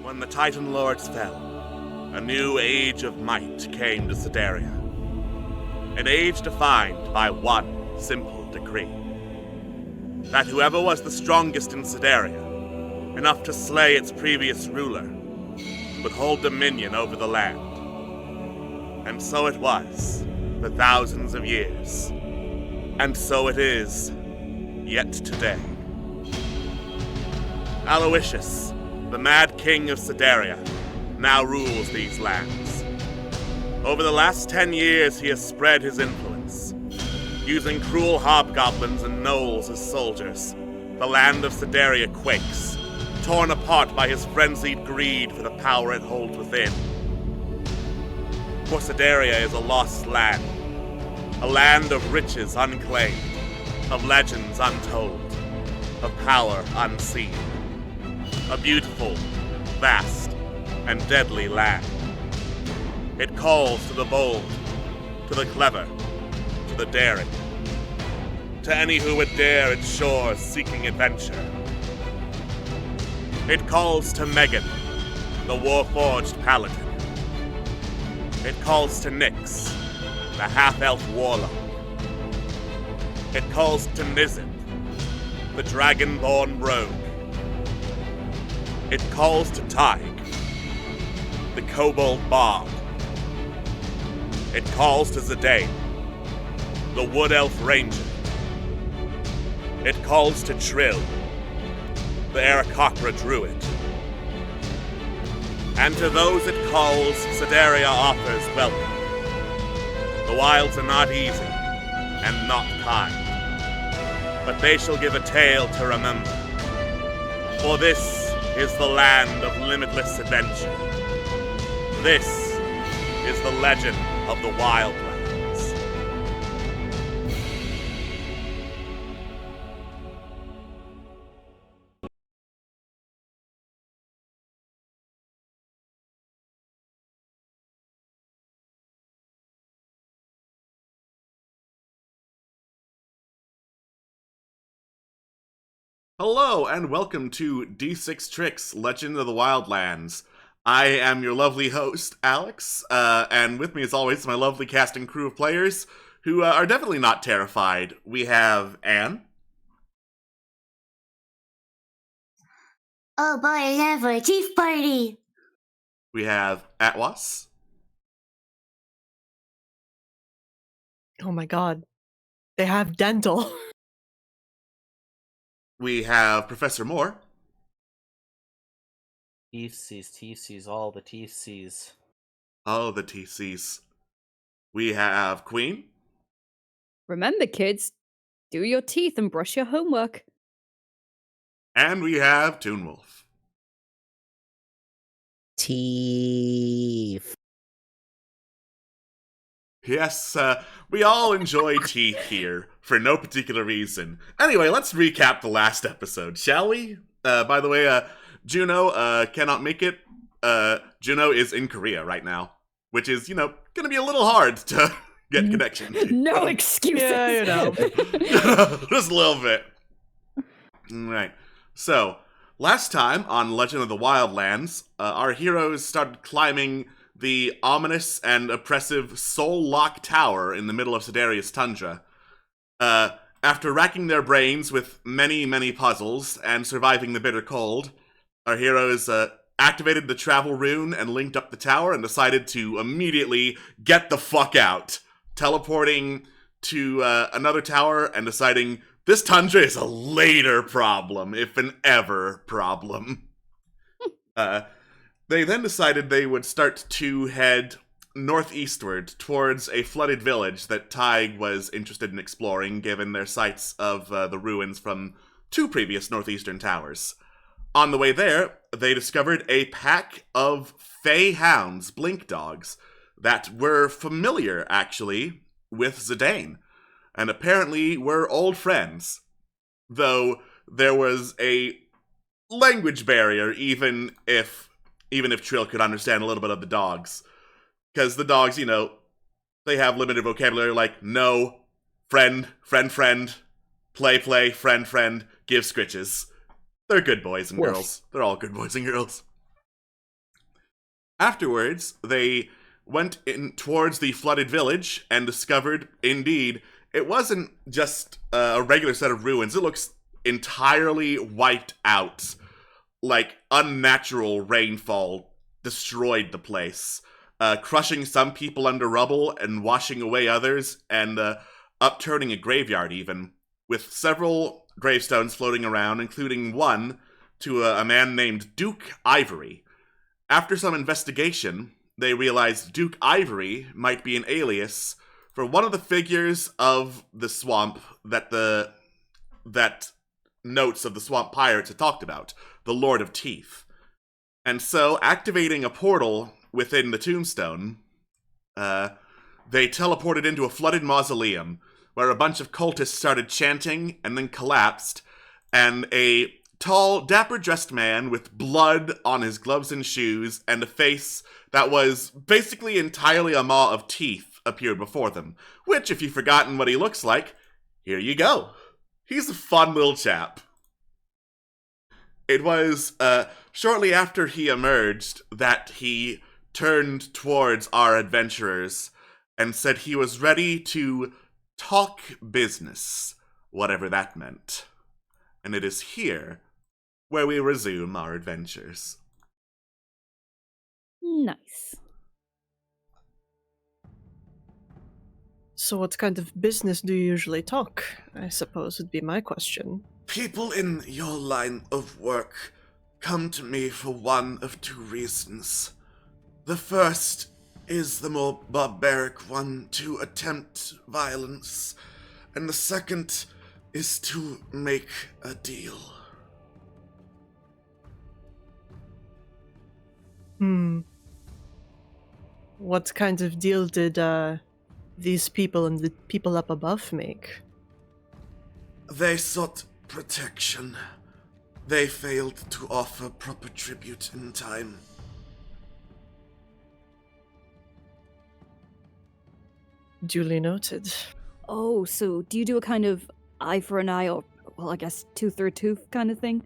When the Titan Lords fell, a new age of might came to Sedaria. An age defined by one simple decree. That whoever was the strongest in Sedaria, enough to slay its previous ruler, would hold dominion over the land. And so it was, for thousands of years. And so it is, yet today. Aloysius, the Mad King of Sedaria, now rules these lands. Over the last 10 years, he has spread his influence. Using cruel hobgoblins and gnolls as soldiers, the land of Sedaria quakes, torn apart by his frenzied greed for the power it holds within. For Sedaria is a lost land, a land of riches unclaimed, of legends untold, of power unseen. A beautiful, vast, and deadly land. It calls to the bold, to the clever, to the daring, to any who would dare its shores seeking adventure. It calls to Megan, the war-forged paladin. It calls to Nyx, the half-elf warlock. It calls to Nizip, the dragon-born rogue. It calls to Tig, the kobold bard. It calls to Zidane, the wood elf ranger. It calls to Trill, the Aarakocra druid. And to those it calls, Sedaria offers welcome. The wilds are not easy, and not kind, but they shall give a tale to remember. For this is the land of limitless adventure. This is the legend of the Wildlands. Hello, and welcome to D6 Tricks, Legend of the Wildlands. I am your lovely host, Alex, and with me, as always, is my lovely cast and crew of players who are definitely not terrified. We have Anne. Oh boy, I have a chief party! We have Atwas. Oh my god. They have dental. We have Professor Moore. TCs, all the TCs. Oh, the TCs. We have Queen. Remember, kids, do your teeth and brush your homework. And we have Toonwolf. Teeth. Yes, we all enjoy teeth here, for no particular reason. Anyway, let's recap the last episode, shall we? By the way, Juno cannot make it. Juno is in Korea right now, which is, gonna be a little hard to get connection to. No excuses. Yeah, Just a little bit. Alright, so, last time on Legend of the Wildlands, our heroes started climbing the ominous and oppressive Soul Lock Tower in the middle of Sedaria's tundra. After racking their brains with many, many puzzles and surviving the bitter cold, our heroes activated the travel rune and linked up the tower and decided to immediately get the fuck out, teleporting to another tower and deciding this tundra is a later problem, if an ever problem. They then decided they would start to head northeastward towards a flooded village that Tig was interested in exploring, given their sights of the ruins from 2 previous northeastern towers. On the way there, they discovered a pack of fey hounds, blink dogs, that were familiar, actually, with Zidane, and apparently were old friends, though there was a language barrier, even if Trill could understand a little bit of the dogs. Because the dogs, they have limited vocabulary like no, friend, play, friend, give scritches. They're good boys and girls. They're all good boys and girls. Afterwards, they went in towards the flooded village and discovered, indeed, it wasn't just a regular set of ruins. It looks entirely wiped out. Like, unnatural rainfall destroyed the place, crushing some people under rubble and washing away others, and upturning a graveyard even, with several gravestones floating around, including one to a man named Duke Ivory. After some investigation, they realized Duke Ivory might be an alias for one of the figures of the swamp that notes of the Swamp Pirates had talked about, the Lord of Teeth. And so, activating a portal within the tombstone, they teleported into a flooded mausoleum, where a bunch of cultists started chanting and then collapsed, and a tall, dapper-dressed man with blood on his gloves and shoes and a face that was basically entirely a maw of teeth appeared before them, which, if you've forgotten what he looks like, here you go. He's a fun little chap. It was shortly after he emerged that he turned towards our adventurers and said he was ready to talk business, whatever that meant. And it is here where we resume our adventures. Nice. So what kind of business do you usually talk? I suppose would be my question. People in your line of work come to me for one of two reasons. The first is the more barbaric one, to attempt violence, and the second is to make a deal. What kind of deal did these people and the people up above make? They sought protection. They failed to offer proper tribute in time. Duly noted. Oh, so do you do a kind of eye for an eye, or, well, I guess tooth for a tooth kind of thing?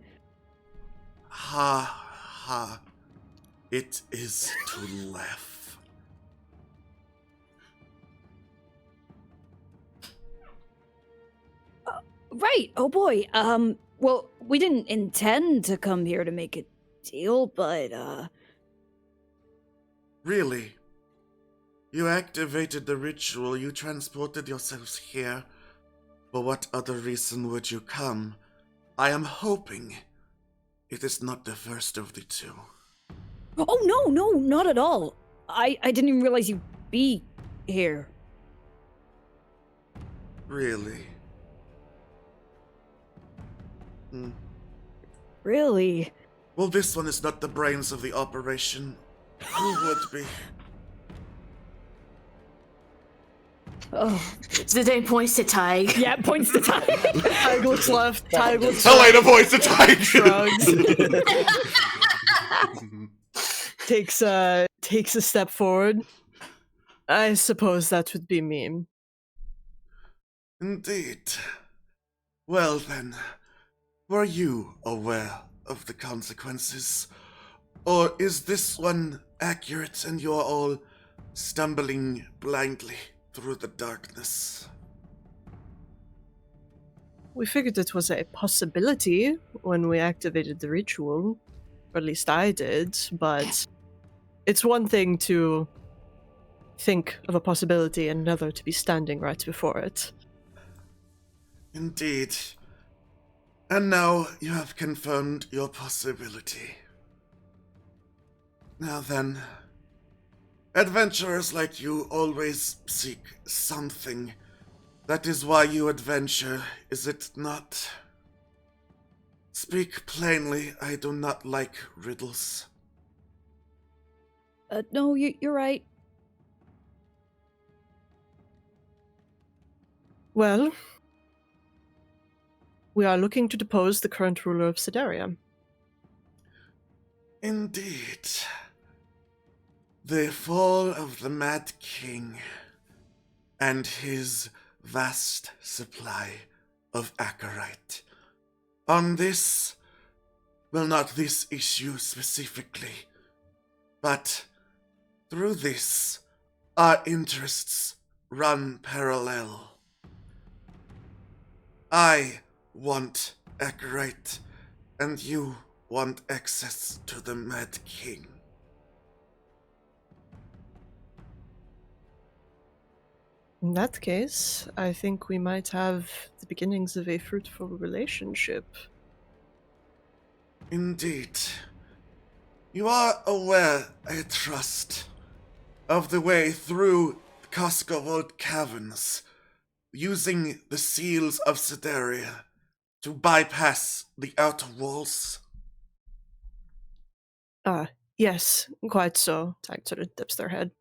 Ha ha. It is to laugh. Right. Oh boy. Well, we didn't intend to come here to make a deal, but Really? You activated the ritual, you transported yourselves here. For what other reason would you come? I am hoping it is not the first of the two. oh no, not at all. I didn't even realize you'd be here. Really? Really? Well, this one is not the brains of the operation. Who would be? Oh, Zidane points to Tig. yeah, points to time. Tig looks left, Tig looks Helena voice to Tiger! shrugs. Takes a step forward. I suppose that would be me. Indeed. Well then, were you aware of the consequences? Or is this one accurate and you're all stumbling blindly through the darkness? We figured it was a possibility when we activated the ritual. Or at least I did, but it's one thing to think of a possibility and another to be standing right before it. Indeed. And now you have confirmed your possibility. Now then, adventurers like you always seek something. That is why you adventure, is it not? Speak plainly, I do not like riddles. No, you're right. Well, we are looking to depose the current ruler of Sedaria. Indeed. The fall of the Mad King and his vast supply of acarite. On this, well, not this issue specifically, but Through this, our interests run parallel. I want Acherite, and you want access to the Mad King. In that case, I think we might have the beginnings of a fruitful relationship. Indeed. You are aware, I trust, of the way through the Koskovold caverns, using the seals of Sideria to bypass the outer walls? Yes, quite so. Tag sort of dips their head.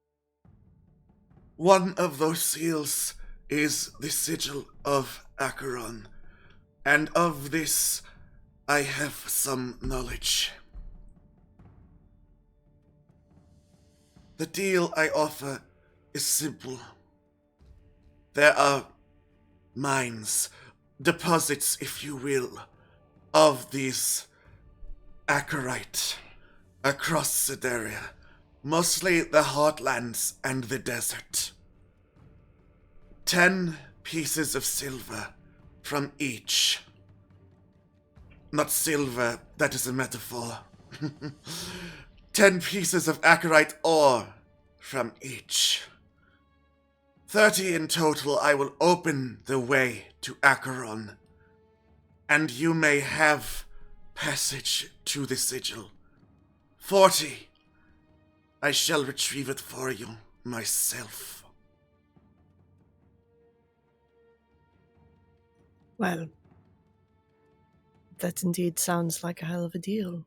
One of those seals is the sigil of Acheron, and of this I have some knowledge. The deal I offer is simple. There are mines, deposits, if you will, of these Acherite across Sideria, mostly the Wildlands and the desert. 10 pieces of silver from each. Not silver, that is a metaphor. 10 pieces of Acherite ore from each. 30 in total. I will open the way to Acheron, and you may have passage to the sigil. 40. I shall retrieve it for you myself. Well, that indeed sounds like a hell of a deal.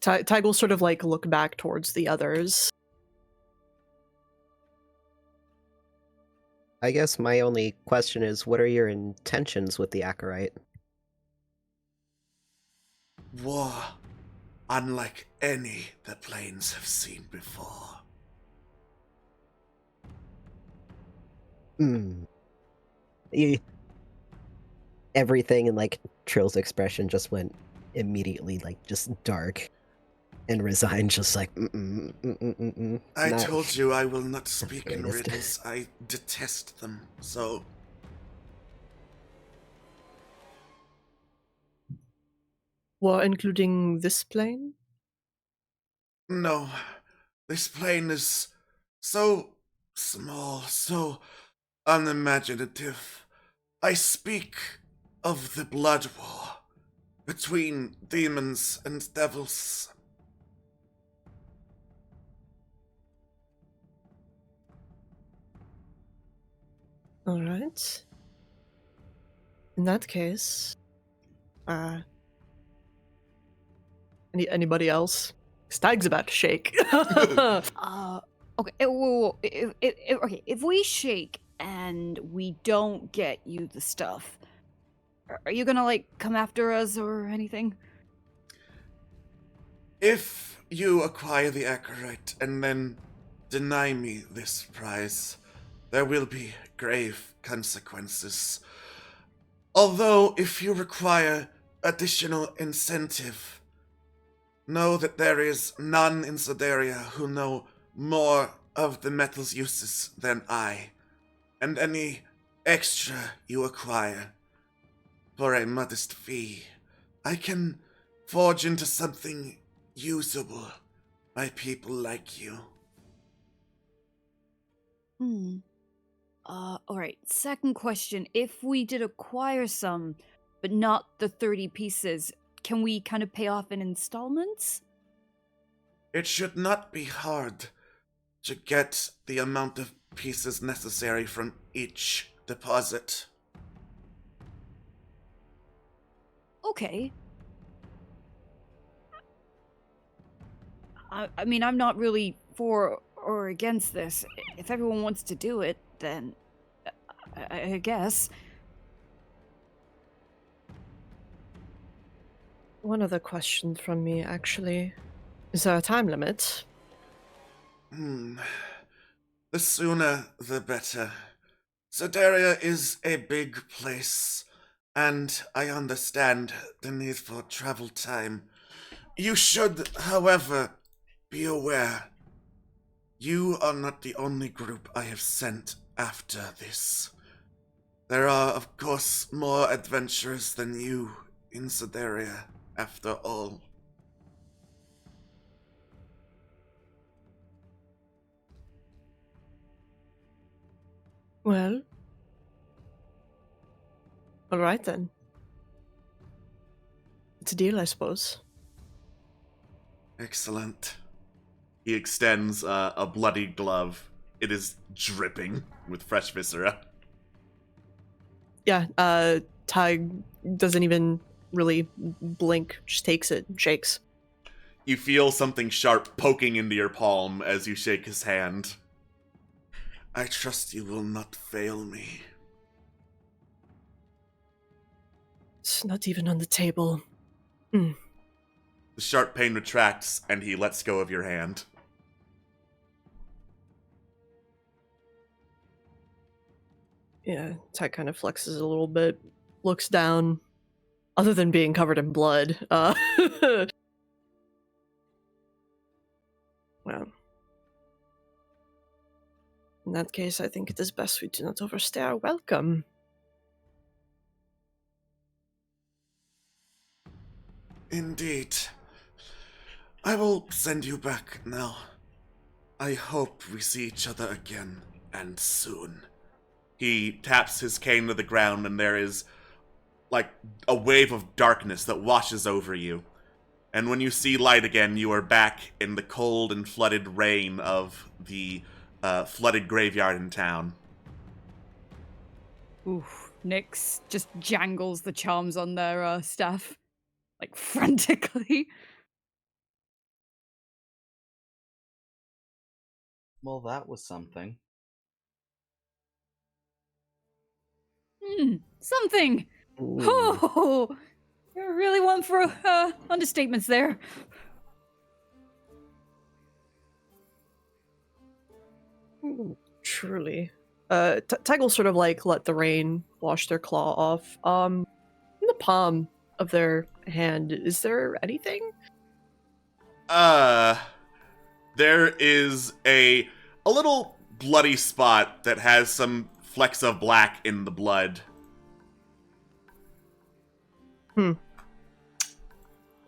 Tig will sort of like look back towards the others. I guess my only question is, what are your intentions with the Acherite? War, unlike any the planes have seen before. Everything in like Trill's expression just went immediately like just dark and resigned, just like I not told you I will not speak in greatest. riddles. I detest them, so... Well, including this plane? No, this plane is so small, so unimaginative. I speak of the blood war between demons and devils. Alright. In that case, anybody else? Stag's about to shake. Okay. Okay. If we shake and we don't get you the stuff, are you gonna like come after us or anything? If you acquire the Acherite and then deny me this prize, there will be grave consequences. Although, if you require additional incentive, know that there is none in Sideria who know more of the metal's uses than I, and any extra you acquire, for a modest fee, I can forge into something usable by people like you. Alright, second question. If we did acquire some, but not the 30 pieces, can we kind of pay off in installments? It should not be hard to get the amount of pieces necessary from each deposit. Okay. I mean, I'm not really for or against this. If everyone wants to do it, then I guess. One other question from me, actually. Is there a time limit? The sooner the better. Sideria is a big place, and I understand the need for travel time. You should, however, be aware, you are not the only group I have sent after this. There are, of course, more adventurers than you in Sedaria, after all. Well. Alright then. It's a deal, I suppose. Excellent. He extends a bloody glove. It is dripping with fresh viscera. Yeah, Tig doesn't even really blink, just takes it and shakes. You feel something sharp poking into your palm as you shake his hand. I trust you will not fail me. It's not even on the table. The sharp pain retracts, and he lets go of your hand. Yeah, Ty kind of flexes a little bit, looks down, other than being covered in blood. Well, in that case, I think it is best we do not overstay our welcome. Indeed. I will send you back now. I hope we see each other again, and soon. He taps his cane to the ground, and there is, like, a wave of darkness that washes over you. And when you see light again, you are back in the cold and flooded rain of the flooded graveyard in town. Oof. Nyx just jangles the charms on their staff, like frantically. Well, that was something. Something. Ooh. Oh, you really went for understatements there. Truly. Tag will sort of like let the rain wash their claw off. In the palm of their hand, is there anything? There is a little bloody spot that has some flecks of black in the blood.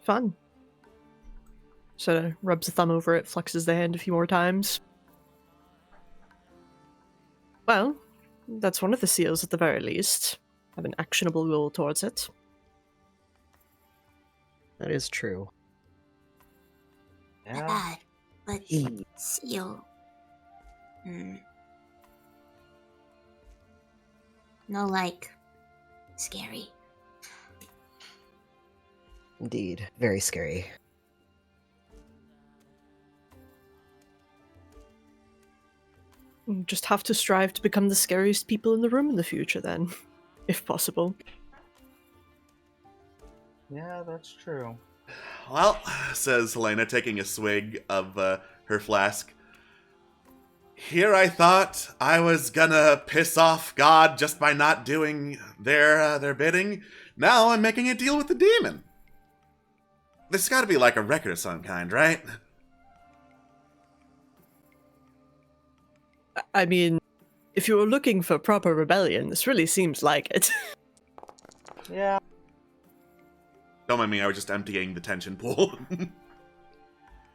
Fun. Sort of rubs a thumb over it, flexes the hand a few more times. Well, that's one of the seals at the very least. Have an actionable rule towards it. That is true. Yeah. But He- seal. No, like, scary. Indeed. Very scary. Just have to strive to become the scariest people in the room in the future, then, if possible. Yeah, that's true. Well, says Helena, taking a swig of her flask. Here I thought I was gonna piss off God just by not doing their bidding. Now I'm making a deal with the demon. This has got to be like a record of some kind, right? I mean, if you were looking for proper rebellion, this really seems like it. Yeah. Don't mind me, I was just emptying the tension pool.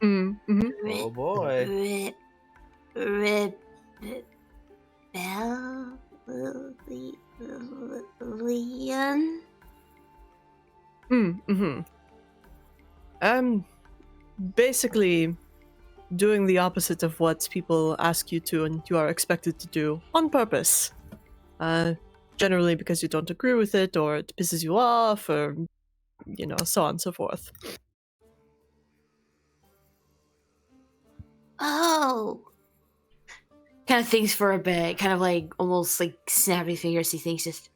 Oh boy. Rebellion? Basically, doing the opposite of what people ask you to and you are expected to do on purpose. Generally because you don't agree with it, or it pisses you off, or, you know, so on and so forth. Oh! Kind of thinks for a bit, kind of like almost like snapping fingers. He thinks just.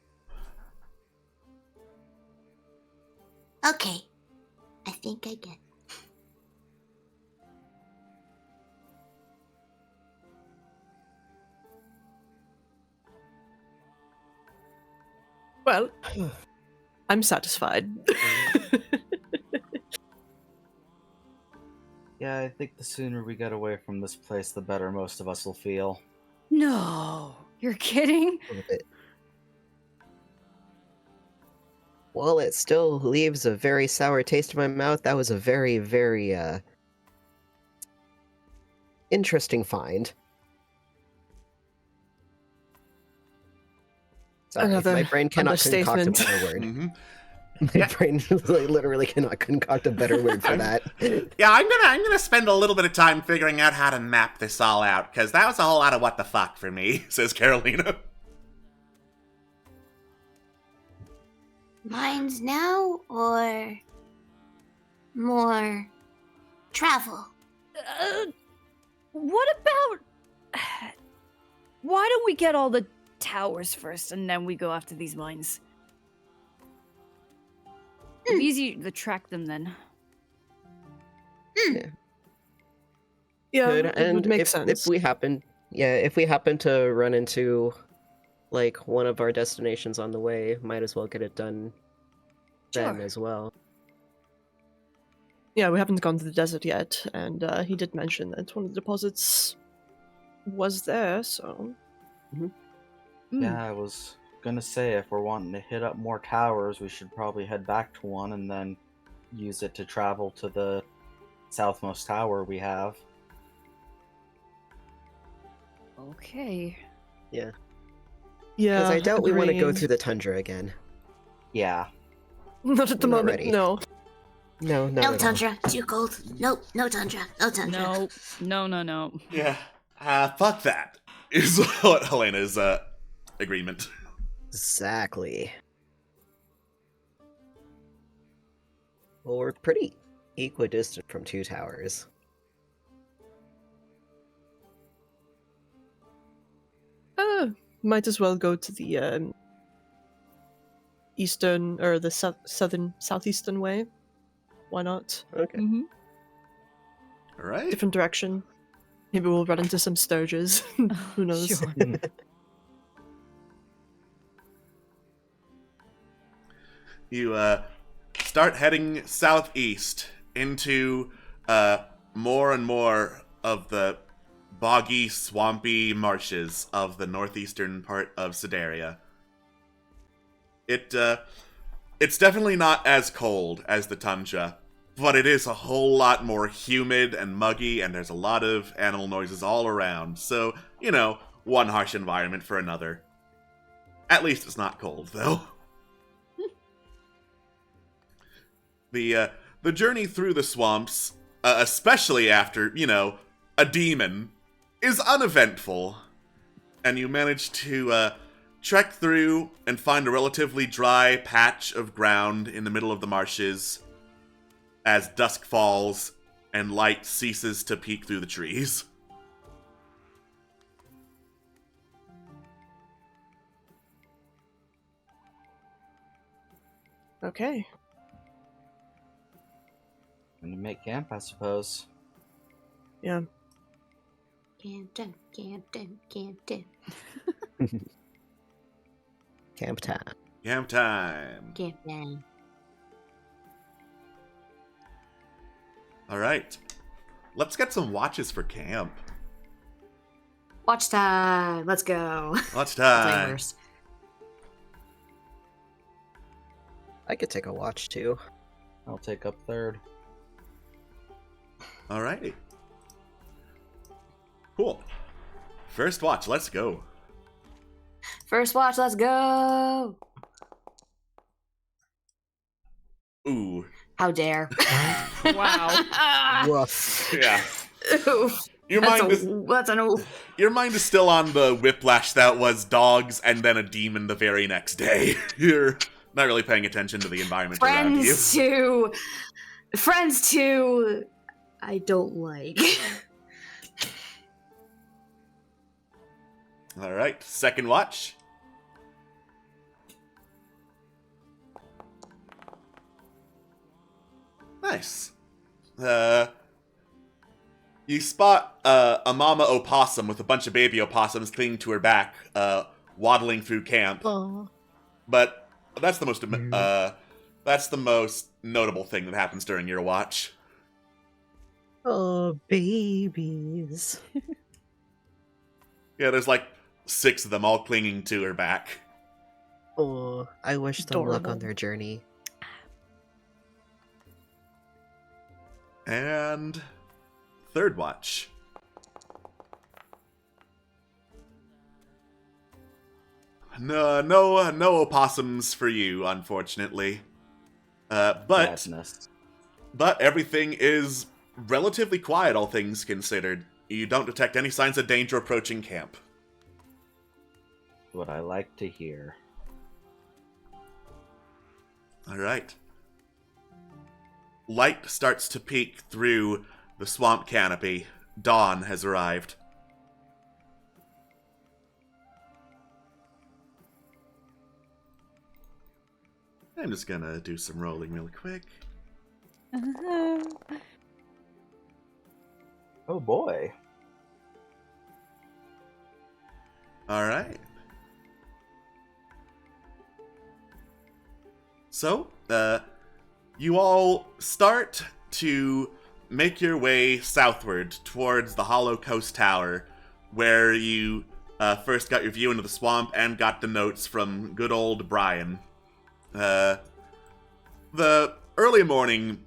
Okay. I think I get it. Well, I'm satisfied. Yeah, I think the sooner we get away from this place, the better most of us will feel. No, you're kidding? A little bit. Well, it still leaves a very sour taste in my mouth. That was a very, very interesting find. Sorry, Another my brain cannot concoct a understatement. better word. Mm-hmm. My brain literally cannot concoct a better word for that. Yeah, I'm gonna spend a little bit of time figuring out how to map this all out, because that was a whole lot of what the fuck for me, says Carolina. Mines now or more travel? What about... Why don't we get all the towers first, and then we go after these mines? It'd be easy to track them then. Yeah, Good. it And would make if sense. we happen to run into like one of our destinations on the way, might as well get it done then Sure. as well. Yeah, we haven't gone to the desert yet, and he did mention that one of the deposits was there, so... Mm. Yeah, I was gonna say, if we're wanting to hit up more towers, we should probably head back to one and then use it to travel to the southmost tower we have. Okay. Yeah. Yeah, Because I doubt we want to go agreed. through the tundra again. Yeah. Not at the Not moment, ready. no. No, not No at all. tundra. Too cold. Nope. No tundra. No tundra. No. Yeah. Fuck that, is what Helena's, agreement. Exactly. Well, we're pretty equidistant from two towers. Might as well go to the eastern or the southeastern way. Why not? Okay. Mm-hmm. Alright. Different direction. Maybe we'll run into some sturges. Who knows? Sure. You, start heading southeast into, more and more of the boggy, swampy marshes of the northeastern part of Sedaria. It's definitely not as cold as the tundra, but it is a whole lot more humid and muggy, and there's a lot of animal noises all around. So, one harsh environment for another. At least it's not cold, though. The journey through the swamps, especially after, a demon, is uneventful. And you manage to, trek through and find a relatively dry patch of ground in the middle of the marshes as dusk falls and light ceases to peek through the trees. Okay. And to make camp, I suppose. Yeah. Campton. Camp time. Camp time. Campton. Alright. Let's get some watches for camp. Watch time. Let's go. Watch I'll play time. first. I could take a watch too. I'll take up third. Alright. Cool. First watch, let's go. First watch. Let's go. Ooh. How dare. Wow. Woof. Yeah. Oof. Your That's mind is that's an oof. your mind is still on the whiplash that was dogs and then a demon the very next day. You're not really paying attention to the environment around you. Friends too. I don't like. Alright, second watch. Nice. You spot a mama opossum with a bunch of baby opossums clinging to her back, waddling through camp. Oh. But that's the most notable thing that happens during your watch. Oh, babies. Yeah, there's like 6 of them all clinging to her back. Oh, I wish them luck Adorable. on their journey. And third watch. No opossums for you, unfortunately. But Sadness. everything is relatively quiet, all things considered. You don't detect any signs of danger approaching camp. What I like to hear. All right. Light starts to peek through the swamp canopy. Dawn has arrived. I'm just gonna do some rolling really quick. Oh boy. All right. So, you all start to make your way southward towards the Hollow Coast Tower, where you first got your view into the swamp and got the notes from good old Brian. The early morning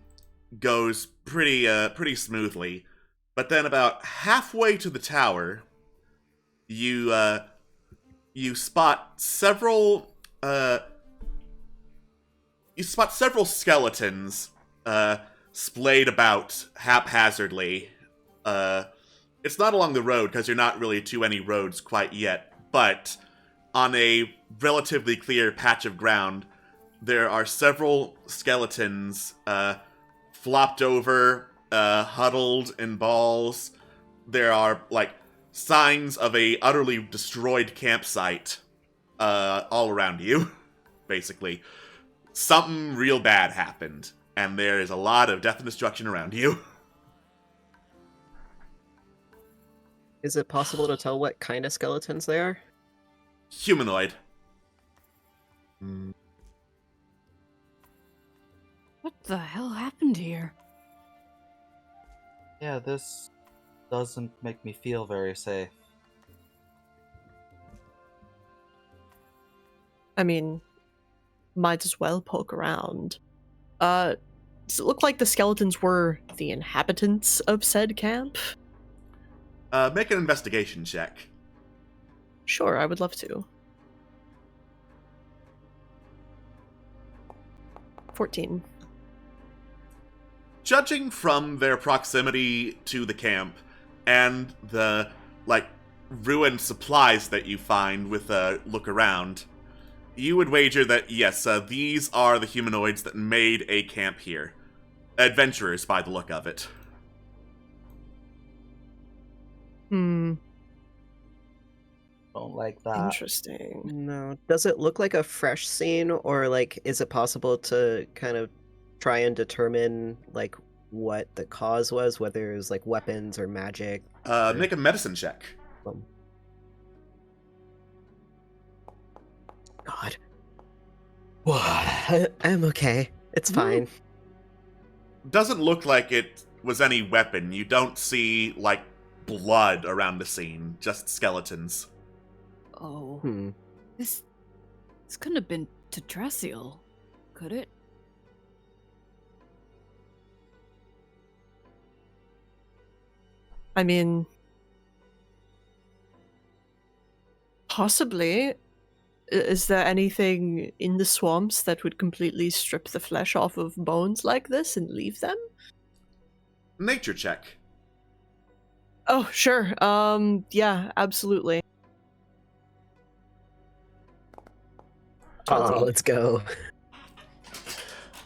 goes pretty smoothly, but then about halfway to the tower, you spot several skeletons splayed about haphazardly. It's not along the road because you're not really to any roads quite yet, but on a relatively clear patch of ground, there are several skeletons flopped over, huddled in balls. There are like signs of a utterly destroyed campsite all around you, basically. Something real bad happened, and there is a lot of death and destruction around you. Is it possible to tell what kind of skeletons they are? Humanoid. What the hell happened here? Yeah, this doesn't make me feel very safe. I mean, might as well poke around. Does it look like the skeletons were the inhabitants of said camp? Make an investigation check. Sure, I would love to. 14. Judging from their proximity to the camp and the ruined supplies that you find with a look around, you would wager that yes, these are the humanoids that made a camp here. Adventurers, by the look of it. Hmm, Don't like that. interesting. No. Does it look like a fresh scene, or is it possible to kind of try and determine what the cause was, whether it was weapons or magic? Make a medicine check. God. I'm okay. It's fine. Doesn't look like it was any weapon. You don't see blood around the scene, just skeletons. Oh, Hmm. this couldn't have been Tedrasiel, could it? I mean, possibly. Is there anything in the swamps that would completely strip the flesh off of bones like this and leave them? Nature check. Oh, sure. Yeah, absolutely. Oh, let's go.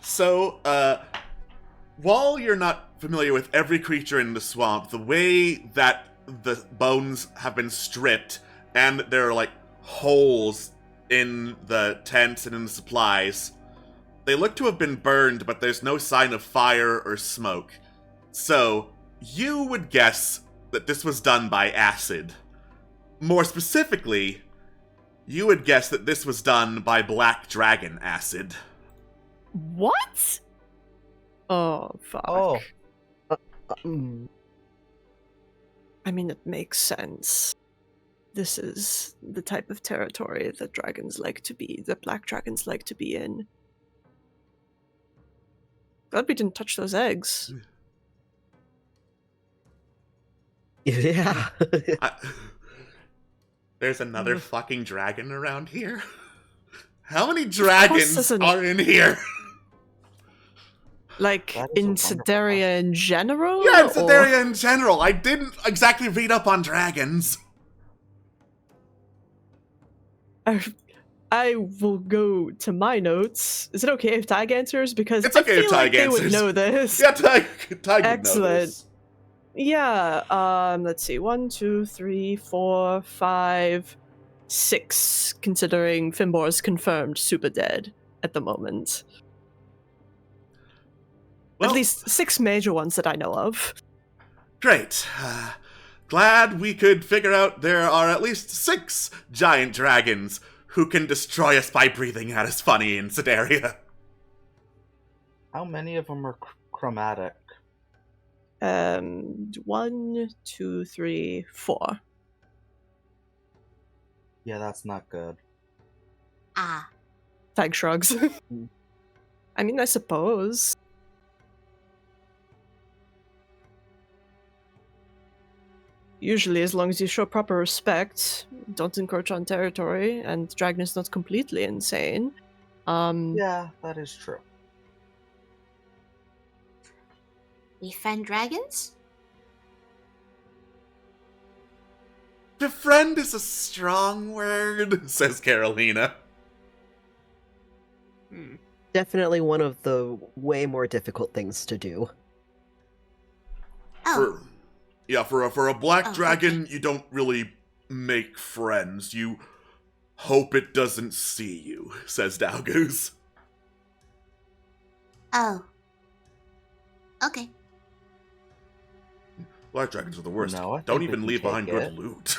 So, while you're not familiar with every creature in the swamp, the way that the bones have been stripped and there are holes in the tents and in the supplies, they look to have been burned, but there's no sign of fire or smoke. So, you would guess that this was done by acid. More specifically, you would guess that this was done by black dragon acid. What? Oh, fuck. Oh. I mean, it makes sense. This is the type of territory that dragons like to be, that black dragons like to be in. Glad we didn't touch those eggs. Yeah. There's another fucking dragon around here? How many dragons there's are in here? Like, That is a in wonderful Sedaria in general? Yeah, in or- Sedaria in general. I didn't exactly read up on dragons. I will go to my notes. Is it okay if Tig answers? Because It's I okay if feel like Tig they would answers. know this. Yeah, Tig would know Excellent. this. Yeah, let's see. 1, 2, 3, 4, 5, 6, considering Finbor's confirmed super dead at the moment. Well, At least 6 major ones that I know of. great. Glad we could figure out there are at least 6 giant dragons who can destroy us by breathing at us funny in Sedaria. How many of them are chromatic? 1, 2, 3, 4. Yeah, that's not good. Ah. Tag shrugs. I mean, I suppose. Usually, as long as you show proper respect, don't encroach on territory, and Dragon is not completely insane. Yeah, that is true. Befriend dragons? Befriend is a strong word, says Carolina. Definitely one of the way more difficult things to do. Oh. For a black Oh, dragon, you don't really make friends. You hope it doesn't see you, says Dalgoose. Oh. Okay. Black dragons are the worst. No, I think don't we even can leave behind take good it. loot.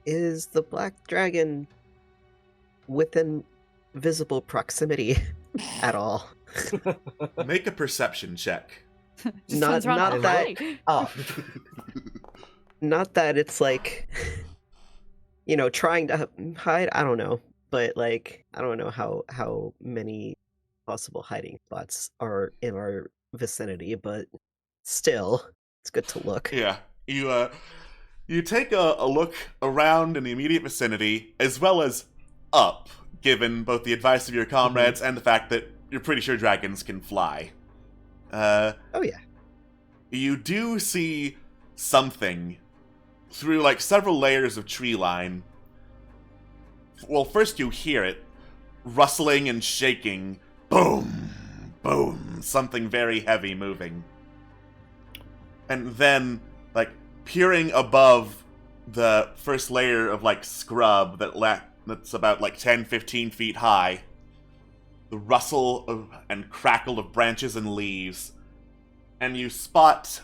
Is the black dragon within visible proximity at all? Make a perception check. Just Not- turns around not and that- "Hi." Oh, Not that it's like, trying to hide. I don't know, but like, I don't know how many possible hiding spots are in our vicinity, but still, it's good to look. Yeah, you take a look around in the immediate vicinity, as well as up, given both the advice of your comrades and the fact that you're pretty sure dragons can fly. Oh yeah. You do see something through like several layers of tree line. Well, first you hear it rustling and shaking. Boom, boom, something very heavy moving. And then, like, peering above the first layer of, like, scrub that's about, like, 10, 15 feet high, the rustle of, and crackle of branches and leaves, and you spot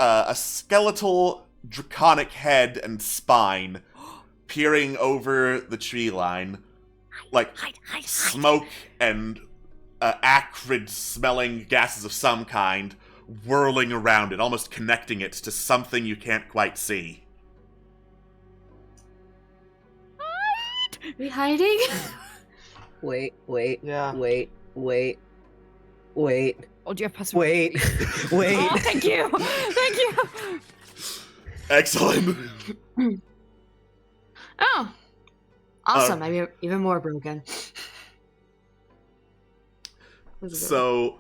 a skeletal, draconic head and spine peering over the tree line, like smoke and acrid-smelling gases of some kind whirling around it, almost connecting it to something you can't quite see. We hiding? Wait, yeah. wait. Oh, do you have passive? Wait. Oh, thank you. Thank you. Excellent. Oh. Awesome. I'm even more broken. So,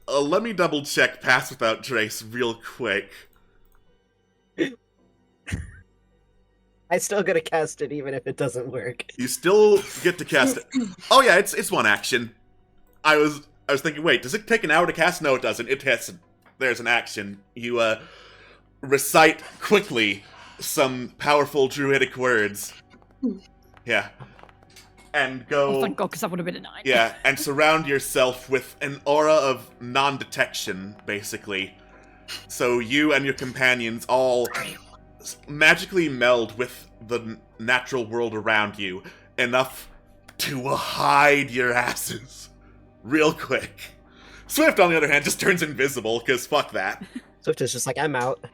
let me double check Pass Without Trace real quick. I still gotta cast it even if it doesn't work. You still get to cast it. Oh yeah, it's one action. I was thinking, wait, does it take an hour to cast? No, it doesn't. There's an action. You recite quickly some powerful druidic words. Yeah. And go. Oh, thank God, because that would have been a 9. Yeah, and surround yourself with an aura of non-detection, basically. So you and your companions all magically meld with the natural world around you enough to hide your asses real quick. Swift, on the other hand, just turns invisible, because fuck that. Swift is just like, I'm out.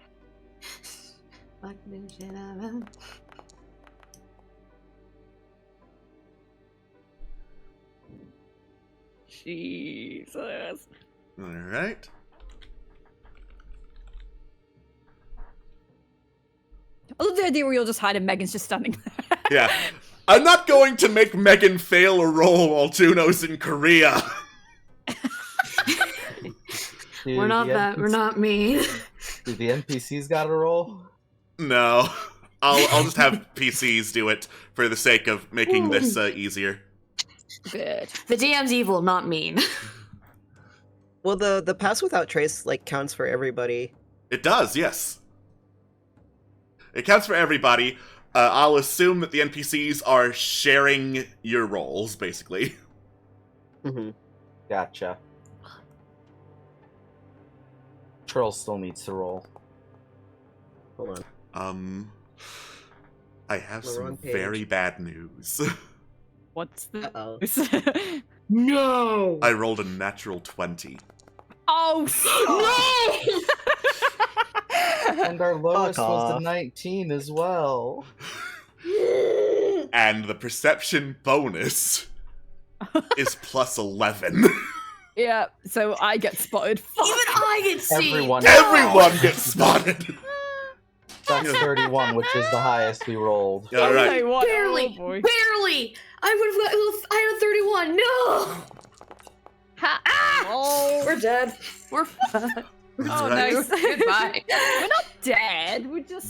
Fuck this shit up. Jesus. Alright. I love the idea where you'll just hide and Megan's just standing there. Yeah. I'm not going to make Megan fail a roll while Juno's in Korea. Dude, We're not the that. We're not mean. Dude, the NPCs got a roll? No. I'll just have PCs do it for the sake of making this easier. Good. The DM's evil, not mean. Well, the pass without trace like counts for everybody. It does, yes. It counts for everybody. I'll assume that the NPCs are sharing your rolls, basically. Mm-hmm. Gotcha. Trill still needs to roll. Hold on. I have The some wrong page. very bad news. What's the... Uh-oh. No! I rolled a natural 20. Oh, No! And our lowest Fuck was the off. 19 as well. And the perception bonus is plus 11. Yeah, so I get spotted. Fuck. Even I get seen! Everyone, Everyone gets spotted! that's 31, which is the highest we rolled. All right. Okay, what? Barely! Oh, boy. Barely! I had a 31! No! Ha. Oh, We're dead. We're fucked. That's oh right. no. Goodbye. We're not dead. We're just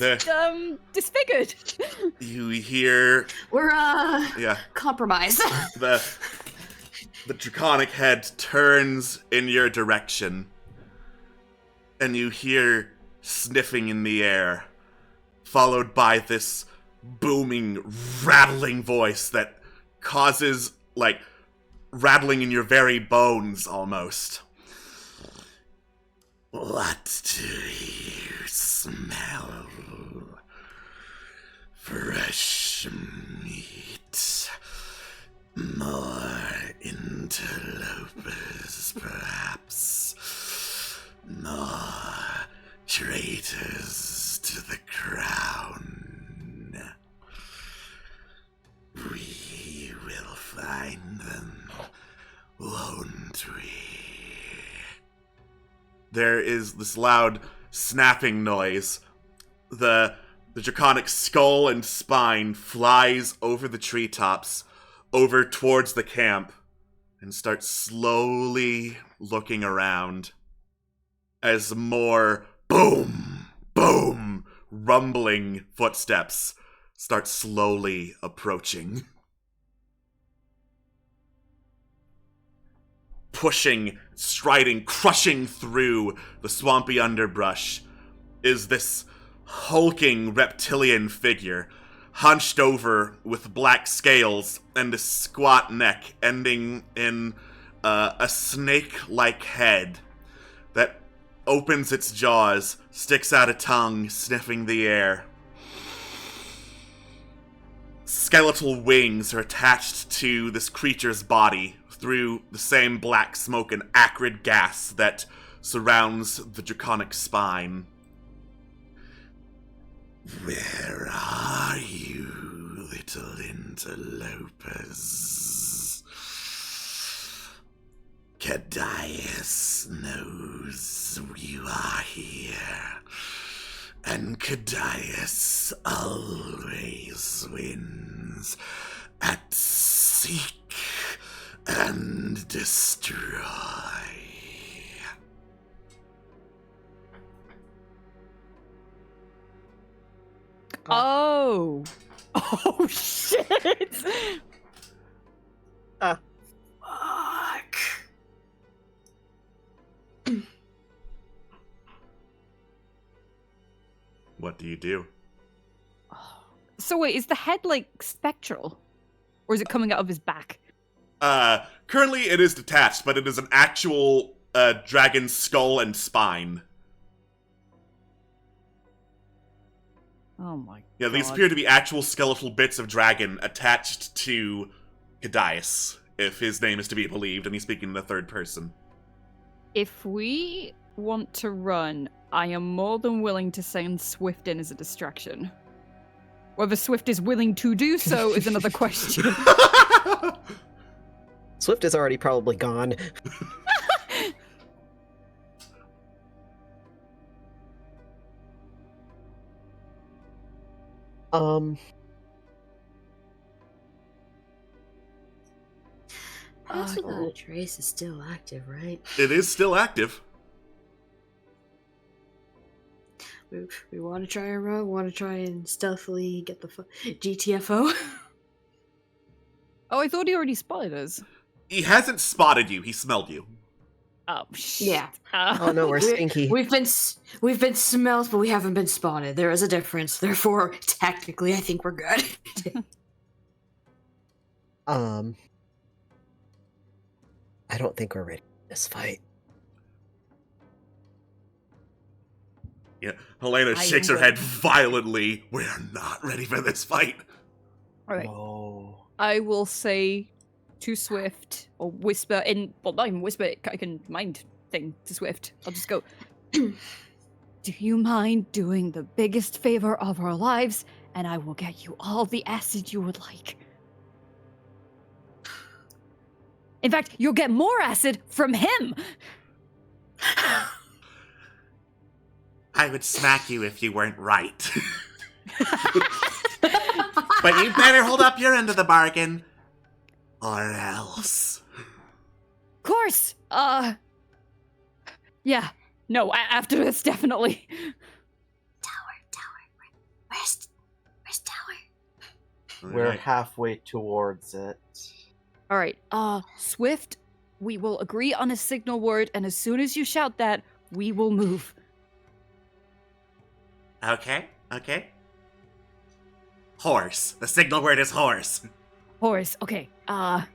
disfigured. You hear, We're, yeah, compromised. the draconic head turns in your direction, and you hear sniffing in the air, followed by this booming, rattling voice that causes, like, rattling in your very bones, almost. What do you smell? Fresh meat. More interlopers, perhaps. More traitors to the crown. We will find them, won't we? There is this loud snapping noise. The draconic skull and spine flies over the treetops, over towards the camp, and starts slowly looking around as more boom, boom, rumbling footsteps start slowly approaching. Pushing, striding, crushing through the swampy underbrush is this hulking reptilian figure, hunched over with black scales and a squat neck ending in a snake-like head that opens its jaws, sticks out a tongue, sniffing the air. Skeletal wings are attached to this creature's body through the same black smoke and acrid gas that surrounds the draconic spine. Where are you, little interlopers? Cadius knows you are here, and Cadius always wins at seek and destroy. Oh. Oh shit. Fuck. What do you do? So wait, is the head like spectral, or is it coming out of his back? Currently it is detached, but it is an actual dragon skull and spine. Oh my Yeah, god. these appear to be actual skeletal bits of dragon attached to Cadius, if his name is to be believed, and he's speaking in the third person. If we want to run, I am more than willing to send Swift in as a distraction. Whether Swift is willing to do so is another question. Swift is already probably gone. I also got Trace is still active, right? It is still active. We want to try and run. Want to try and stealthily get the GTFO. Oh, I thought he already spotted us. He hasn't spotted you, he smelled you. Oh, shit. Yeah. Oh no, we're stinky. We've been smelled, but we haven't been spotted. There is a difference. Therefore, technically, I think we're good. I don't think we're ready for this fight. Yeah, Helena shakes her head violently. We're not ready for this fight. All right. No. I will say to Swift, or whisper in, well, not even whisper, I can mind thing to Swift. I'll just go, do you mind doing the biggest favor of our lives, and I will get you all the acid you would like. In fact, you'll get more acid from him. I would smack you if you weren't right. But you better hold up your end of the bargain, or else. Of course. Yeah. No, after this, definitely. Where's Tower? We're Alright. halfway towards it. All right. Swift, we will agree on a signal word, and as soon as you shout that, we will move. Okay. Horse. The signal word is horse. Horse. Okay. Fuck,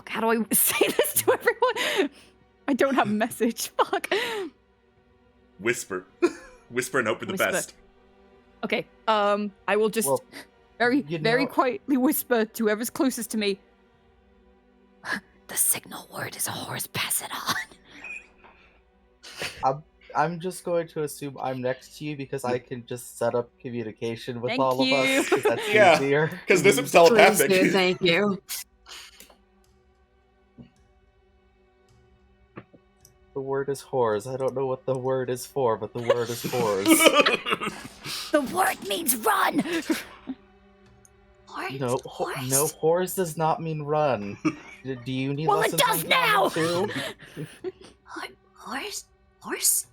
how do I say this to everyone? I don't have a message. Fuck. Whisper. Whisper and hope for the Whisper. best. Okay. I will just Well, very you very know- quietly whisper to whoever's closest to me. The signal word is a horse. Pass it on. I'm just going to assume I'm next to you because I can just set up communication with Thank all of you. us. 'Cause that's Yeah. easier. Because this is Please telepathic. do, thank you. The word is whores. I don't know what the word is for, but the word is whores. The word means run. Horse? No, no, whores does not mean run. Do you need Well, it lessons does on now! grammar too? Horse?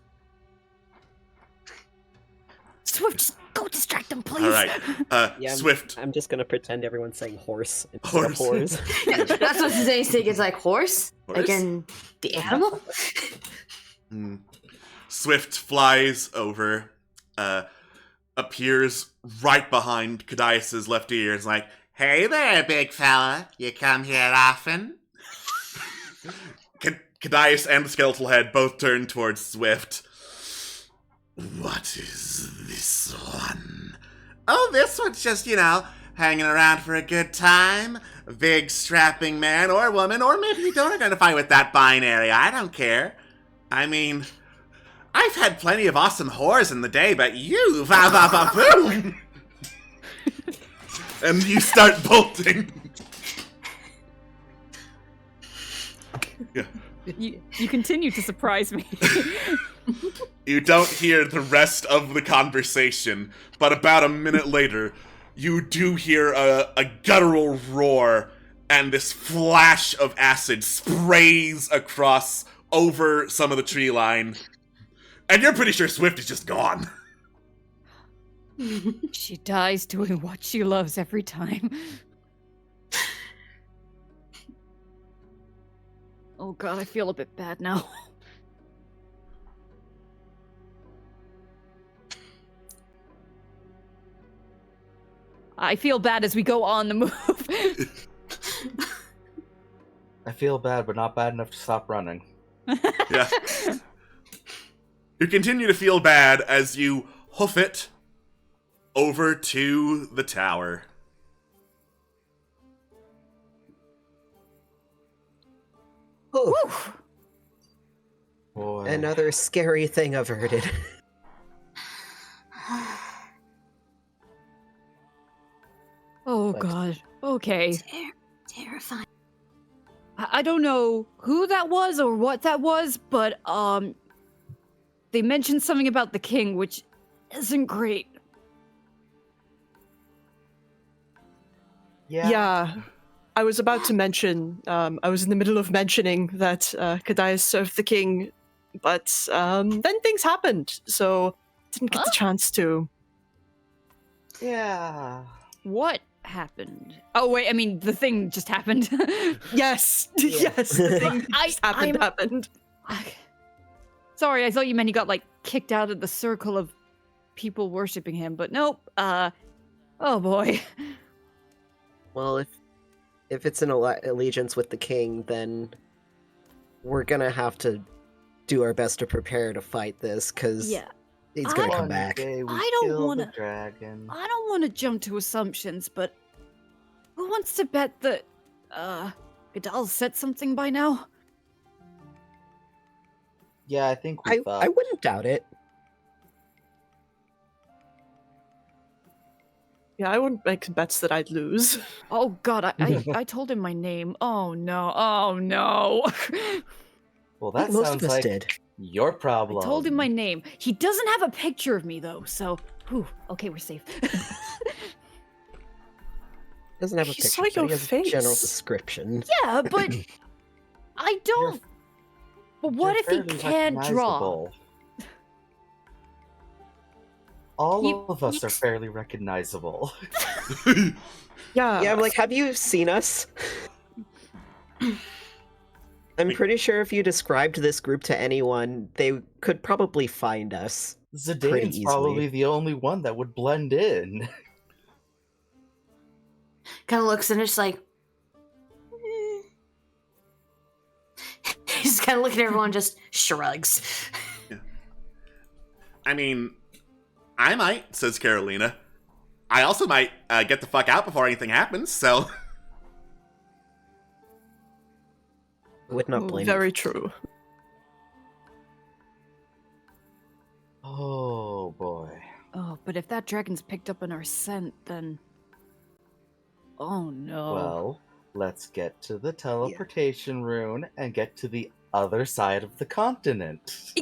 Swift, just go distract them, please. All right. Yeah, Swift. I'm just gonna pretend everyone's saying horse instead of Horse. whores. Yeah, that's what today's thing is, like horse? Like Horse? in the animal? Swift flies over, appears right behind Cadius's left ear, and is like, "Hey there, big fella. You come here often?" Cadius and the skeletal head both turn towards Swift. What is this one? Oh, this one's just, hanging around for a good time. A big strapping man or woman, or maybe you don't identify with that binary. I don't care. I mean, I've had plenty of awesome whores in the day, but you, boom! And you start bolting. Yeah. You continue to surprise me. You don't hear the rest of the conversation, but about a minute later, you do hear a guttural roar, and this flash of acid sprays across over some of the tree line, and you're pretty sure Swift is just gone. She dies doing what she loves every time. Oh god, I feel a bit bad now. I feel bad as we go on the move. I feel bad, but not bad enough to stop running. Yeah. You continue to feel bad as you hoof it over to the tower. Oh, Whew. Boy. another scary thing averted. Oh But- god. Okay. Terrifying. I don't know who that was or what that was, but they mentioned something about the king, which isn't great. Yeah. I was about to mention, I was in the middle of mentioning that Kadias served the king, but then things happened, so didn't get the Huh? chance to. Yeah. What happened? Oh wait, I mean the thing just happened. Yes, Yeah. yes, the thing I- just happened. Sorry, I thought you meant he got like kicked out of the circle of people worshiping him, but nope. Oh boy. Well, if it's an allegiance with the king, then we're gonna have to do our best to prepare to fight this, because Yeah. he's gonna I- come One back. day we I don't kill wanna- the dragon. I don't want to jump to assumptions, but who wants to bet that Godal said something by now? Yeah, I think we thought. I wouldn't doubt it. Yeah, I wouldn't make bets that I'd lose. Oh god, I told him my name. Oh no. Oh no. Well, I that think most sounds of us like did. your problem. I told him my name. He doesn't have a picture of me though, so whew, okay, we're safe. Doesn't have a He picture, saw but your he has a general face. description. Yeah, but I don't. But what if he You're fairly can't draw? recognizable. All You- of us are fairly recognizable. Yeah, Yeah, I'm like, have you seen us? I'm pretty sure if you described this group to anyone, they could probably find us. Zidane's easily. probably the only one that would blend in. Kind of looks and it's like. "Eh." He's kind of looking at everyone, just shrugs. I mean, I might, says Carolina. I also might get the fuck out before anything happens, so... Would not blame you. very true. Oh boy. Oh, but if that dragon's picked up on our scent, then. Oh no. Well, let's get to the teleportation rune and get to the other side of the continent.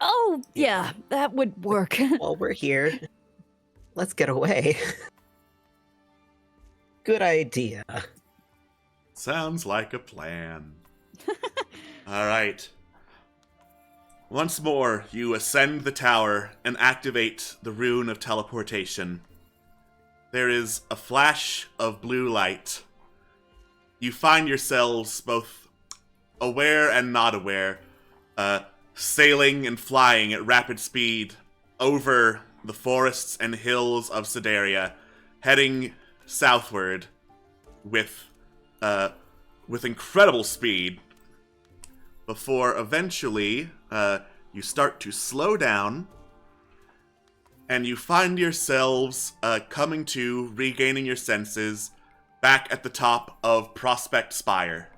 Oh, yeah, that would work. While we're here, let's get away. Good idea. Sounds like a plan. Alright. Once more, you ascend the tower and activate the rune of teleportation. There is a flash of blue light. You find yourselves both aware and not aware, sailing and flying at rapid speed over the forests and hills of Sedaria, heading southward with incredible speed, before eventually you start to slow down, and you find yourselves coming to, regaining your senses, back at the top of Prospect Spire,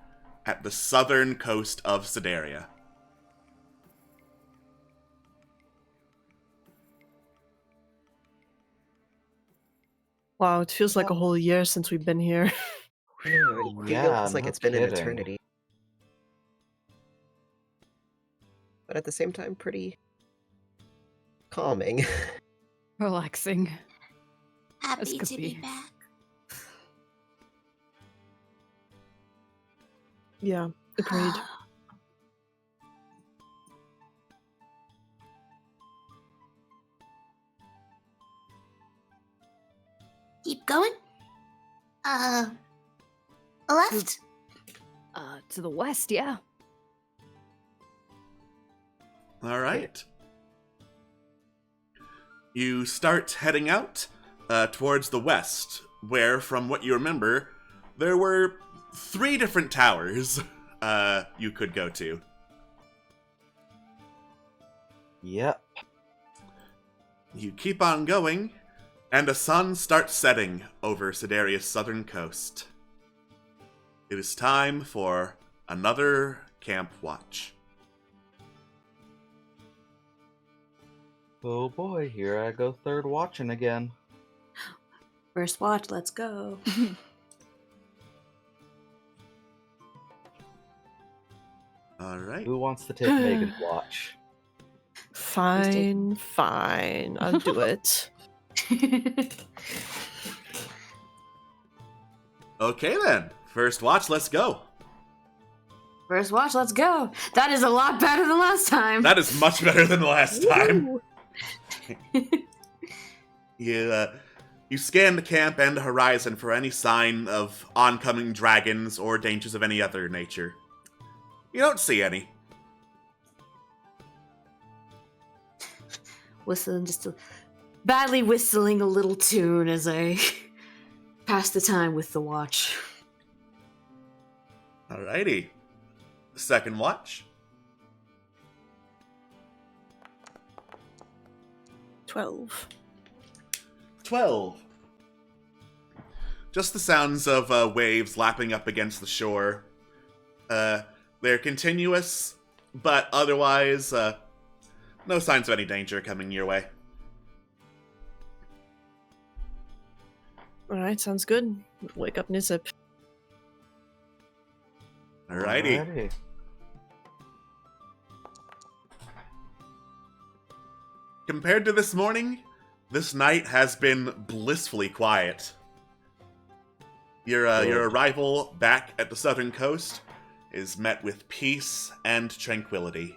at the southern coast of Sedaria. Wow, it feels like a whole year since we've been here. It Yeah, feels like no it's been an kidding. eternity. But at the same time, pretty calming. Relaxing. Happy could to be be. back. Yeah, agreed. Keep going. Left. To the west, yeah. All right. You start heading out towards the west, where, from what you remember, there were 3 different towers you could go to. Yep. You keep on going, and the sun starts setting over Sedaria's southern coast. It is time for another camp watch. Oh boy, here I go third watching again. First watch, let's go. All right. Who wants to take Megan's watch? Fine. I'll do it. Okay then. First watch, let's go. First watch, let's go. That is a lot better than last time. That is much better than last time. You scan the camp and the horizon for any sign of oncoming dragons or dangers of any other nature. You don't see any. Badly whistling a little tune as I pass the time with the watch. Alrighty. Second watch. 12. 12. Just the sounds of waves lapping up against the shore. They're continuous, but otherwise, no signs of any danger coming your way. Alright, sounds good. Wake up Nizip. Alrighty. Compared to this morning, this night has been blissfully quiet. Your arrival back at the southern coast is met with peace and tranquility.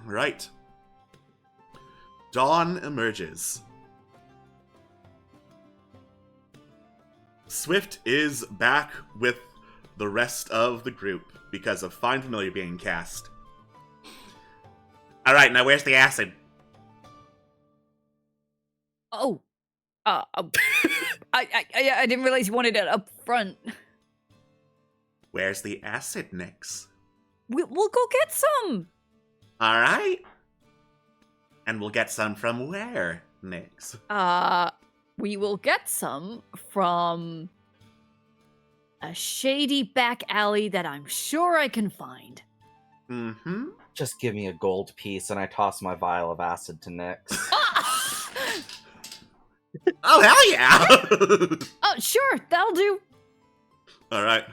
Right. Dawn emerges. Swift is back with the rest of the group because of Find Familiar being cast. Alright, now where's the acid? Oh, I didn't realize you wanted it up front. Where's the acid, Nix? We'll go get some. Alright. And we'll get some from where, Nix? We will get some from a shady back alley that I'm sure I can find. Mm-hmm. Just give me a gold piece, and I toss my vial of acid to Nyx. Oh, hell yeah! Oh, sure, that'll do. Alright.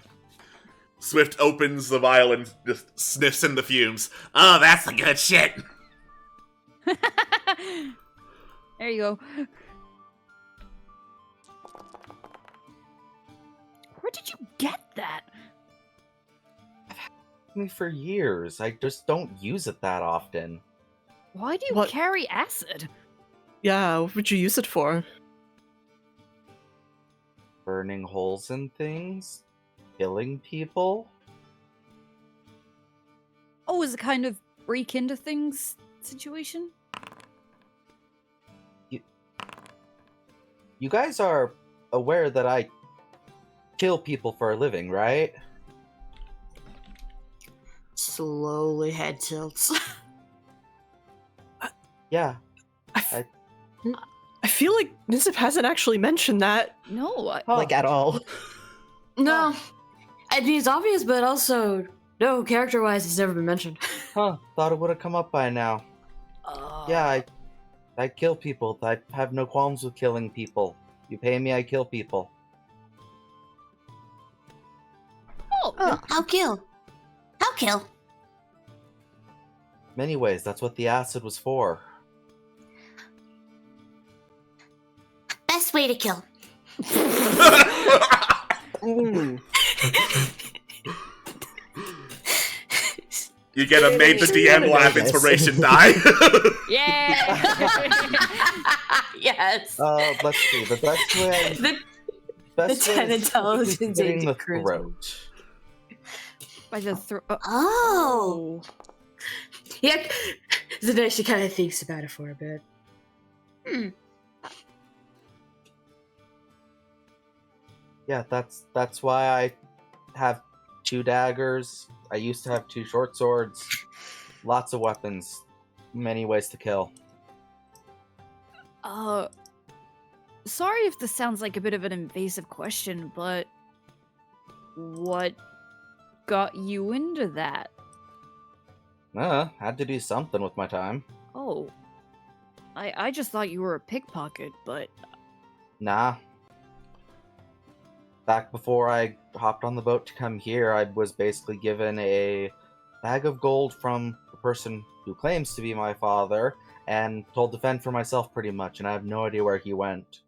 Swift opens the vial and just sniffs in the fumes. Oh, that's the good shit! There you go. Where did you get that? Me for years. I just don't use it that often. Why do you What? carry acid? Yeah, what would you use it for? Burning holes in things? Killing people? Oh, is it kind of break into things situation? You guys are aware that I kill people for a living, right? Slowly head tilts. Yeah. I feel like Nizip hasn't actually mentioned that. No, Like at all. No. I mean, it's obvious, but also, no, character-wise, it's never been mentioned. Huh. Thought it would have come up by now. Yeah, I kill people. I have no qualms with killing people. You pay me, I kill people. Oh, I'll kill. I'll kill. Many ways, that's what the acid was for. Best way to kill. Mm. You get a made the DM laugh Yes. inspiration die. yeah. Yes. Let's see. The best way. The Best way 10 is intelligence hitting into the charisma. throat. By the throat. Oh. Yeah. Zidane, she kind of thinks about it for a bit. Yeah, that's why I have 2 daggers. I used to have 2 short swords. Lots of weapons. Many ways to kill. Sorry if this sounds like a bit of an invasive question, but what got you into that? Had to do something with my time. Oh. I just thought you were a pickpocket, but Nah. Back before I hopped on the boat to come here, I was basically given a bag of gold from the person who claims to be my father, and told to fend for myself pretty much, and I have no idea where he went.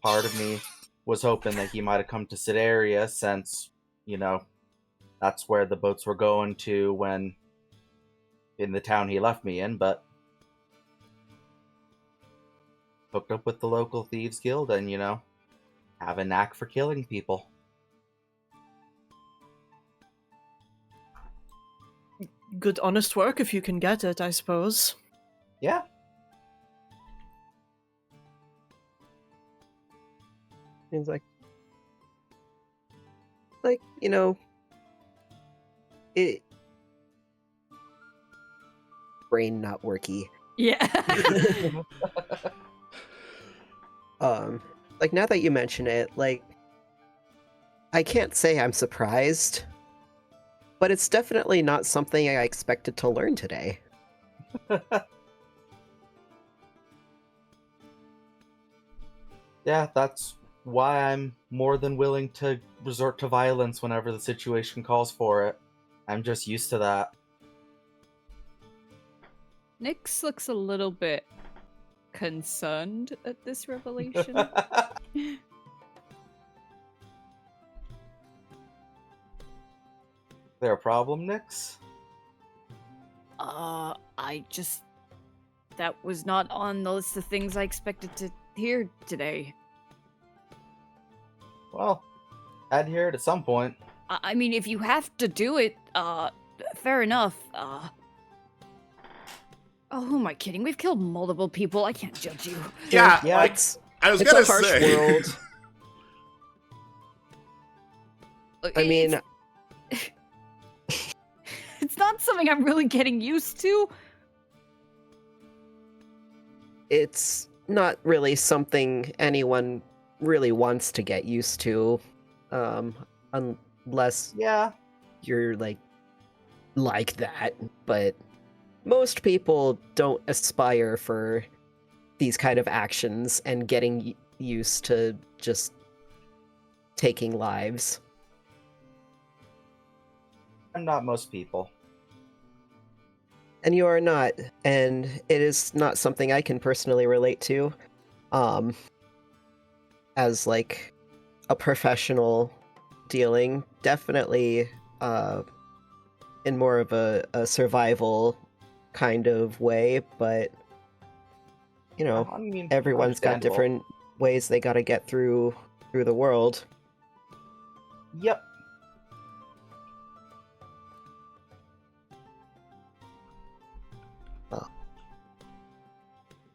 Part of me was hoping that he might have come to Sidaria, since, that's where the boats were going to when in the town he left me in, but hooked up with the local thieves guild and, have a knack for killing people. Good, honest work if you can get it, I suppose. Yeah. Seems like it. Brain not worky. yeah. Now that you mention it, I can't say I'm surprised, but it's definitely not something I expected to learn today. Yeah, that's why I'm more than willing to resort to violence whenever the situation calls for it. I'm just used to that. Nyx looks a little bit concerned at this revelation. There a problem, Nyx? That was not on the list of things I expected to hear today. Well, I'd hear it at some point. I mean, if you have to do it, fair enough. Oh, who am I kidding? We've killed multiple people. I can't judge you. Yeah, Yeah, I was It's gonna a harsh say. world. Look, I mean, it's not something I'm really getting used to. it's not really something anyone really wants to get used to, unless Yeah. you're like that. But most people don't aspire for these kind of actions and getting used to just taking lives. I'm not most people. And you are not, and it is not something I can personally relate to, as a professional dealing. Definitely, in more of a survival kind of way, but I mean, everyone's got understandable. different ways they got to get through the world. Yep.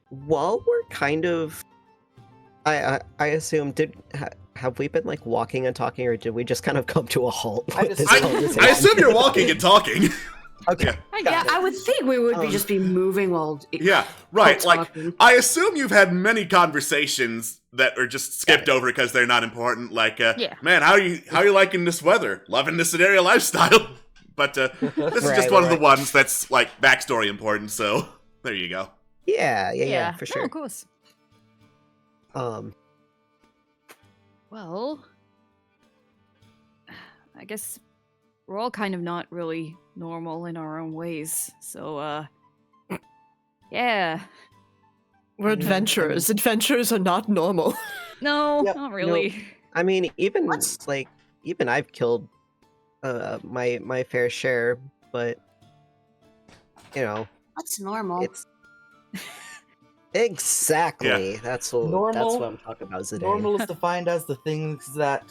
While we're kind of, I assume, have we been walking and talking, or did we just kind of come to a halt? I with this just- conversation? I assume you're walking and talking. Okay. Yeah, I would think we would be just be moving while Yeah, right. while Like, talking. I assume you've had many conversations that are just skipped over because they're not important. Like, Yeah. man, how you liking this weather? Loving this area lifestyle. But this is just one of the Right. ones that's backstory important. So there you go. Yeah, for No, sure. of course. Well, I guess we're all kind of not really normal in our own ways. So, yeah. We're adventurers. Adventurers are not normal. No, Yep. not really. I mean, even What's- even I've killed my fair share, but That's normal. it's exactly that's what Normal- I'm talking about today. Normal is defined as the things that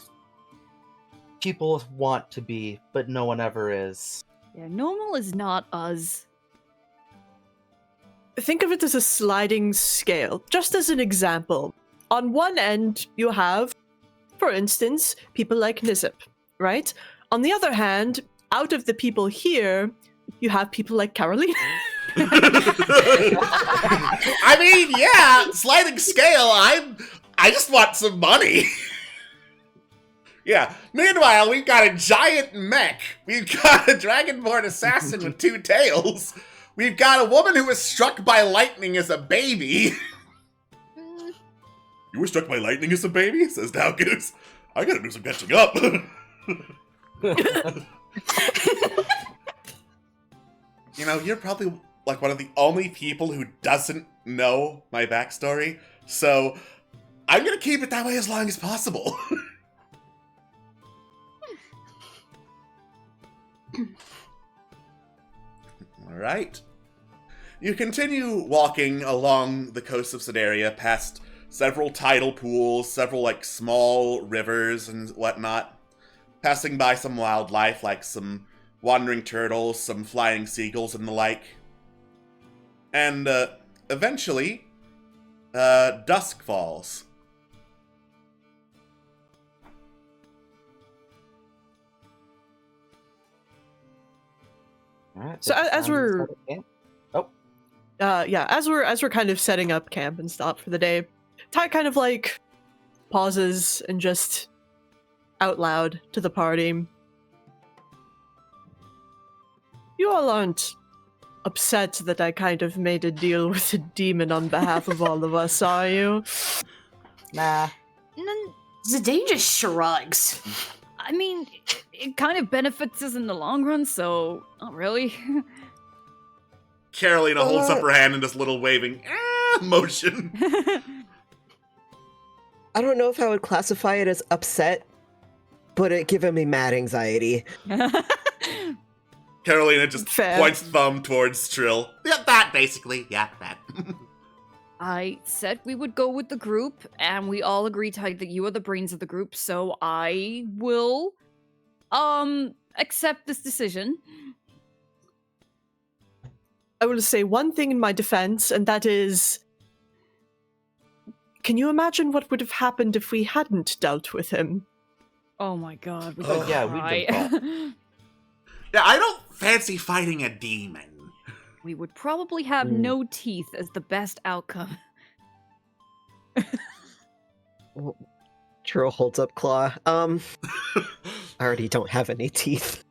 people want to be, but no one ever is. Yeah, normal is not us. Think of it as a sliding scale. Just as an example, on one end you have, for instance, people like Nizip, right? On the other hand, out of the people here, you have people like Caroline. I mean, yeah, sliding scale. I just want some money. Yeah. Meanwhile, we've got a giant mech. We've got a dragonborn assassin with 2 tails. We've got a woman who was struck by lightning as a baby. You were struck by lightning as a baby? Says Dalgoose. I gotta do some catching up. You know, you're probably like one of the only people who doesn't know my backstory, so I'm gonna keep it that way as long as possible. Alright. You continue walking along the coast of Sedaria, past several tidal pools, several, like, small rivers and whatnot, passing by some wildlife, like some wandering turtles, some flying seagulls, and the like. And, eventually, dusk falls. All right, So as we're yeah. as we're kind of setting up camp and stuff for the day, Ty kind of like pauses and just out loud to the party. You all aren't upset that I kind of made a deal with a demon on behalf of all of us, are you? Nah. Zidane just shrugs. I mean, it kind of benefits us in the long run, so not really. Carolina holds up her hand in this little waving motion. I don't know if I would classify it as upset, but it giving me mad anxiety. Carolina just Fair. points thumb towards Trill. Yeah, that, basically. Yeah, that. I said we would go with the group, and we all agreed that you are the brains of the group, so I will, accept this decision. I will say one thing in my defense, and that is, can you imagine what would have happened if we hadn't dealt with him? Oh my god. Oh, yeah, we'd been Yeah, I don't fancy fighting a demon. We would probably have no teeth as the best outcome. Trill holds up claw. I already don't have any teeth.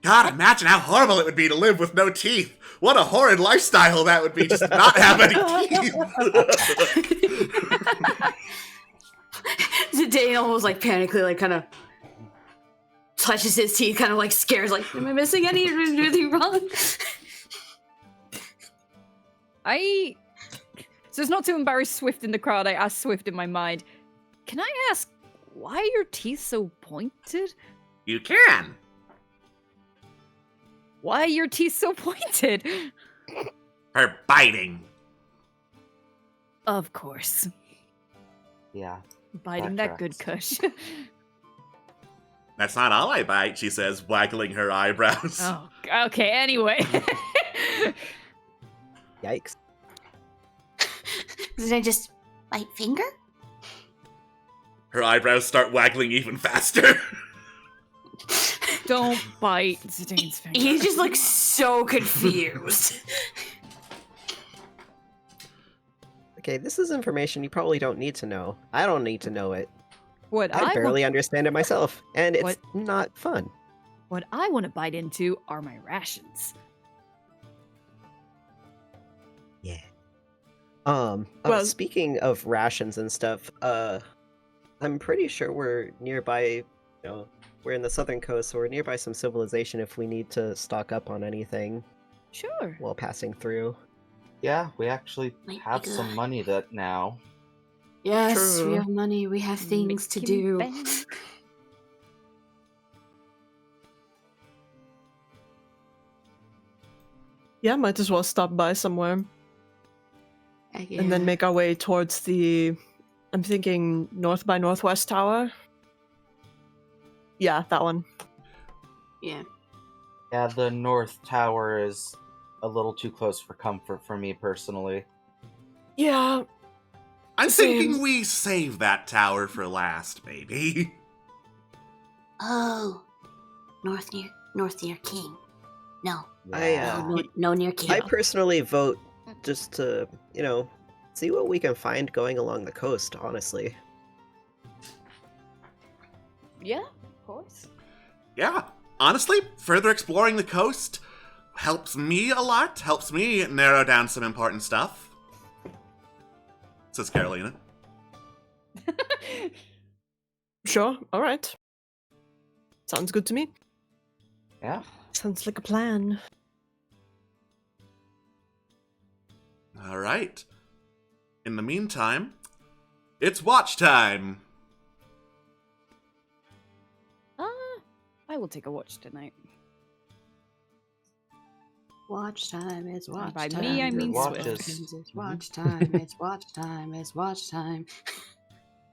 God, imagine how horrible it would be to live with no teeth. What a horrid lifestyle that would be, just not have any teeth. Zidane almost like panically, like kind of touches his teeth, kind of like scares, like, am I missing any? Did I do anything wrong? So as not to embarrass Swift in the crowd, I asked Swift in my mind, can I ask why are your teeth so pointed? You can. Why are your teeth so pointed? Her biting. Of course. Yeah. Biting that good tracks. kush. That's not all I bite, she says, waggling her eyebrows. Oh, okay, anyway. Yikes. Zidane just, like, finger? Her eyebrows start waggling even faster. Don't bite Zidane's finger. He just looks so confused. Okay, this is information you probably don't need to know. I don't need to know it. What I barely understand it myself, and it's What? not fun. What I want to bite into are my rations. Yeah. Well- Speaking of rations and stuff, I'm pretty sure we're nearby, we're in the southern coast, so we're nearby some civilization if we need to stock up on anything Sure. while passing through. Yeah, we actually Might be have some good. money that now. Yes, True. we have money, we have things to Making do. bank. Yeah, might as well stop by somewhere. Heck And then yeah. make our way towards the, I'm thinking north by northwest tower. Yeah, that one. Yeah. Yeah, the North Tower is a little too close for comfort for me personally. Yeah, I'm Same. thinking we save that tower for last, maybe. Oh, north near King. No, no near King. I personally vote just to, see what we can find going along the coast, honestly. Yeah, of course. Yeah, honestly, further exploring the coast helps me a lot, helps me narrow down some important stuff, says Carolina. Sure, alright. Sounds good to me. Yeah. Sounds like a plan. All right. In the meantime, it's watch time. I will take a watch tonight. Watch time, it's watch By time. me, I mean Watches. Swift. It's watch time, it's watch time, it's watch time.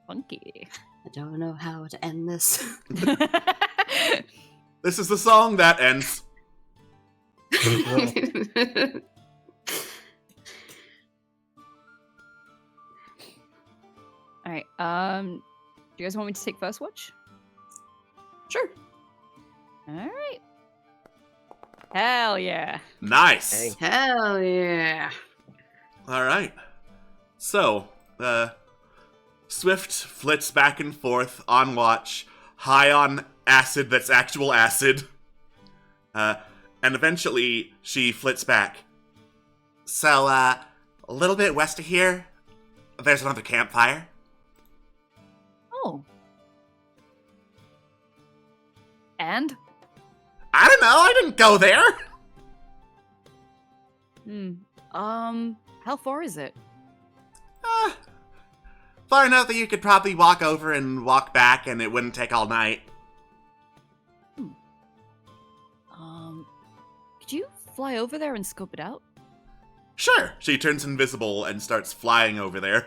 Funky. I don't know how to end this. This is the song that ends. Alright, do you guys want me to take first watch? Sure. Alright. Hell yeah. Nice. Dang. Hell yeah. All right. So, Swift flits back and forth on watch, high on acid that's actual acid. And eventually she flits back. So, a little bit west of here, there's another campfire. Oh. And? I don't know, I didn't go there. How far is it? Far enough that you could probably walk over and walk back and it wouldn't take all night. Could you fly over there and scope it out? Sure. She turns invisible and starts flying over there.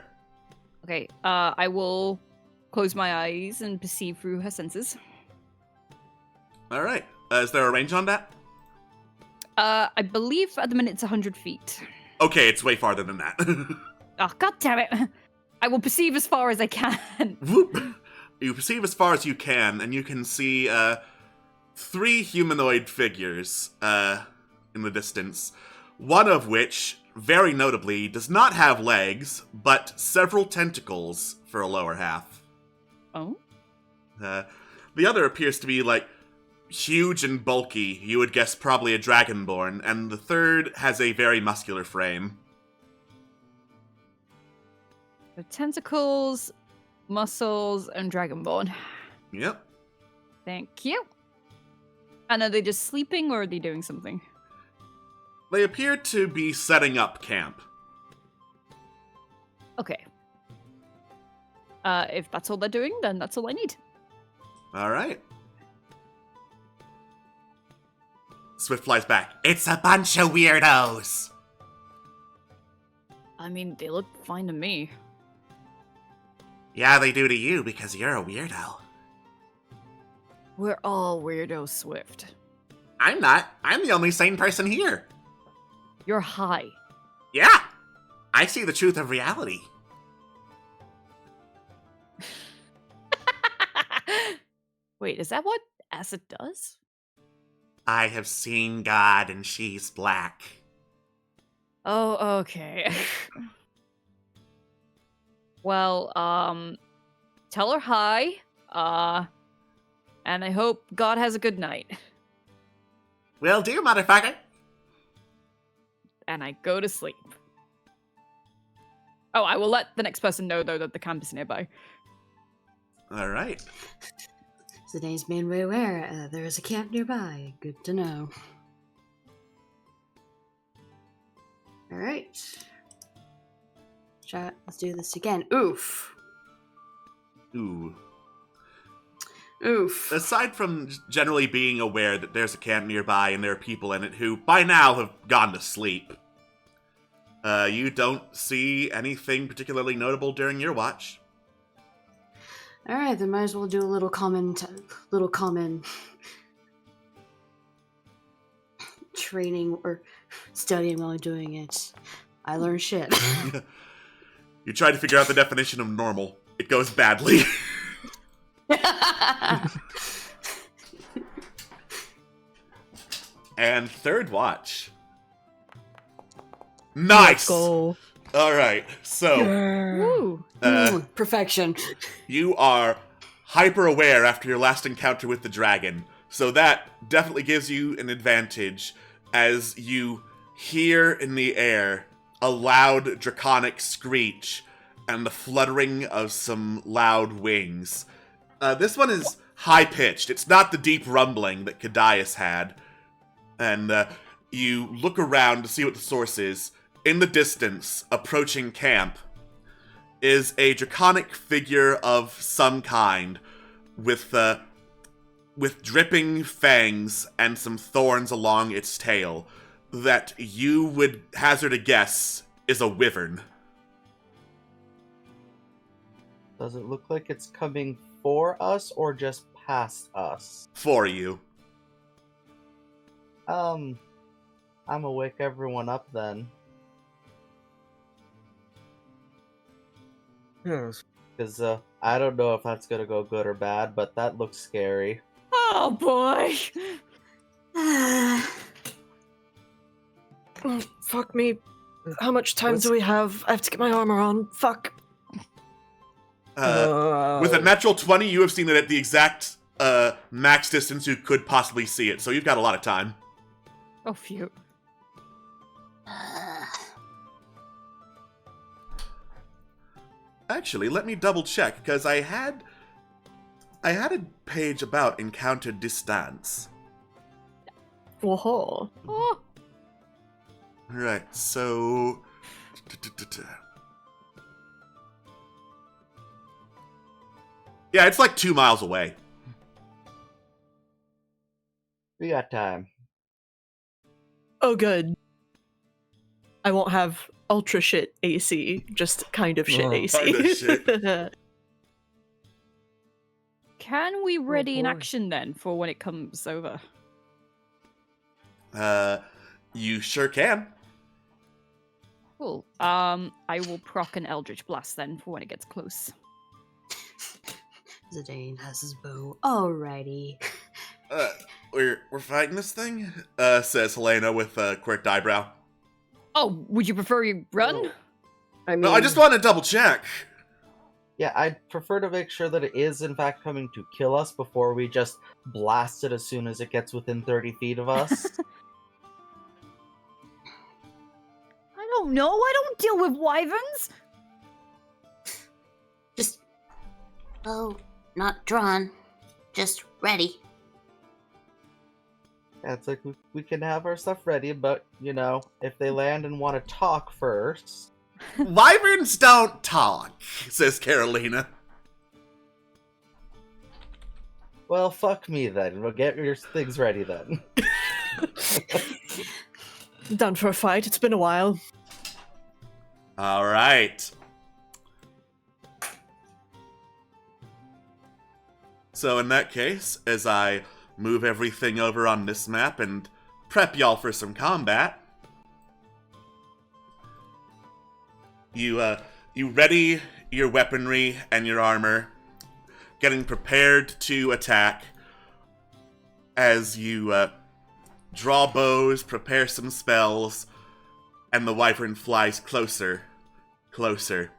Okay, I will close my eyes and perceive through her senses. All right. Is there a range on that? I believe at the minute it's 100 feet. Okay, it's way farther than that. Oh, god damn it! I will perceive as far as I can. Whoop. You perceive as far as you can, and you can see 3 humanoid figures in the distance. One of which, very notably, does not have legs, but several tentacles for a lower half. Oh? The other appears to be, huge and bulky. You would guess probably a dragonborn. And the third has a very muscular frame. The tentacles, muscles, and dragonborn. Yep. Thank you. And are they just sleeping or are they doing something? They appear to be setting up camp. Okay. If that's all they're doing, then that's all I need. All right. Swift flies back. It's a bunch of weirdos. I mean, they look fine to me. Yeah, they do to you because you're a weirdo. We're all weirdos, Swift. I'm not. I'm the only sane person here. You're high. Yeah. I see the truth of reality. Wait, is that what acid does? I have seen God and she's black. Oh, okay. Well, tell her hi, and I hope God has a good night. Will do, motherfucker. And I go to sleep. Oh, I will let the next person know, though, that the camp is nearby. All right. The name's made way aware. There is a camp nearby. Good to know. Alright. Let's do this again. Oof. Ooh. Oof. Aside from generally being aware that there's a camp nearby and there are people in it who, by now, have gone to sleep, you don't see anything particularly notable during your watch. Alright, then might as well do a little common training or studying while I'm doing it. I learn shit. You try to figure out the definition of normal. It goes badly. And third watch. Nice! Let's go. Alright, so Woo! Perfection. you are hyper aware after your last encounter with the dragon. So that definitely gives you an advantage as you hear in the air a loud draconic screech and the fluttering of some loud wings. This one is high-pitched. It's not the deep rumbling that Cadius had. And you look around to see what the source is. In the distance, approaching camp, is a draconic figure of some kind with dripping fangs and some thorns along its tail that you would hazard a guess is a wyvern. Does it look like it's coming for us or just past us? For you. I'm gonna wake everyone up then. Yes. Because I don't know if that's gonna go good or bad, but that looks scary. Oh boy! Oh, fuck me. How much time do we have? I have to get my armor on. Fuck. With a natural 20, you have seen it at the exact max distance you could possibly see it, so you've got a lot of time. Oh, phew. Actually, let me double check, because I had a page about encounter distance. Whoa. Oh, Right, so... Yeah, it's like 2 miles away. We got time. Oh, good. I won't have ultra shit AC, just kind of shit AC. kind of shit. can we ready an boy. action then for when it comes over? You sure can. Cool. I will proc an Eldritch Blast then for when it gets close. Zidane has his bow. Alrighty. We're fighting this thing? Says Helena with a quirked eyebrow. Oh, would you prefer you run? I mean, No, I just want to double check. Yeah, I'd prefer to make sure that it is in fact coming to kill us before we just blast it as soon as it gets within 30 feet of us. I don't know. I don't deal with wyverns. Just, oh, not drawn. Just ready. Yeah, it's like we can have our stuff ready, but, you know, if they land and want to talk first... Wyverns don't talk, says Carolina. Well, fuck me then. We'll get your things ready then. Down for a fight. It's been a while. All right. So in that case, as I move everything over on this map and prep y'all for some combat, you ready your weaponry and your armor, getting prepared to attack as you draw bows, prepare some spells, and the wyvern flies closer, closer.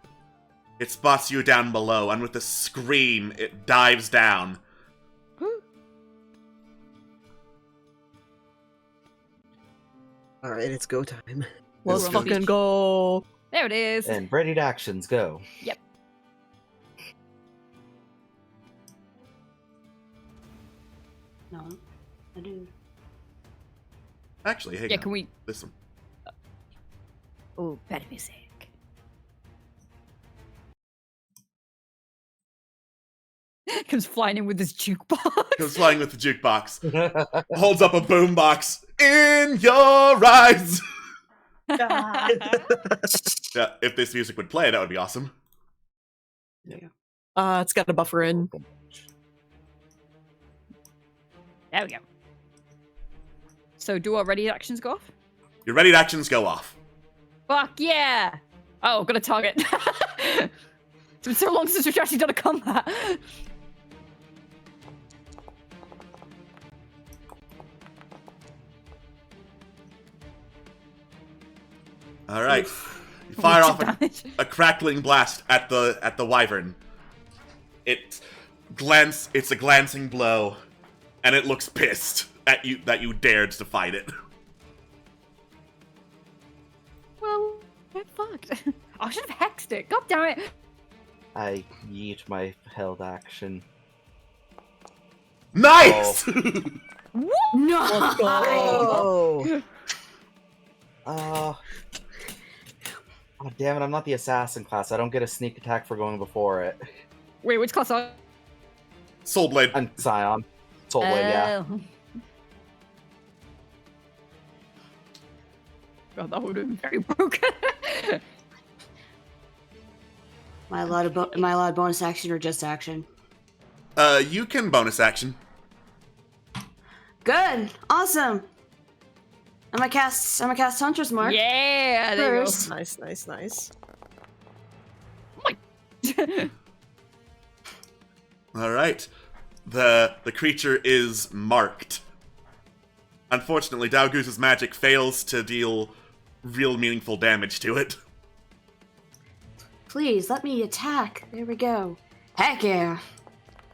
It spots you down below, and with a scream, it dives down. all right, it's go time. Let's It's fucking go. There it is. And ready to actions, go. Yep. No, I do. Actually, hang Yeah, on. can we... This one. Oh, better music. Comes flying in with his jukebox. Goes flying with the jukebox. Holds up a boombox. In your eyes! Yeah, if this music would play, that would be awesome. It's got a buffer in. There we go. So do our ready actions go off? Your ready actions go off. Fuck yeah! Oh, got a target. It's been so long since we've actually done a combat. All right. You fire off Damage. a crackling blast at the wyvern. It's a glancing blow, and it looks pissed at you that you dared to fight it. Well, get fucked. I should have hexed it. God damn it. I yeet my held action. Nice! No. Oh, Oh, damn it, I'm not the assassin class. I don't get a sneak attack for going before it. Wait, which class are Soul Blade. I'm Scion. Soul Blade, yeah. Oh. God, that would have been very broken. Am I allowed bonus action or just action? You can bonus action. Good. Awesome. I'm gonna cast Hunter's Mark. Yeah, there you First. Nice, nice, nice. go. All right. The creature is marked. Unfortunately, Daogoose's magic fails to deal real meaningful damage to it. Please let me attack. There we go. Heck yeah.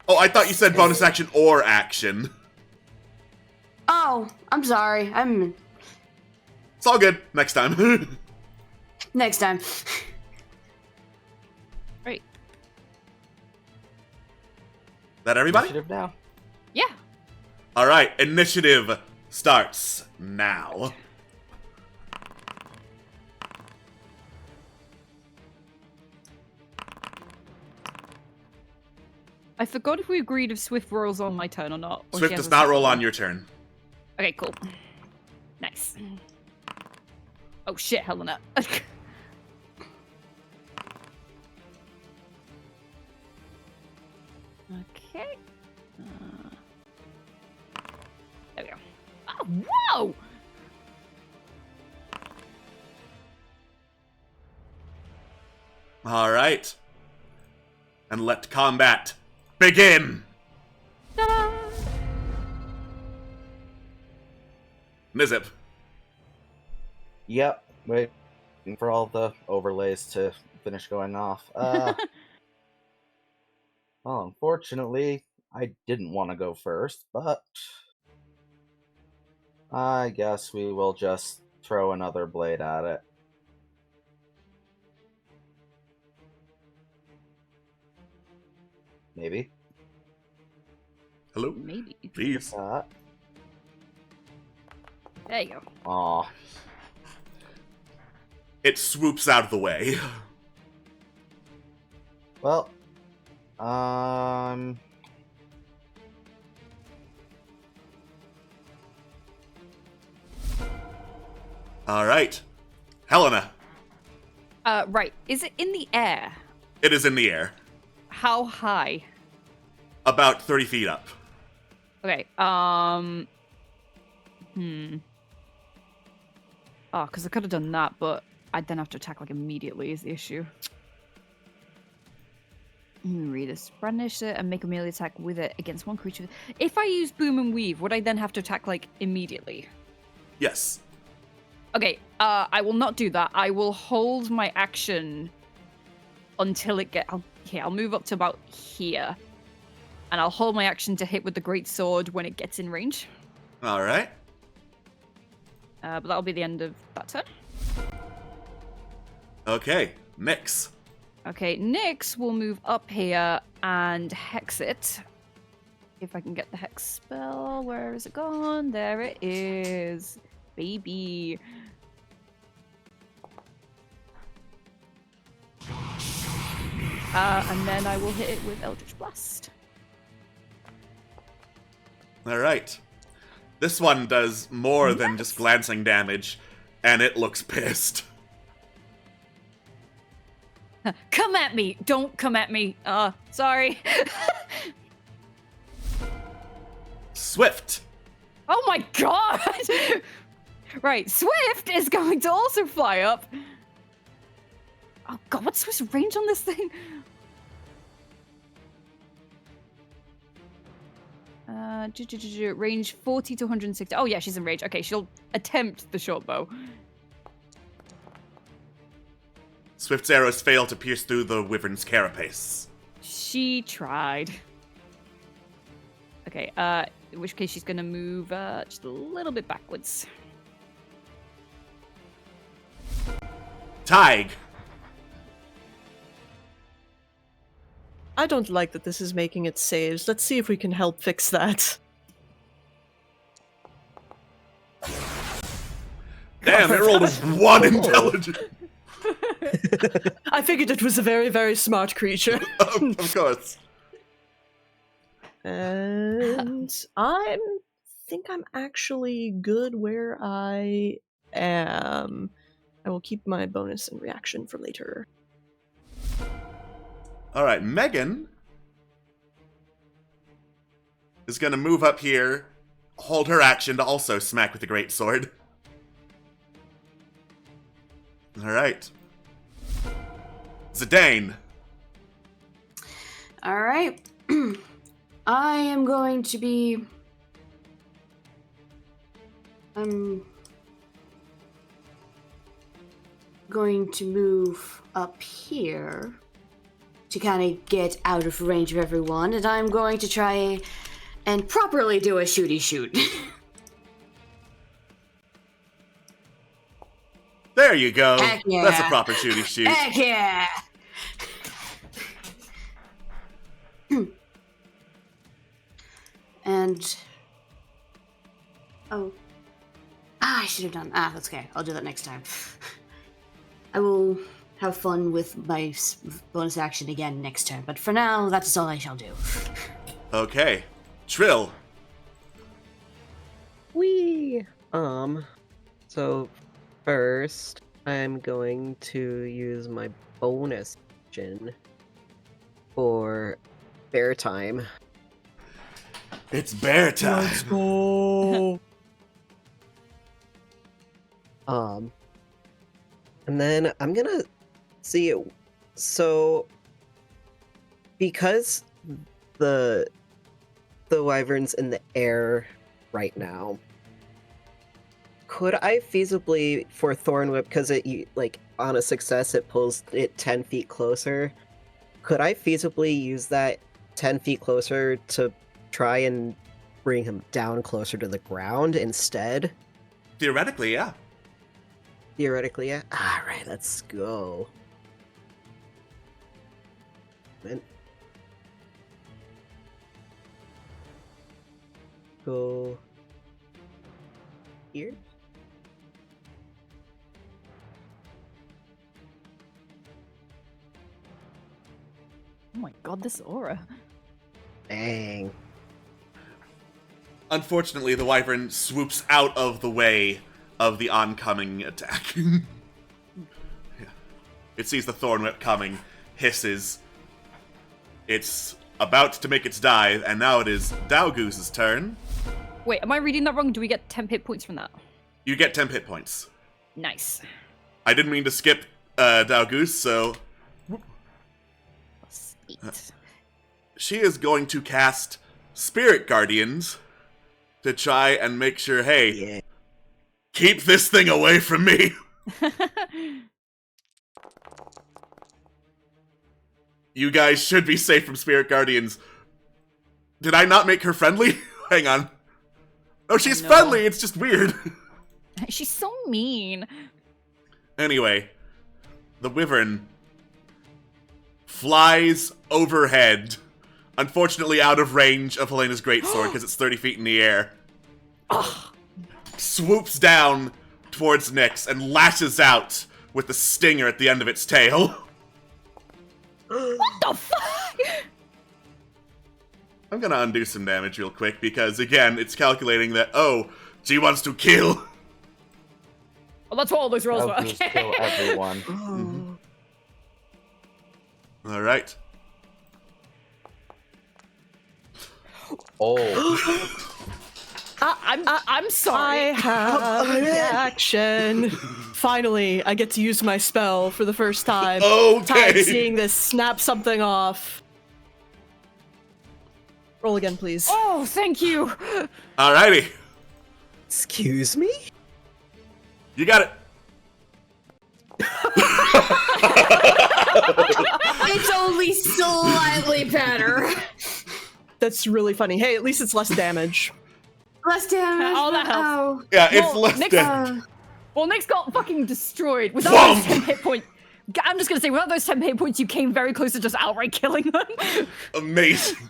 Oh, I thought you said bonus action or action. Oh, I'm sorry. It's all good. Next time. Next time. Right. That everybody? Initiative now. Yeah. All right. Initiative starts now. I forgot if we agreed if Swift rolls on my turn or not. Or Swift she has does a not separate roll one. on your turn. Okay, cool. Nice. Oh shit, Helena. Okay. There we go. Oh, whoa! All right. And let combat begin. Ta-da! Nizip. Yep. Waiting for all the overlays to finish going off. Well, unfortunately, I didn't want to go first, but I guess we will just throw another blade at it. Maybe. Hello? Maybe. Please. There you go. Aw. It swoops out of the way. Well, All right. Helena. Right. Is it in the air? It is in the air. How high? About 30 feet up. Okay. Oh, because I could have done that, but I'd then have to attack like immediately is the issue. Read this. Brandish it and make a melee attack with it against one creature. If I use Boom and Weave, would I then have to attack like immediately? Yes. Okay, I will not do that. I will hold my action until it I'll move up to about here. And I'll hold my action to hit with the Great Sword when it gets in range. All right. But that'll be the end of that turn. Okay. Nyx. Okay, Nyx will move up here and hex it. If I can get the hex spell. Where is it gone? There it is. Baby. And then I will hit it with Eldritch Blast. All right. This one does more than just glancing damage, and it looks pissed. Come at me! Don't come at me. Sorry. Swift. Oh my god! Right, Swift is going to also fly up. Oh god, what's Swift's range on this thing? Range 40 to 160. Oh yeah, she's in range. Okay, she'll attempt the short bow. Swift's arrows fail to pierce through the wyvern's carapace. She tried. Okay, in which case she's gonna move just a little bit backwards. Tig! I don't like that this is making it saves. Let's see if we can help fix that. Damn, it rolled a 1 intelligence. I figured it was a very, very smart creature. Of course. And I think I'm actually good where I am. I will keep my bonus and reaction for later. Alright, Megan is gonna move up here, hold her action to also smack with the greatsword. Alright. Zidane. All right. I am going to be. I'm going to move up here to kind of get out of range of everyone, and I'm going to try and properly do a shooty shoot. There you go. Heck yeah. That's a proper shooty shoot. Heck yeah! And I should have done. That's okay. I'll do that next time. I will have fun with my bonus action again next turn, but for now, that is all I shall do. Okay. Trill. Wee. So first, I'm going to use my bonus action for bear time. It's bear time. Let's go. And then I'm gonna see it. So, because the wyvern's in the air right now, could I feasibly, for Thorn Whip, because it, like, on a success, it pulls it 10 feet closer, could I feasibly use that 10 feet closer to try and bring him down closer to the ground instead? Theoretically, yeah. Theoretically, yeah. Alright, let's go. And go here. Oh my god, this aura. Bang. Unfortunately, the wyvern swoops out of the way of the oncoming attack. Yeah. It sees the thorn whip coming, hisses. It's about to make its dive, and now it is Daugoose's turn. Wait, am I reading that wrong? Do we get 10 hit points from that? You get 10 hit points. Nice. I didn't mean to skip Daugoose, so Sweet. she is going to cast Spirit Guardians to try and make sure, hey, Yeah. keep this thing away from me. You guys should be safe from Spirit Guardians. Did I not make her friendly? Hang on. Oh, she's No. friendly, it's just weird. She's so mean. Anyway, the wyvern flies overhead, unfortunately out of range of Helena's greatsword because it's 30 feet in the air. Swoops down towards Nyx and lashes out with the stinger at the end of its tail. What the fuck? I'm gonna undo some damage real quick because, again, it's calculating that, oh, she wants to kill. Well, that's what all those rolls were. I'll just kill everyone. Alright. Oh. I'm sorry. I have reaction. Finally, I get to use my spell for the first time. Okay. Time seeing this snap something off. Roll again, please. Oh, thank you. Alrighty. Excuse me? You got it. It's only slightly better. That's really funny. Hey, at least it's less damage. Less damage. Oh, that helps. Yeah, it's Well, less Nick's- damage. Well, Nick's got fucking destroyed. Without Whomp! those 10 hit points, I'm just gonna say, without those 10 hit points, you came very close to just outright killing them. Amazing.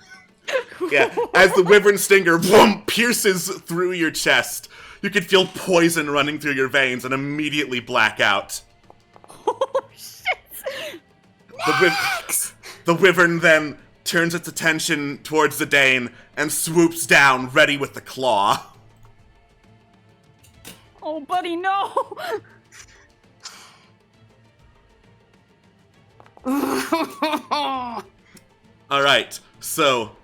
Yeah, as the wyvern stinger pierces through your chest, you can feel poison running through your veins and immediately black out. Oh, shit. The wyvern then turns its attention towards Zidane and swoops down, ready with the claw. Oh, buddy, no. Alright, so,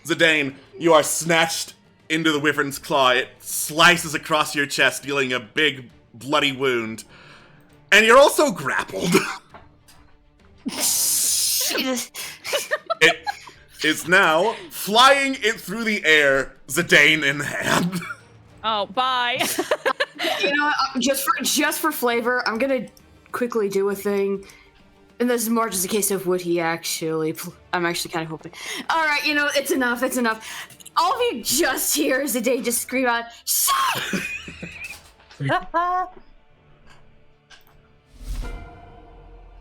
Zidane, you are snatched into the wyvern's claw. It slices across your chest, dealing a big, bloody wound. And you're also grappled. It is now flying it through the air, Zidane in hand. Oh, bye. You know what? Just for flavor, I'm gonna quickly do a thing. And this is more just a case of would he actually... I'm actually kind of hoping. Alright, you know, it's enough, it's enough. All of you just hear Zidane just scream out, "Shut!"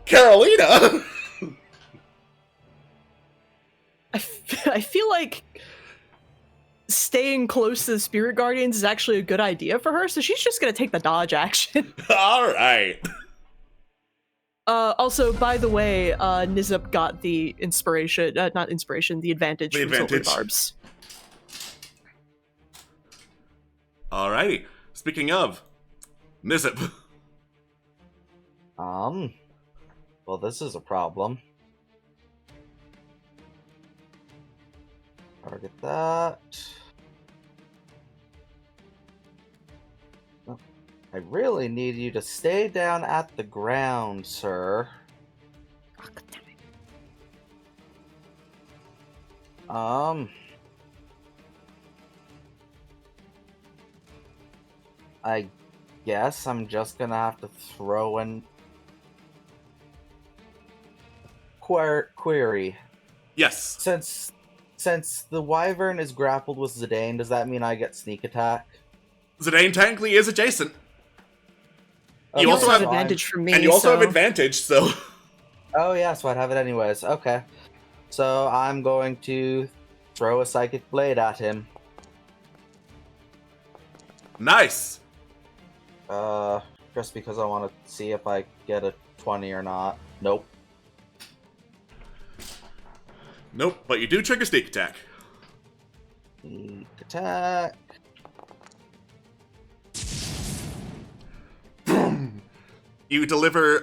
Carolina! I feel like staying close to the spirit guardians is actually a good idea for her, so she's just gonna take the dodge action. Alright. Also, by the way, Nizip got the inspiration, not inspiration, the advantage The from Silver advantage. Barbs. Alrighty. Speaking of, Nizip. Well, this is a problem. Target that. Oh, I really need you to stay down at the ground, sir. Oh, God damn it. I guess I'm just gonna have to throw in query. Yes. Since the wyvern is grappled with Zidane, does that mean I get sneak attack? Zidane technically is adjacent. Okay, You also have fine. advantage from me, And you also so... have advantage, so... Oh yeah, so I'd have it anyways. Okay. So I'm going to throw a psychic blade at him. Nice! Just because I want to see if I get a 20 or not. Nope. Nope, but you do trigger sneak attack. Sneak attack. You deliver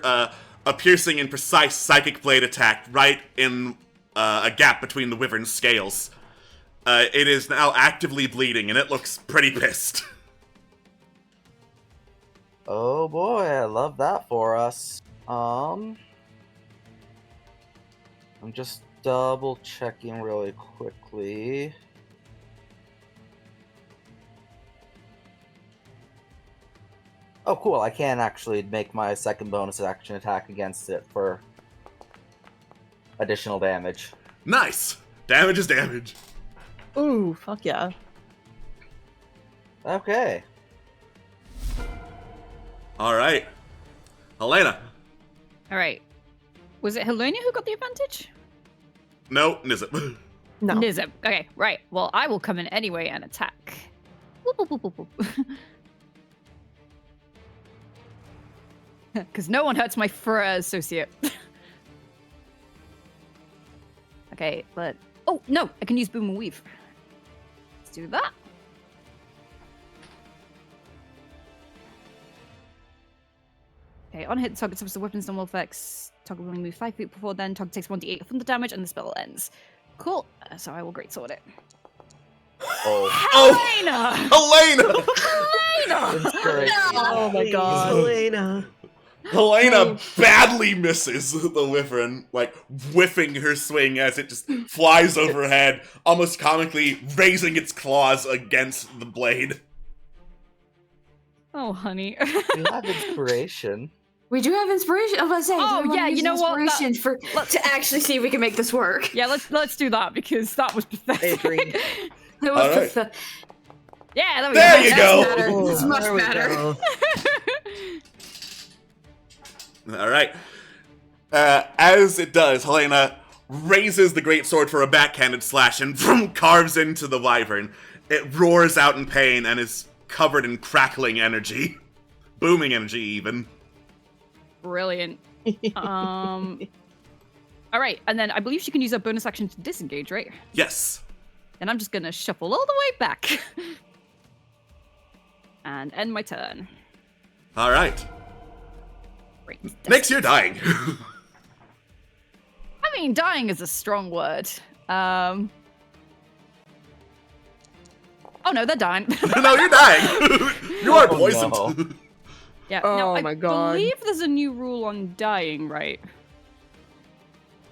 a piercing and precise psychic blade attack right in a gap between the wyvern's scales. It is now actively bleeding, and it looks pretty pissed. Oh boy, I love that for us. I'm just double checking really quickly. Oh cool, I can actually make my second bonus action attack against it for additional damage. Nice! Damage is damage. Ooh, fuck yeah. Okay. Alright. Helena. All right. Was it Helena who got the advantage? No, Nizip. No. Nizip. Okay, right. Well, I will come in anyway and attack. Whoop, whoop, whoop, whoop, whoop. Because no one hurts my fur associate. Okay, but... Oh, no! I can use Boom and Weave. Let's do that. Okay, on hit, target suffers the weapon's normal effects. Target will only move 5 feet before then. Target takes 1d8 of thunder damage, and the spell ends. Cool. So I will greatsword it. Oh. Helena! Helena! Inspiration. Oh my god. Helena. Helena badly misses the wyvern, like whiffing her swing as it just flies overhead, almost comically raising its claws against the blade. Oh, honey. You have inspiration. We do have inspiration. I was about to say, Oh, do we wanna yeah, use you know what? inspiration to actually see if we can make this work. Yeah, let's do that because that was pathetic. agree. It was Alright. the Yeah, there we There go. you That's go. better. That's much There we better. go. All right. As it does, Helena raises the greatsword for a backhanded slash and vroom, carves into the wyvern. It roars out in pain and is covered in crackling energy. Booming energy, even. Brilliant. All right, and then I believe she can use her bonus action to disengage, right? Yes. And I'm just gonna shuffle all the way back and end my turn. All right. Great. Next, you're dying. I mean, dying is a strong word. Oh no, they're dying. No, you're dying. You are poisoned. no. Yeah. Oh now, I my God. believe there's a new rule on dying, right?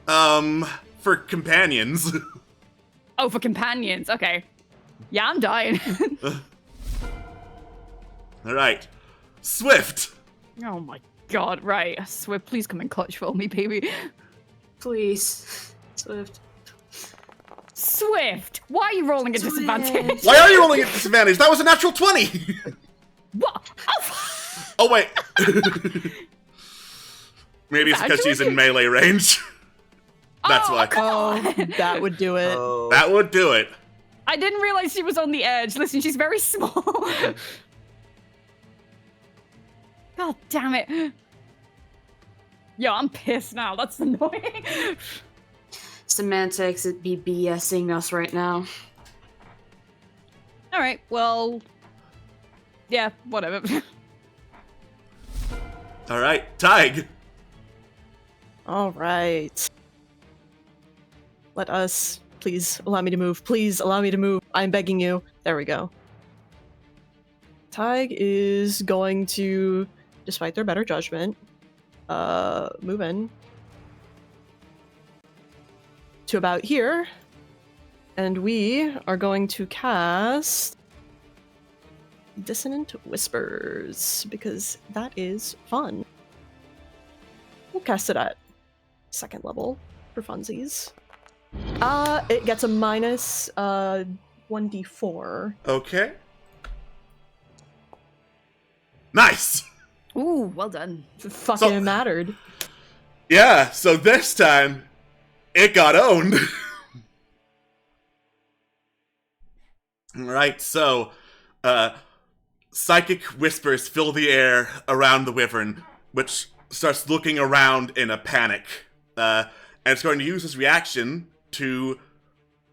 For companions. Oh, for companions. Okay. Yeah, I'm dying. All right. Swift. Oh my god, right. Swift, please come and clutch for me, baby. Please, Swift. Swift! Why are you rolling at disadvantage? Why are you rolling at disadvantage? That was a natural 20. What? Oh, Oh, wait. Maybe it's because she's in melee range. That's why. Oh, that would do it. Oh. That would do it. I didn't realize she was on the edge. Listen, she's very small. God damn it. Yo, I'm pissed now. That's annoying. Semantics would be BSing us right now. Alright, well. Yeah, whatever. All right, Tig. All right. Let us, please allow me to move. Please allow me to move. I'm begging you. There we go. Tig is going to, despite their better judgment, move in to about here. And we are going to cast Dissonant Whispers, because that is fun. We'll cast it at second level for funsies. It gets a minus 1d4. Okay. Nice. Ooh, well done. Fucking mattered. Yeah, so this time, it got owned. Alright, so, psychic whispers fill the air around the wyvern, which starts looking around in a panic. And it's going to use his reaction to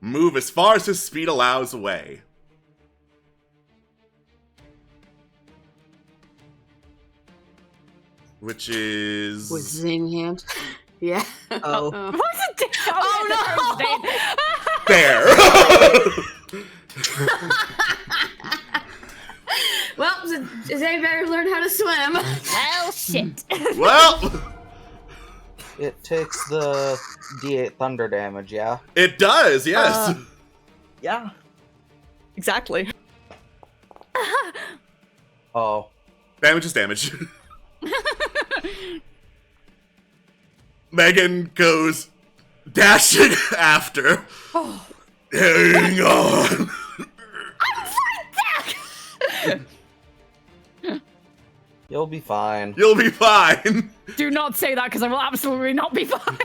move as far as his speed allows away. Which is... With Zing hand. Yeah. Oh. What's it? Oh, no! There! Well, does anybody learn how to swim? Well, shit. Well, It takes the D8 thunder damage, yeah? it does, yes. Yeah. Exactly. Oh. Damage is damage. Megan goes dashing after. Oh. Hang on. You'll be fine. You'll be fine. Do not say that because I will absolutely not be fine.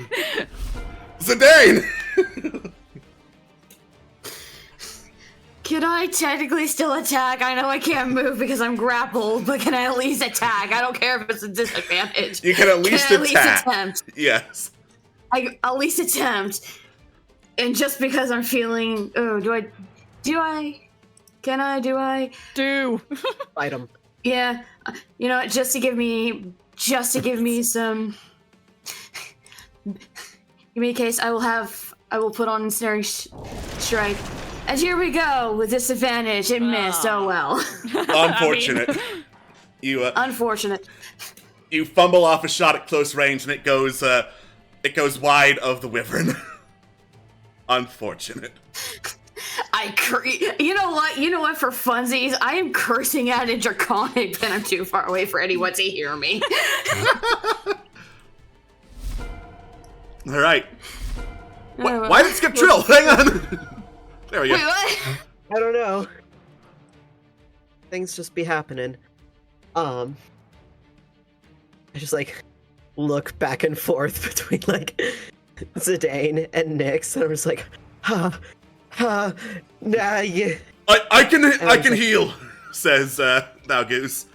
Zidane! Can I technically still attack? I know I can't move because I'm grappled, but can I at least attack? I don't care if it's a disadvantage. You can at least Can I attack. attempt? Yes. I at least attempt. And just because I'm feeling, can I? Do. Fight him. Yeah, you know what? Just to give me some. Give me a case. I will put on ensnaring strike. And here we go with disadvantage. It missed. Oh well. Unfortunate. Unfortunate. You fumble off a shot at close range and it goes wide of the wyvern. Unfortunate. You know what? You know what? For funsies, I am cursing at it draconic, but I'm too far away for anyone to hear me. All right. Why did it skip Trill? Hang on. There we go. Wait, what? I don't know. Things just be happening. I just like look back and forth between like Zidane and Nyx, and I'm just like, nah, yeah. I can heal, says Goose.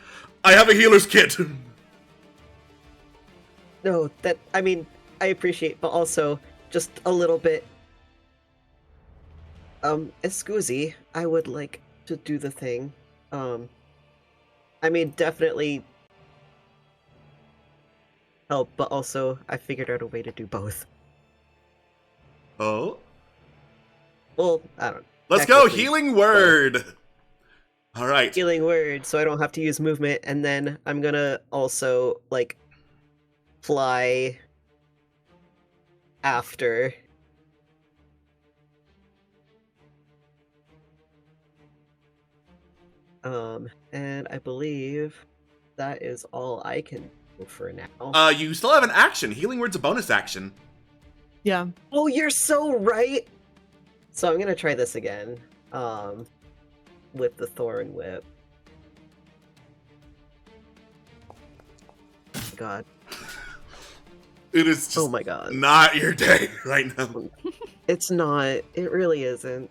I have a healer's kit. No, that I mean I appreciate, but also just a little bit. Excuse, I would like to do the thing. I mean, definitely help, but also I figured out a way to do both. Oh? Well, I don't. Let's go, technically, healing word. All right. Healing word, so I don't have to use movement, and then I'm gonna also like fly after. And I believe that is all I can do for now. You still have an action. Healing word's a bonus action. Yeah. Oh, you're so right! So I'm gonna try this again. With the Thorn Whip. God. It is just Oh my god. not your day right now. It's not. It really isn't.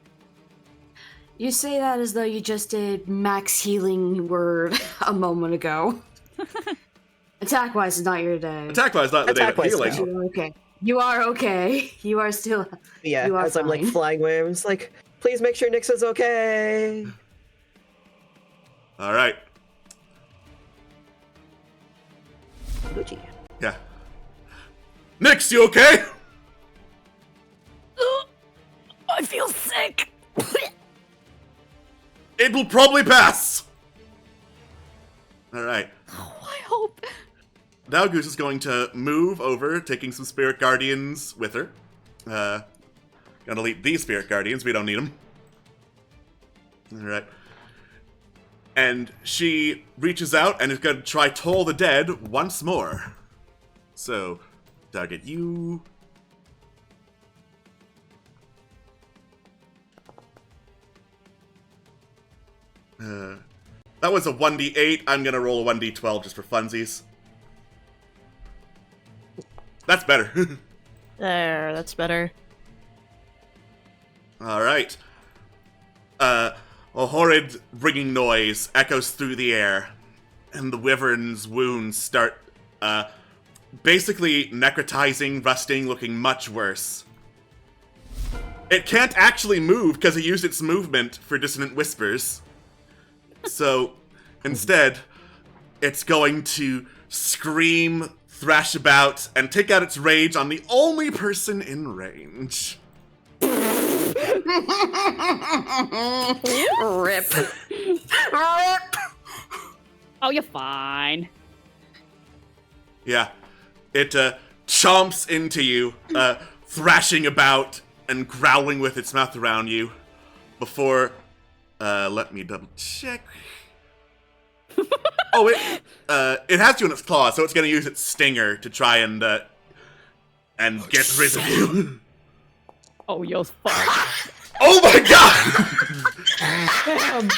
You say that as though you just did max healing word a moment ago. Attack-wise, it's not your day. Attack-wise, not the day of Attack-wise, healing. no. You're okay. You are okay. You are still. Yeah, You are as I'm like fine. flying away, I'm just like, please make sure Nyx is okay. All right. Gucci. Yeah. Nyx, you okay? I feel sick. It will probably pass. All right. Oh, I hope. Now Goose is going to move over, taking some Spirit Guardians with her. Gonna delete these Spirit Guardians. We don't need them. All right. And she reaches out and is going to try Toll the Dead once more. So, target you. That was a 1d8. I'm going to roll a 1d12 just for funsies. That's better. There, that's better. All right. A horrid ringing noise echoes through the air, and the wyvern's wounds start, basically necrotizing, rusting, looking much worse. It can't actually move because it used its movement for dissonant whispers. So, instead, it's going to scream, thrash about, and take out its rage on the only person in range. Rip. Rip. Oh, you're fine. Yeah. It chomps into you, thrashing about and growling with its mouth around you before, let me double check. Oh, it has you in its claws, so it's gonna use its stinger to try and get rid of you. Oh, you're fine. Oh my god! Damn.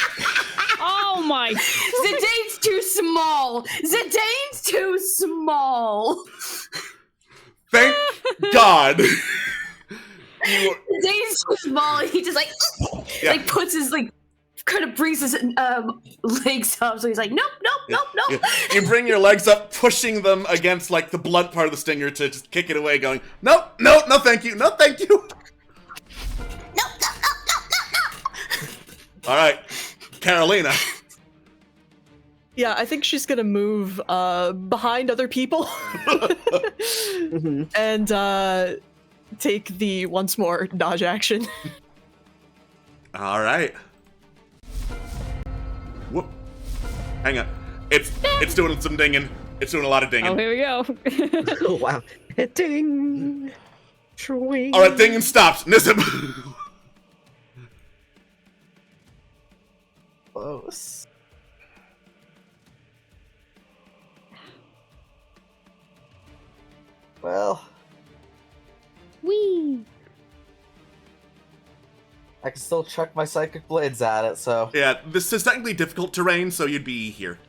Oh my. Zidane's too small. Zidane's too small. Thank God. Zidane's too small. He just like, Yeah. like puts his like, kind of brings his legs up. So he's like, nope, nope, nope, nope. You bring your legs up, pushing them against like the blunt part of the stinger to just kick it away, going, no, no, no, thank you, no, thank you. All right, Carolina. Yeah, I think she's gonna move behind other people Mhm. and take the once more dodge action. All right. Whoop. Hang on. It's doing some dinging. It's doing a lot of dinging. Oh, here we go. Oh wow. Ding. Swing. All right, dinging stopped. Nissim. close. Well, Whee! I can still chuck my psychic blades at it, so... Yeah, this is technically difficult terrain, so you'd be here.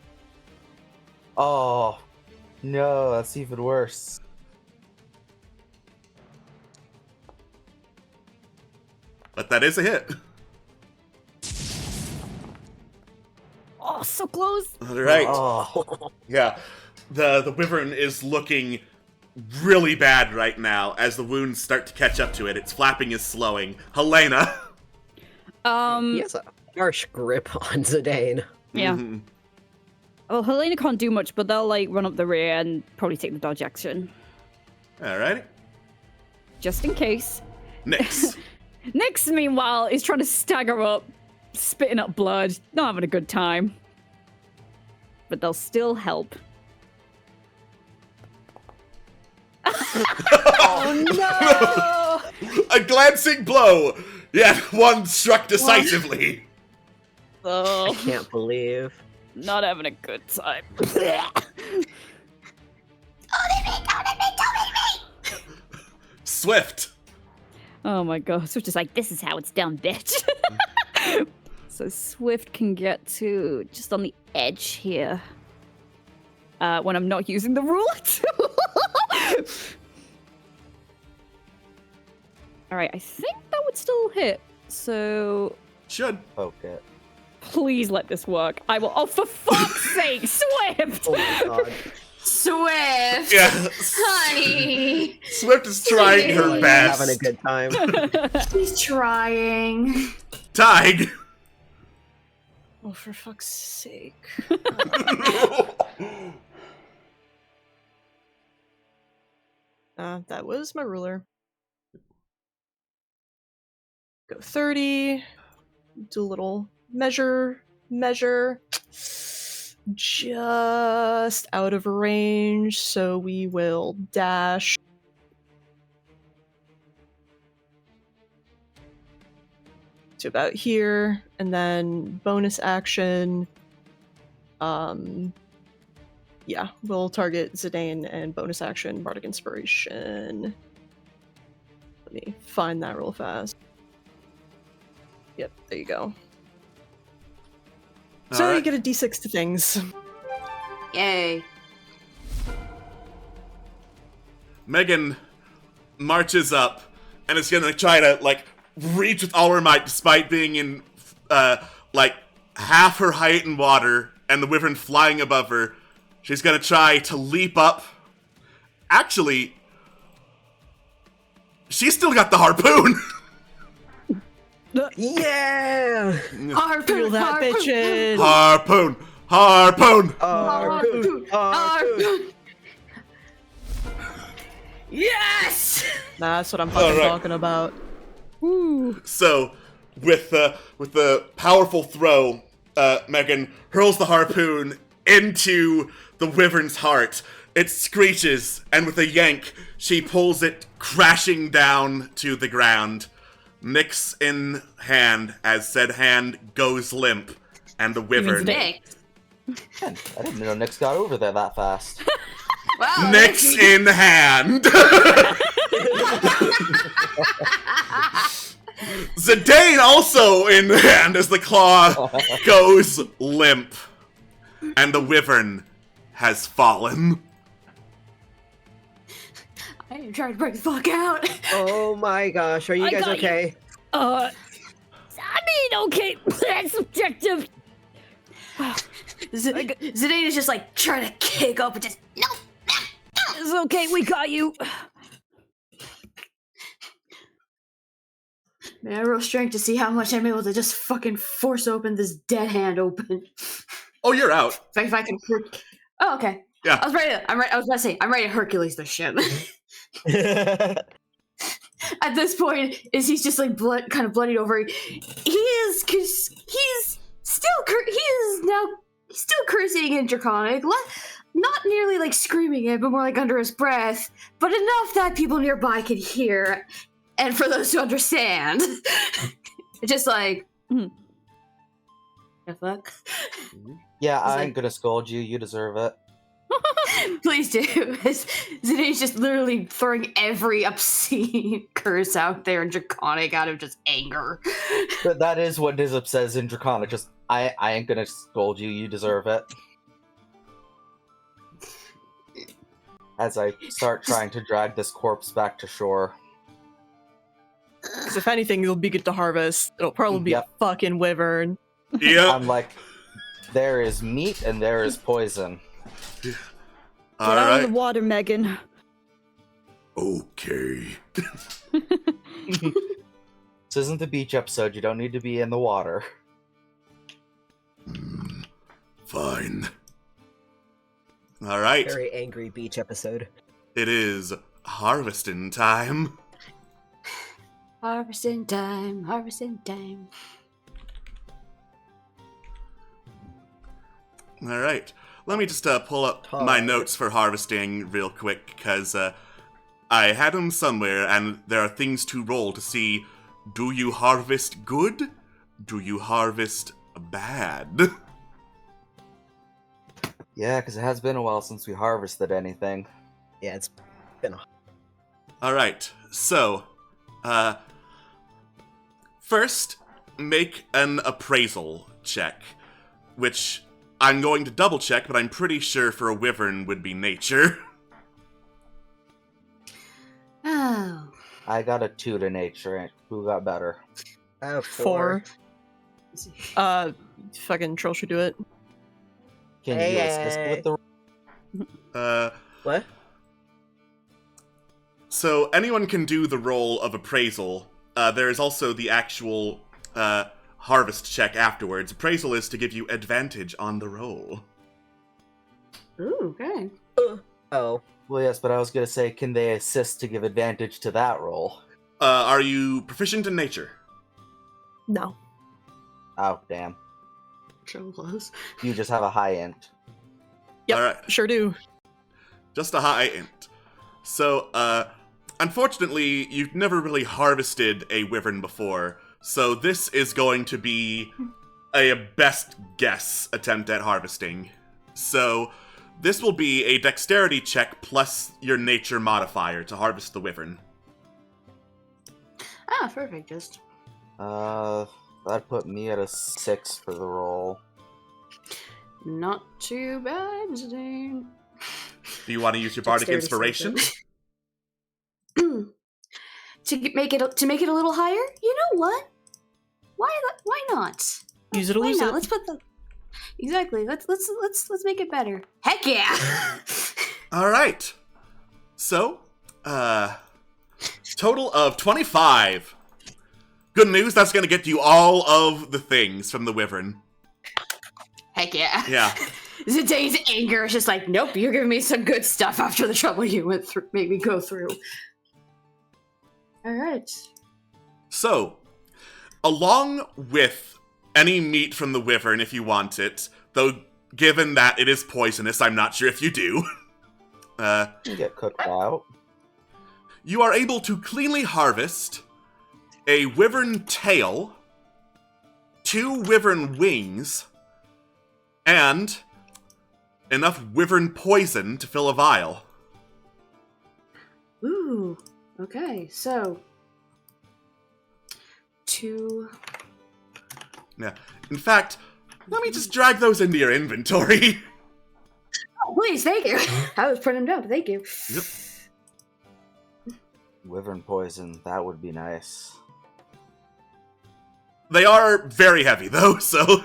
Oh, no, that's even worse. But that is a hit. Oh, so close. All right. Oh. Yeah, the wyvern is looking really bad right now as the wounds start to catch up to it. Its flapping is slowing. Helena. He has a harsh grip on Zidane. Yeah. Mhm. Well, Helena can't do much, but they'll like run up the rear and probably take the dodge action, Alrighty. just in case. Nyx. Nyx, meanwhile, is trying to stagger up, spitting up blood, not having a good time. But they'll still help. Oh no! A glancing blow. Yet one struck decisively. I Oh, can't believe. not having a good time. Swift. Oh my god, Swift is like, this is how it's done, bitch. So Swift can get to just on the edge here. When I'm not using the ruler tool. Alright, I think that would still hit. So Should. Okay. please let this work. I will. Oh, for fuck's sake, Swift! Oh my god. Swift! Yeah. Honey! Swift is trying her Like, best. having a good time. She's trying. Tig. Oh, for fuck's sake. That was my ruler. Go 30. Do a little measure. Just out of range, so we will dash. To about here, and then bonus action. Yeah, we'll target Zidane and bonus action Bardic Inspiration. Let me find that real fast. Yep, there you go. So you Alright. get a d6 to things. Yay. Megan marches up and is gonna try to like reach with all her might, despite being in like half her height in water and the wyvern flying above her. She's gonna try to leap up. Actually, she's still got the harpoon. Yeah! Harpoon, Feel that, harpoon, bitchin'. Harpoon. Harpoon! harpoon, Harpoon! Yes! That's what I'm fucking Alright. talking about. So, with the powerful throw, Megan hurls the harpoon into the wyvern's heart. It screeches, and with a yank, she pulls it crashing down to the ground. Nyx in hand, as said hand goes limp, and the wyvern. Nick. I didn't know Nyx got over there that fast. Wow. Nyx in hand. Zidane also in hand as the claw goes limp, and the wyvern has fallen. I am trying to break the fuck out. Oh my gosh, are you I guys got you. okay? I mean, okay, that's subjective. Zidane is just like trying to kick up and just no. It's okay, we got you. Man, I roll strength to see how much I'm able to just fucking force open this dead hand open. Oh, you're out. If I can. Oh, okay. Yeah. I was ready. I was about to say I'm ready to Hercules this shit. At this point, he's just like kind of bloodied over. He is, cause he's still he's still cursing in Draconic. Not nearly like screaming it, but more like under his breath. But enough that people nearby can hear, and for those who understand, just like. The fuck? Yeah, It's I like- ain't gonna scold you. You deserve it. Please do. Zidane's just literally throwing every obscene curse out there in Draconic out of just anger. But that is what Nizip says in Draconic. Just, I ain't gonna scold you. You deserve it. As I start trying to drag this corpse back to shore. Because if anything, it'll be good to harvest. It'll probably be Yep. a fucking wyvern. Yep. I'm like, there is meat and there is poison. All Get out of right. the water, Megan. Okay. This isn't the beach episode. You don't need to be in the water. Fine. All right. Very angry beach episode. It is harvesting time. Harvesting time, harvesting time. All right. Let me just pull up my notes for harvesting real quick, because I had them somewhere, and there are things to roll to see, do you harvest good? Do you harvest bad? Yeah, because it has been a while since we harvested anything. Yeah, it's been a All right. So, first, make an appraisal check, which I'm going to double check, but I'm pretty sure for a wyvern would be nature. Oh. I got a 2 to nature. Who got better? 4. 4. Fucking Trill should do it. Can Hey, you assist with the... What? So anyone can do the roll of appraisal. There is also the actual harvest check afterwards. Appraisal is to give you advantage on the roll. Ooh, okay. Oh. Well, yes, but I was going to say, can they assist to give advantage to that roll? Are you proficient in nature? No. Oh, damn. Trill was. You just have a high int. Yep, Alright. sure do. Just a high int. So, unfortunately, you've never really harvested a wyvern before, so this is going to be a best guess attempt at harvesting. So, this will be a dexterity check plus your nature modifier to harvest the wyvern. Ah, perfect. Just. That put me at a 6 for the roll. Not too bad, Zidane. Do you want to use your bardic Dexterity inspiration? to make it a little higher? You know what? Why not? Use it or Why lose not? it. Let's put the exactly. Let's make it better. Heck yeah! All right. So, total of 25. Good news, that's going to get you all of the things from the wyvern. Heck yeah! Yeah. Zidane's anger is just like, nope. You're giving me some good stuff after the trouble you went through, made me go through. All right. So, along with any meat from the wyvern if you want it, though given that it is poisonous, I'm not sure if you do, You get cooked out. you are able to cleanly harvest a wyvern tail, 2 wyvern wings, and enough wyvern poison to fill a vial. Ooh. Okay. So 2. Yeah. In fact, let me just drag those into your inventory. Oh, please, thank you. I was putting them down. Thank you. Yep. Wyvern poison, that would be nice. They are very heavy, though, so...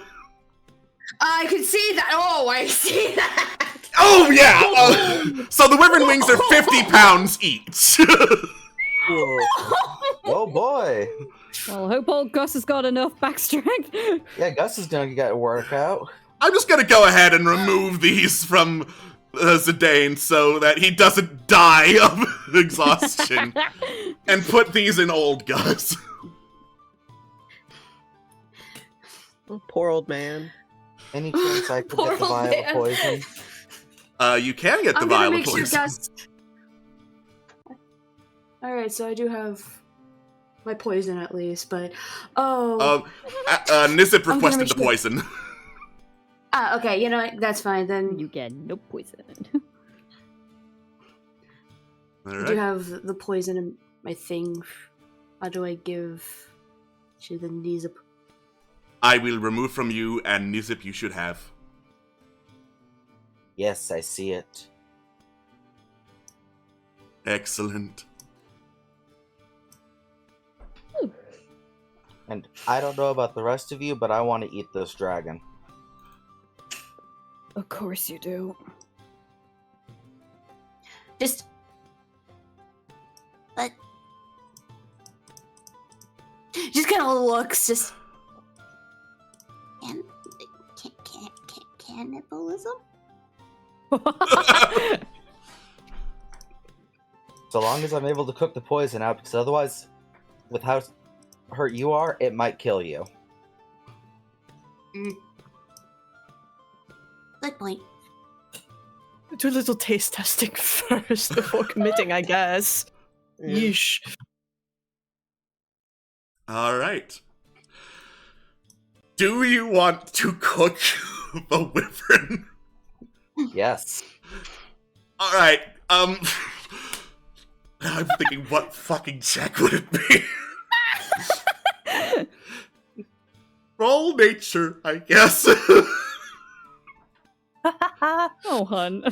I can see that. Oh, I see that. Oh, yeah! So the wyvern wings are 50 pounds each. Oh boy! Well, I hope old Gus has got enough back strength. Yeah, Gus is gonna get a workout. I'm just gonna go ahead and remove these from Zidane so that he doesn't die of exhaustion. And put these in old Gus. Poor old man. Any chance I could Poor get the old vial man. of poison? You can get the I'm gonna vial of make sure poison. Gus. All right, so I do have my poison at least, but Nizip gonna requested make the sure- poison. Okay, you know what? That's fine then. You get no poison. All I right. do have the poison in my thing. How do I give to the Nizip? I will remove from you, and Nizip you should have. Yes, I see it. Excellent. And I don't know about the rest of you, but I want to eat this dragon. Of course you do. Just. But. Just kind of looks, just. Cannibalism? So long as I'm able to cook the poison out, because otherwise, with how hurt you are, it might kill you. Good point. Do a little taste testing first before committing, I guess. Yeesh. All right. Do you want to cook the wyvern? Yes. All right. Now I'm thinking, what fucking check would it be? Roll nature, I guess. Oh, hun.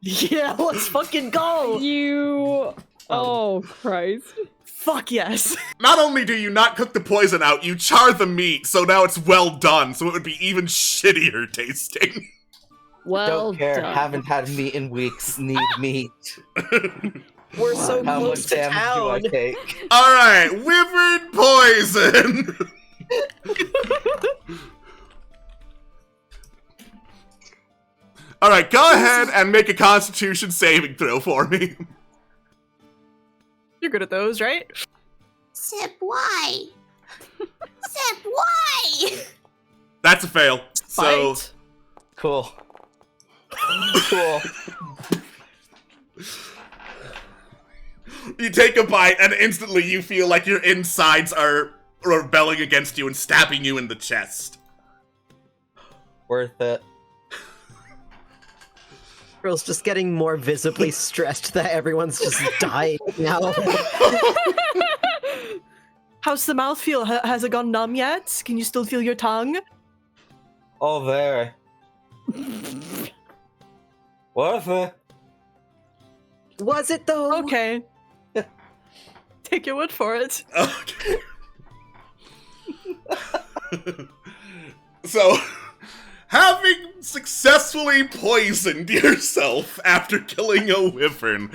Yeah, let's fucking go! You. Oh, Christ. Fuck yes. Not only do you not cook the poison out, you char the meat, so now it's well done, so it would be even shittier tasting. Well Don't care. done. Haven't had meat in weeks. Need meat. We're so How close much to damage town. do I take? Alright, wyvern poison! Alright, go ahead and make a constitution saving throw for me. You're good at those, right? Sip, why? Sip, why? That's a fail. So, Fight. Cool. Cool. you take a bite, and instantly you feel like your insides are rebelling against you and stabbing you in the chest. Worth it. Girl's just getting more visibly stressed that everyone's just dying now. How's the mouth feel? Has it gone numb yet? Can you still feel your tongue? Oh, there. Worth it. Was it though? Okay. Take your word for it. Okay. So, having successfully poisoned yourself after killing a wyvern,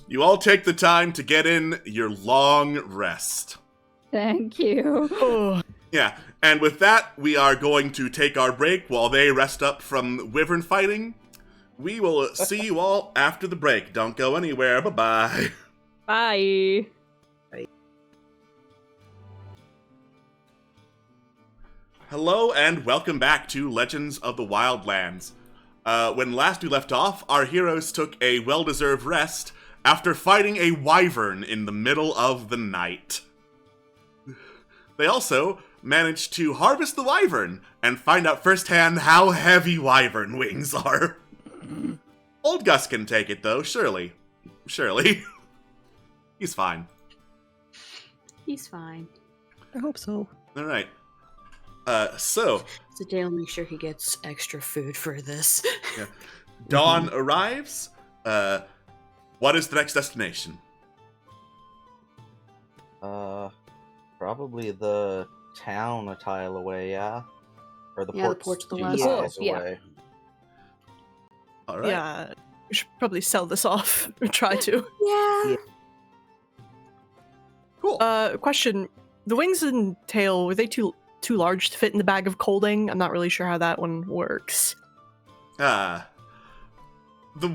you all take the time to get in your long rest. Thank you. Oh, Yeah, and with that, we are going to take our break while they rest up from wyvern fighting. We will see you all after the break. Don't go anywhere. Bye-bye. Bye. Hello and welcome back to Legends of the Wildlands. When last we left off, our heroes took a well-deserved rest after fighting a wyvern in the middle of the night. They also managed to harvest the wyvern and find out firsthand how heavy wyvern wings are. Old Gus can take it though, surely. Surely. He's fine. He's fine. I hope so. Alright. So, So Dale, make sure he gets extra food for this. Dawn arrives. What is the next destination? Probably the town a tile away, yeah? Or the Yeah, the port port to the two west. tiles Yeah. away. Alright. yeah. We should probably sell this off. Or try to. Yeah. Cool. Question. The wings and tail, were they too large to fit in the bag of colding? I'm not really sure how that one works. The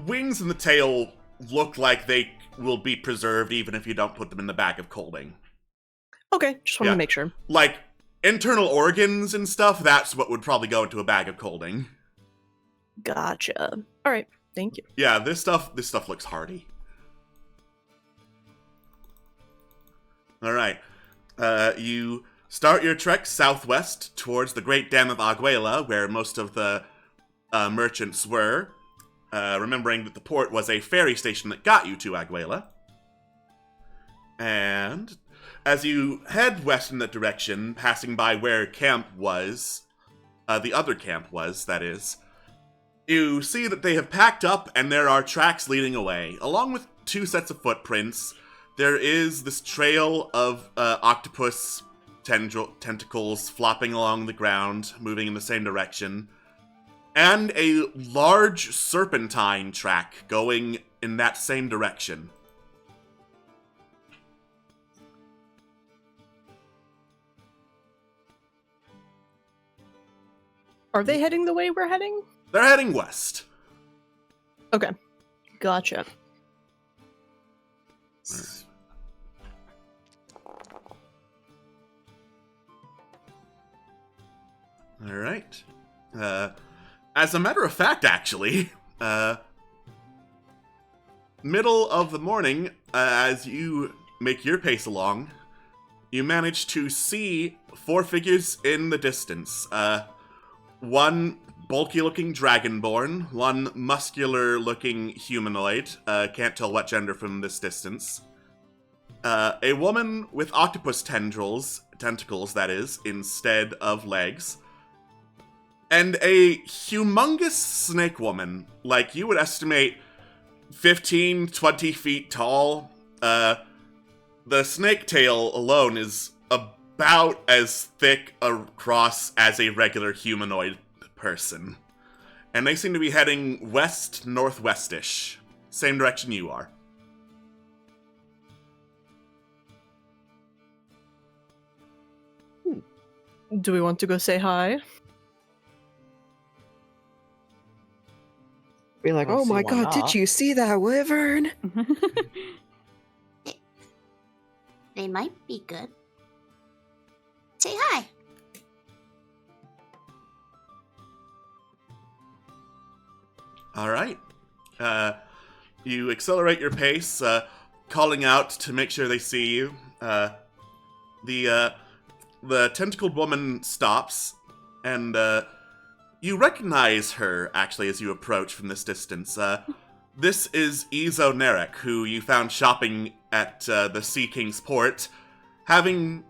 wings and the tail look like they will be preserved even if you don't put them in the bag of colding. Okay, just want Yeah. to make sure. Like, internal organs and stuff, that's what would probably go into a bag of colding. Gotcha. Alright, thank you. Yeah, this stuff looks hardy. Alright. You start your trek southwest towards the Great Dam of Aguela, where most of the merchants were, remembering that the port was a ferry station that got you to Aguela. And as you head west in that direction, passing by where camp was, the other camp was, that is, you see that they have packed up and there are tracks leading away. Along with 2 sets of footprints, there is this trail of octopus tentacles flopping along the ground, moving in the same direction, and a large serpentine track going in that same direction. Are they heading the way we're heading? They're heading west. Okay. Gotcha. All right. As a matter of fact, actually, middle of the morning, as you make your pace along, you manage to see 4 figures in the distance. One bulky-looking dragonborn, one muscular-looking humanoid, can't tell what gender from this distance. A woman with octopus tentacles, that is, instead of legs. And a humongous snake woman, like you would estimate 15, 20 feet tall. The snake tail alone is about as thick across as a regular humanoid person. And they seem to be heading west-northwest-ish. Same direction you are. Do we want to go say hi? Be like, I don't oh see my why god, not. did you see that wyvern? They might be good. Say hi. All right. You accelerate your pace, calling out to make sure they see you. The tentacled woman stops, and you recognize her, actually, as you approach from this distance. This is Izo Nerek, who you found shopping at the Sea King's port, having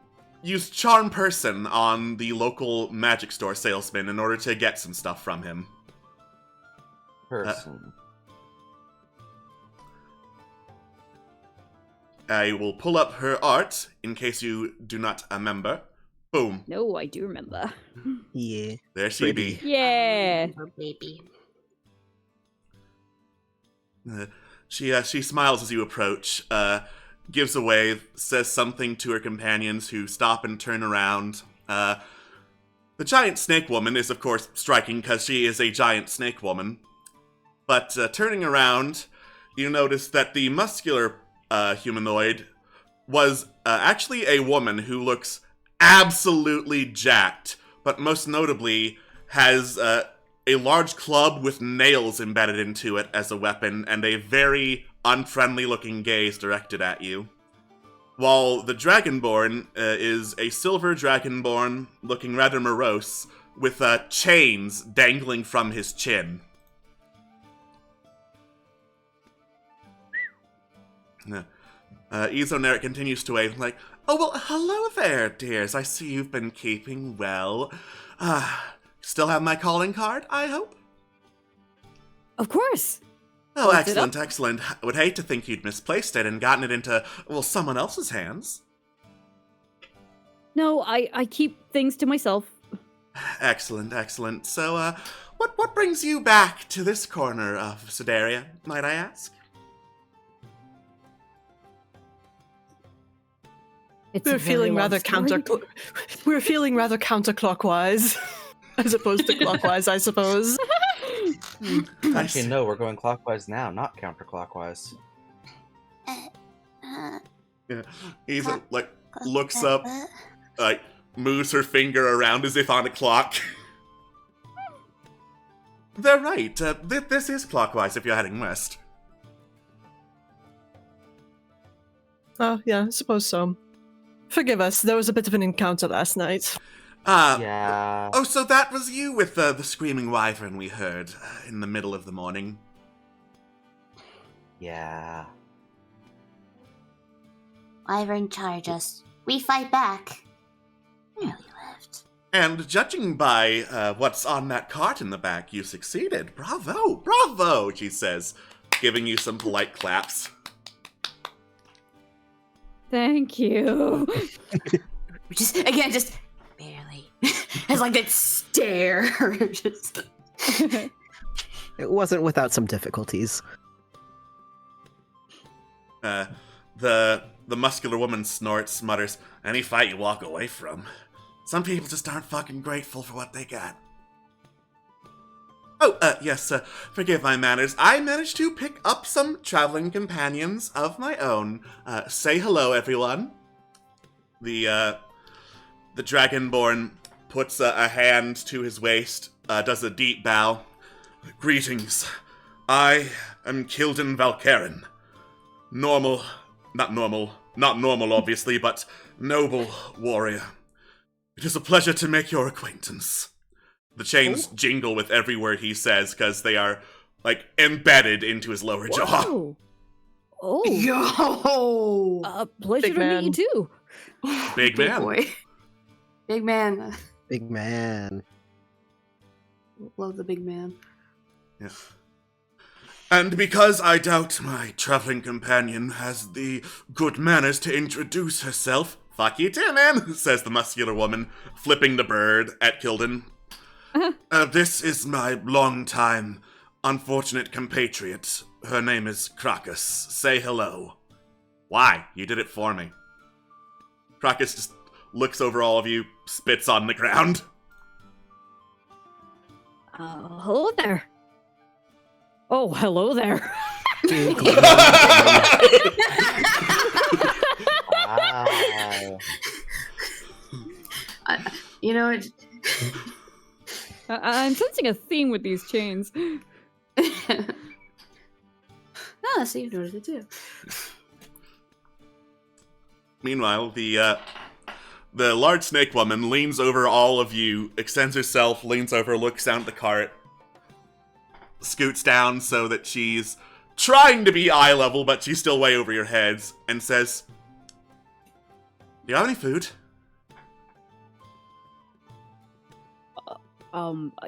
used Charm Person on the local magic store salesman in order to get some stuff from him. Person. I will pull up her art, in case you do not remember. Boom. No, I do remember. Yeah. There she Pretty. be. Yeah. Oh, baby. She smiles as you approach, gives a wave, says something to her companions who stop and turn around. The giant snake woman is, of course, striking because she is a giant snake woman. But turning around, you notice that the muscular humanoid was actually a woman who looks absolutely jacked, but most notably has a large club with nails embedded into it as a weapon and a very unfriendly looking gaze directed at you. While the Dragonborn is a silver Dragonborn looking rather morose with chains dangling from his chin. Izo Nerek continues to wave like, oh, well, hello there, dears. I see you've been keeping well. Still have my calling card, I hope? Of course. Oh, Looked it excellent, excellent. I would hate to think you'd misplaced it and gotten it into, well, someone else's hands. No, I keep things to myself. Excellent, excellent. So, what brings you back to this corner of Sedaria, might I ask? It's We're a very feeling long rather story. We're feeling rather counterclockwise, as opposed to clockwise, I suppose. Actually, no, we're going clockwise now, not counterclockwise. Yeah. Izo, looks up, moves her finger around as if on a clock. They're right. This is clockwise if you're heading west. Oh, yeah, I suppose so. Forgive us, there was a bit of an encounter last night. Yeah. Oh, so that was you with the screaming wyvern we heard in the middle of the morning. Yeah. Wyvern charge us. We fight back. Really lived. And judging by what's on that cart in the back, you succeeded. Bravo, bravo, she says, giving you some polite claps. Thank you. Just barely. Has like that stare. Just... It wasn't without some difficulties. The muscular woman snorts, mutters, "Any fight you walk away from. Some people just aren't fucking grateful for what they got." Oh, yes, forgive my manners. I managed to pick up some traveling companions of my own. Say hello, everyone. The Dragonborn puts a hand to his waist, does a deep bow. "Greetings. I am Kilden Valkaren. Not normal, obviously, but noble warrior. It is a pleasure to make your acquaintance." The chains jingle with every word he says because they are, like, embedded into his lower jaw. Whoa. Oh. Yo! Pleasure Big to man. meet you too. Big man. Boy. Big man. Big man. Love the big man. Yeah. "And because I doubt my traveling companion has the good manners to introduce herself," "Fuck you too, man," says the muscular woman, flipping the bird at Kilden. "This is my long-time, unfortunate compatriot. Her name is Krakus. Say hello." "Why? You did it for me." Krakus just looks over all of you, spits on the ground. Hello there. Oh, hello there. Wow. You know, I'm sensing a theme with these chains. so you noticed it too. Meanwhile, the large snake woman leans over all of you, extends herself, leans over, looks down at the cart, scoots down so that she's trying to be eye level, but she's still way over your heads, and says, "Do you have any food?"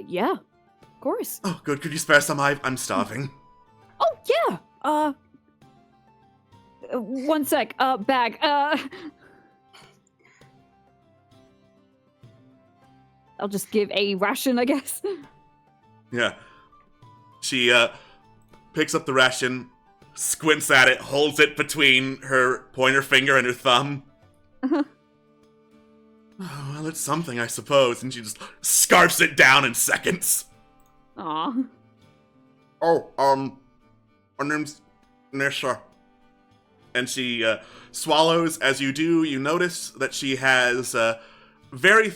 Yeah, of course. "Oh, good. Could you spare some? I'm starving." Oh, yeah. One sec. Bag. I'll just give a ration, I guess. Yeah. She, picks up the ration, squints at it, holds it between her pointer finger and her thumb. "Oh, well, it's something, I suppose," and she just scarfs it down in seconds. Aw. "Oh, her name's Nisha." And she, swallows. As you do, you notice that she has, very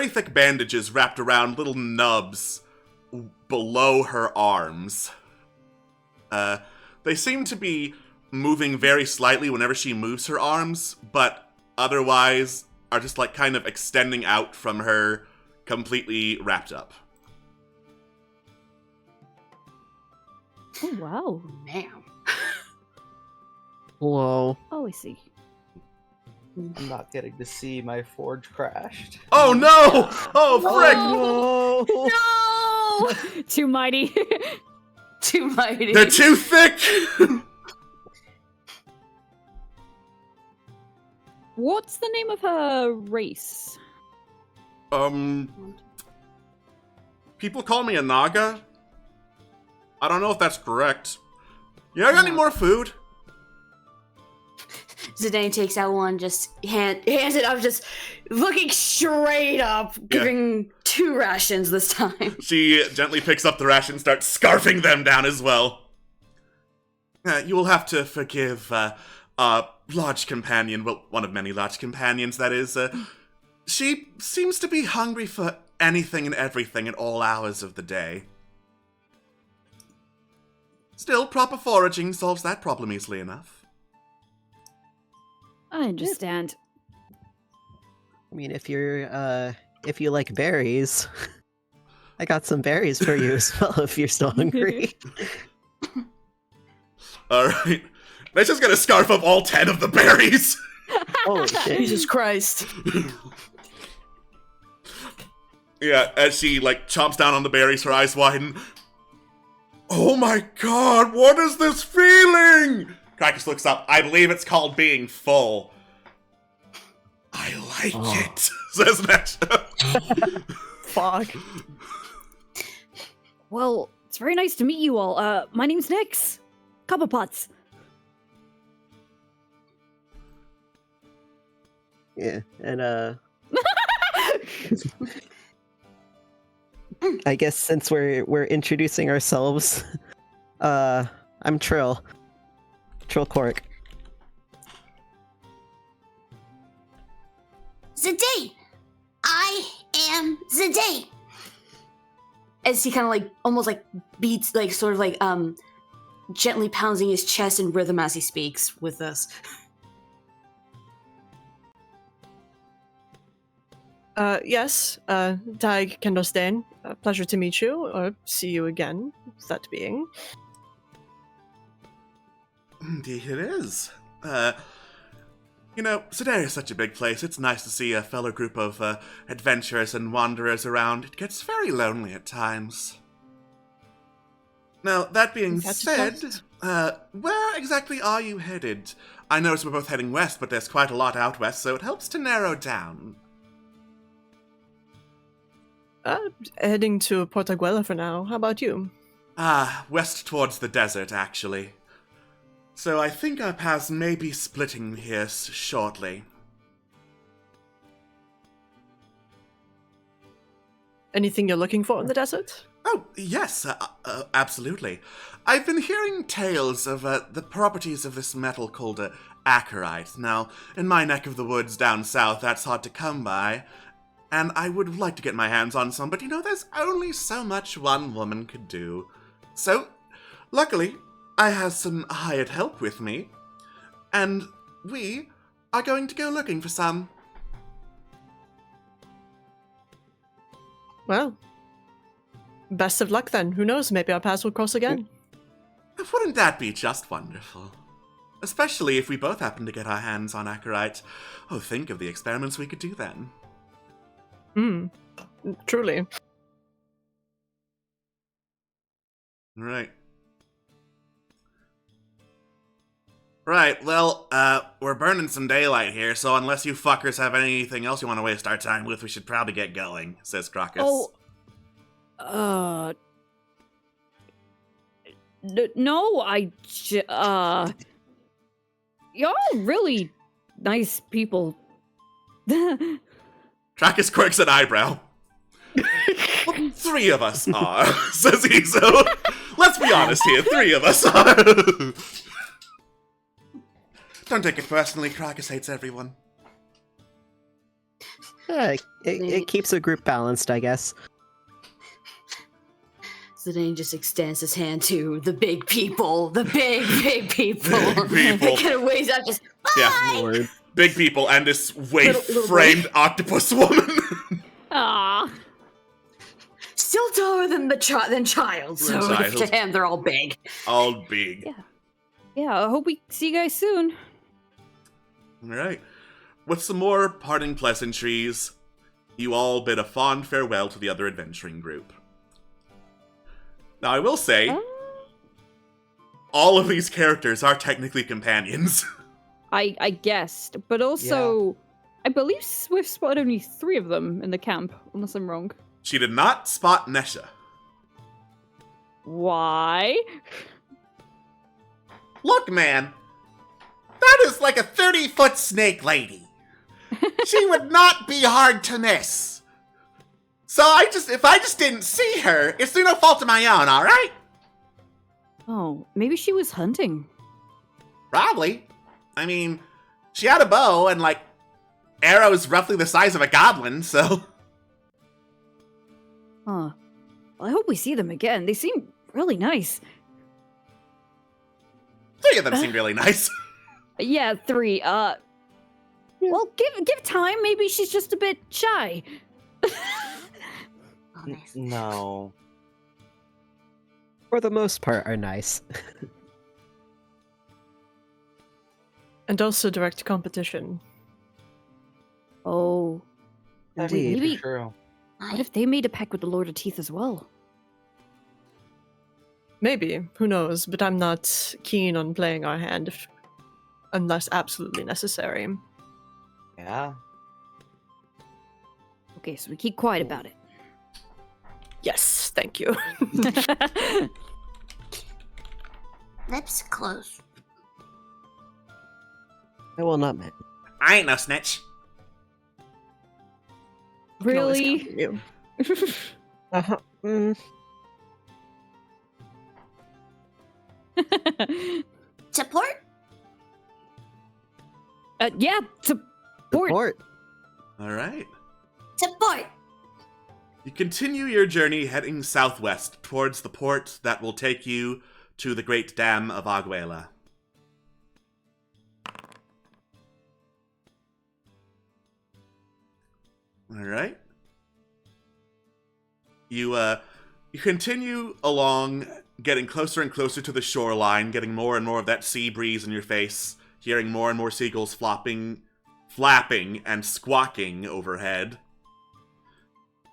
thick bandages wrapped around little nubs below her arms. They seem to be moving very slightly whenever she moves her arms, but otherwise are just like kind of extending out from her, completely wrapped up. Oh, wow. Damn. Whoa. Oh, I see. I'm not getting to see my forge crashed. Oh no! Oh frick! No! Too mighty. Too mighty. They're too thick! What's the name of her race? People call me a Naga. I don't know if that's correct. You got any more food? Zidane takes out one, just hands it up, just looking straight up, giving 2 rations this time. She gently picks up the ration and starts scarfing them down as well. You will have to forgive, large companion, well, one of many large companions, that is. She seems to be hungry for anything and everything at all hours of the day. Still, proper foraging solves that problem easily enough. I understand. I mean, if you like berries, I got some berries for you as well if you're still hungry. Alright. Let's just gonna scarf up all 10 of the berries. Holy shit. Jesus Christ. Yeah, as she, like, chomps down on the berries, her eyes widen. Oh my god, what is this feeling? Krakus looks up. I believe it's called being full. I like it, says Nesha. Fuck. Well, it's very nice to meet you all. My name's Nix. Copper Pots. Yeah, and I guess since we're introducing ourselves, I'm Trill. Trill Cork. Zidane! I am Zidane! As he kind of like almost like beats, like sort of like gently pounding his chest in rhythm as he speaks with us. Yes, Dag Kendostain. Pleasure to meet you, or see you again, that being. Indeed it is. You know, Sedaria is such a big place. It's nice to see a fellow group of adventurers and wanderers around. It gets very lonely at times. Now, that being said, where exactly are you headed? I notice we're both heading west, but there's quite a lot out west, so it helps to narrow down. Heading to Portaguela for now. How about you? West towards the desert, actually. So I think our paths may be splitting here shortly. Anything you're looking for in the desert? Oh, yes, absolutely. I've been hearing tales of the properties of this metal called acarite. Now, in my neck of the woods down south, that's hard to come by, and I would like to get my hands on some, but you know, there's only so much one woman could do. So, luckily, I have some hired help with me, and we are going to go looking for some. Well, best of luck then. Who knows, maybe our paths will cross again. Wouldn't that be just wonderful? Especially if we both happen to get our hands on acarite. Oh, think of the experiments we could do then. Truly. Right. Right, well, we're burning some daylight here, so unless you fuckers have anything else you want to waste our time with, we should probably get going, says Krakus. No, y'all really nice people. Krakus quirks an eyebrow. Well, 3 of us are, says he, so let's be honest here, 3 of us are. Don't take it personally, Krakus hates everyone. It keeps a group balanced, I guess. Zidane just extends his hand to the big people, the big people. Big people. It kind of waves out, just bye! Yeah. Lord. Big people and this Little framed octopus woman. Ah, Still taller than child, so Child. to him they're all big. All big. yeah. I hope we see you guys soon. Alright. With some more parting pleasantries, you all bid a fond farewell to the other adventuring group. Now, I will say, all of these characters are technically companions. I guessed, but also, I believe Swift spotted only 3 of them in the camp, unless I'm wrong. She did not spot Nesha. Why? Look, man. That is like a 30-foot snake lady. She would not be hard to miss. So if I just didn't see her, it's through no fault of my own, alright? Oh, maybe she was hunting. Probably. I mean, she had a bow and, like, arrows roughly the size of a goblin, so... Huh. Well, I hope we see them again. They seem really nice. 3 of them seem really nice. Yeah, 3. Well, give time. Maybe she's just a bit shy. Honest. No. For the most part, are nice. And also direct competition. Oh, That's Indeed. maybe- true. what if they made a pact with the Lord of Teeth as well? Maybe, who knows? But I'm not keen on playing our hand unless absolutely necessary. Yeah. Okay, so we keep quiet about it. Yes, thank you. Lips closed. I will not mention. I ain't no snitch. I can always count Really? on you. Uh-huh. Mm. Support? Yeah, support. Support. All right. Support! You continue your journey heading southwest towards the port that will take you to the Great Dam of Aguela. All right. You continue along, getting closer and closer to the shoreline, getting more and more of that sea breeze in your face, hearing more and more seagulls flapping and squawking overhead.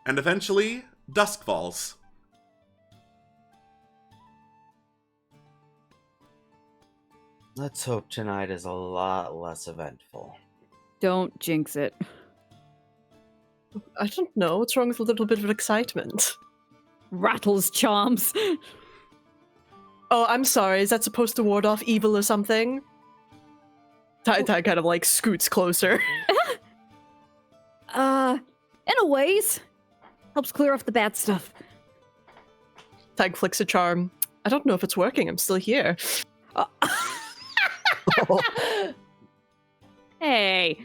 And eventually, dusk falls. Let's hope tonight is a lot less eventful. Don't jinx it. I don't know. What's wrong with a little bit of excitement? Rattles charms. Oh, I'm sorry. Is that supposed to ward off evil or something? Tai kind of like scoots closer. In a ways. Helps clear off the bad stuff. Tag flicks a charm. I don't know if it's working. I'm still here. Hey.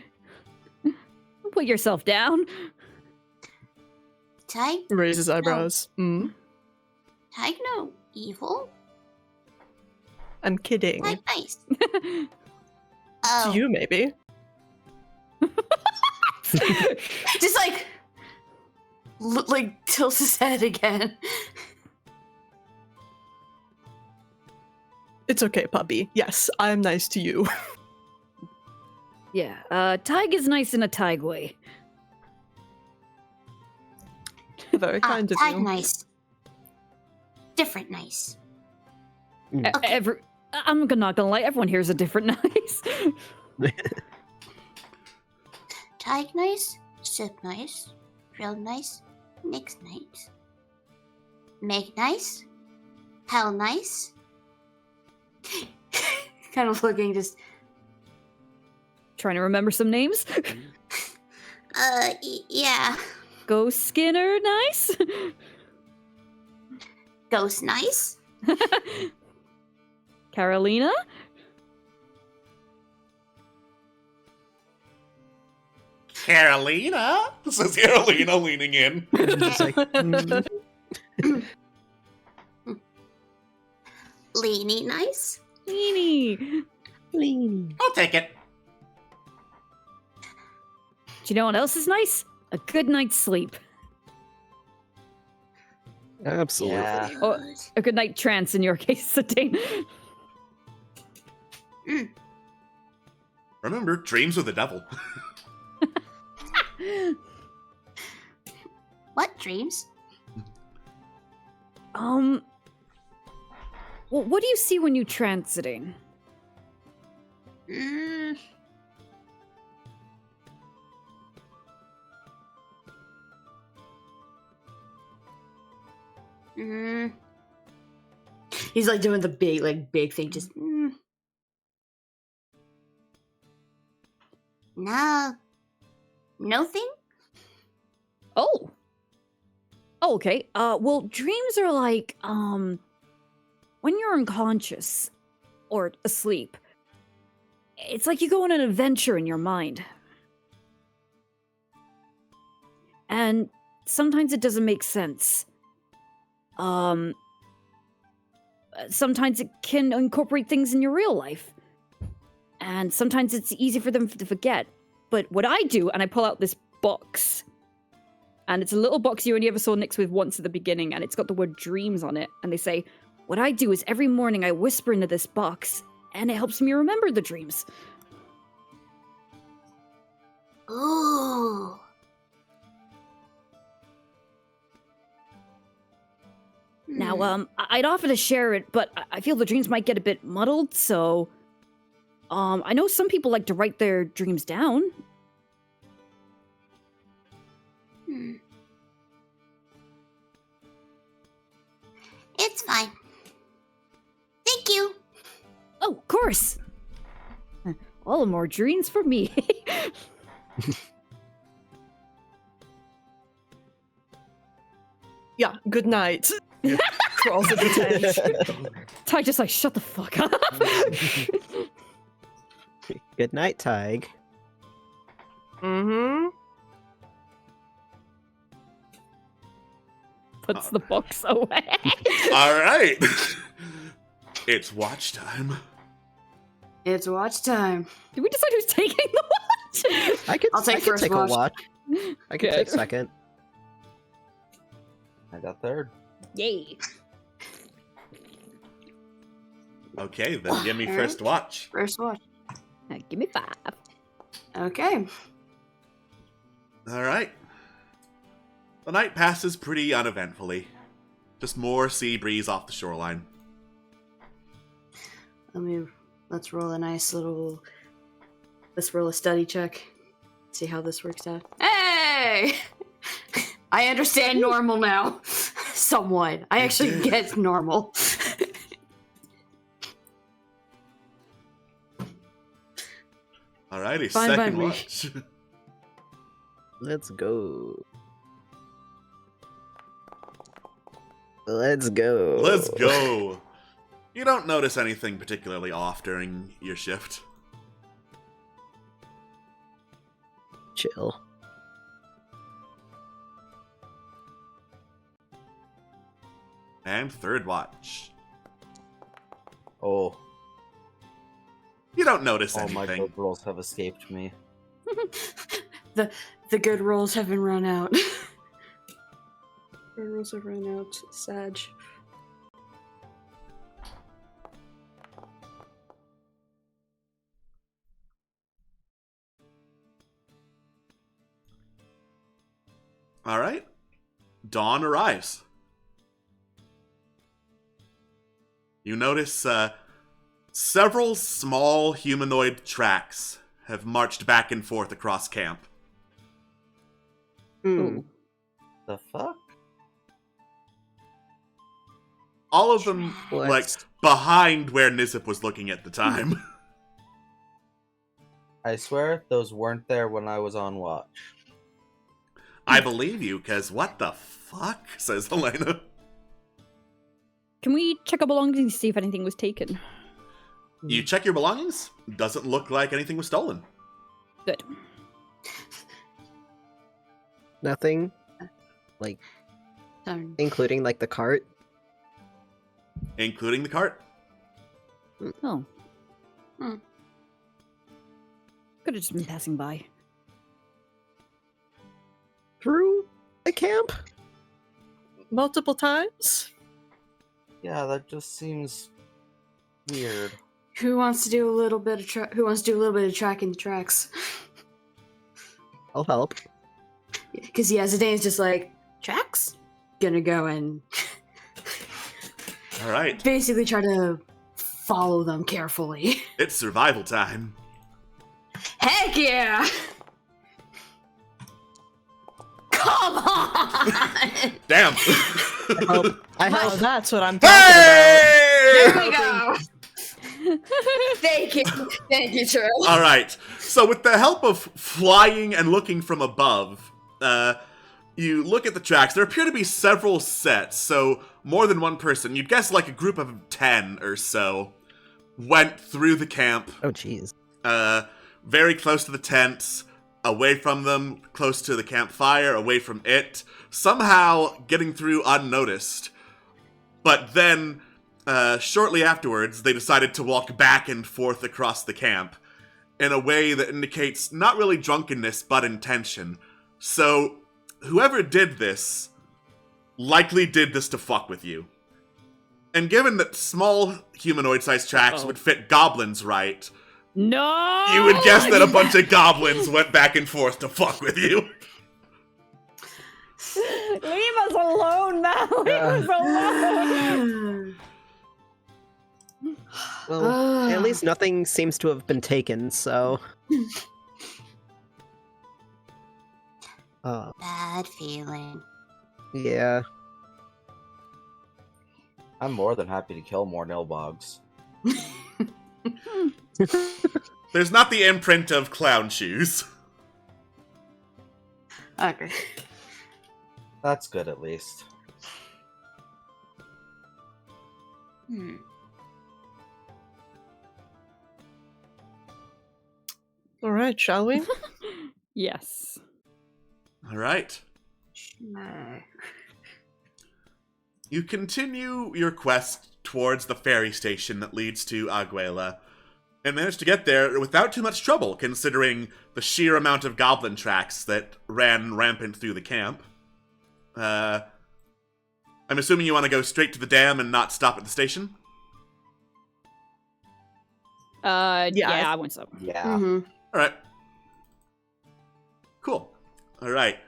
Don't put yourself down. Type? Raises eyebrows. Type no evil? I'm kidding. Type nice. Oh. To you, maybe. Just like, tilts his head again. It's okay, puppy. Yes, I'm nice to you. Yeah, Tig is nice in a Tig way. Very kind of Type you. nice. Different nice. Okay. I'm not gonna lie, everyone here is a different nice. Type nice. Sip nice. Trill nice. Mix nice. Make nice. Hell nice. Kind of looking just. Trying to remember some names. Yeah. Ghost Skinner, nice. Ghost nice. Carolina. Carolina? Says Carolina, leaning in. It's like, Leany nice. Leanie. I'll take it. Do you know what else is nice? A good night's sleep. absolutely. Yeah. Oh, a good night trance in your case, Satine. Remember, dreams are the devil. What dreams? Well, what do you see when you transiting? Mm. Mm. He's like doing the big thing, just. No. Nothing? Oh. Oh, okay. Well, dreams are like, when you're unconscious or asleep, it's like you go on an adventure in your mind. And sometimes it doesn't make sense. Sometimes it can incorporate things in your real life. And sometimes it's easy for them to forget. but what I do, and I pull out this box, and it's a little box you only ever saw Nyx with once at the beginning, and it's got the word dreams on it, and they say, what I do is every morning I whisper into this box, and it helps me remember the dreams. Ooh. Now, I'd offer to share it, but I feel the dreams might get a bit muddled, so... I know some people like to write their dreams down. It's fine. Thank you. Oh, of course! All the more dreams for me. Yeah, good night. Crawls at the tent. Ty just like, shut the fuck up. Good night, Tig. Mm-hmm. Puts the box away. All right. It's watch time. It's watch time. Did we decide who's taking the watch? I'll take first take watch. a watch. I can Okay. take second. I got third. Yay. Okay, then give me Alright. first watch. First watch. Give me 5. Okay. All right. The night passes pretty uneventfully. Just more sea breeze off the shoreline. Let's roll a nice little. Let's roll a study check. See how this works out. Hey! I understand normal now. Somewhat. I actually get normal. Alrighty, Fine by second me. watch. Let's go. Let's go. Let's go. You don't notice anything particularly off during your shift. Chill. And third watch. Oh, You don't notice all my anything. good rolls have escaped me. The good rolls haven't run out. Good rolls have run out. Sag. Alright. Dawn arrives. You notice several small humanoid tracks have marched back and forth across camp. Hmm. The fuck? All of them, What? like, behind where Nizip was looking at the time. I swear those weren't there when I was on watch. I believe you, because what the fuck? Says Helena. Can we check our belongings to see if anything was taken? You check your belongings? Doesn't look like anything was stolen. Good. Nothing, like, Darn. including like the cart. Including the cart. Oh. Hmm. Could have just been passing by. Through the camp? Multiple times? Yeah, that just seems weird. Who wants to do a little bit of Who wants to do a little bit of tracking the tracks? I'll help. Because yeah, Zidane's just like tracks. Gonna go and Alright. basically try to follow them carefully. It's survival time. Heck yeah! Come on! Damn! I Oh, help. that's what I'm talking about. Hey! There we go. Thank you, Trill. Alright, so with the help of flying and looking from above, you look at the tracks. There appear to be several sets, so more than one person. You'd guess like a group of 10 or so went through the camp, Oh, jeez. very close to the tents, away from them, close to the campfire, away from it, somehow getting through unnoticed. But then, shortly afterwards, they decided to walk back and forth across the camp. in a way that indicates not really drunkenness, but intention. So, whoever did this likely did this to fuck with you. And given that small humanoid-sized tracks would fit goblins right, No! you would guess that a bunch of goblins went back and forth to fuck with you. Leave us alone now! Leave us alone! Well, at least nothing seems to have been taken, so... Bad feeling. Yeah. I'm more than happy to kill more nilbogs. There's not the imprint of clown shoes. Okay. That's good, at least. All right, shall we? Yes. All right. Sure. You continue your quest towards the ferry station that leads to Aguela, and manage to get there without too much trouble, considering the sheer amount of goblin tracks that ran rampant through the camp. I'm assuming you want to go straight to the dam and not stop at the station? Yeah, I want some. Yeah. Mm-hmm. Alright. Cool. Alright.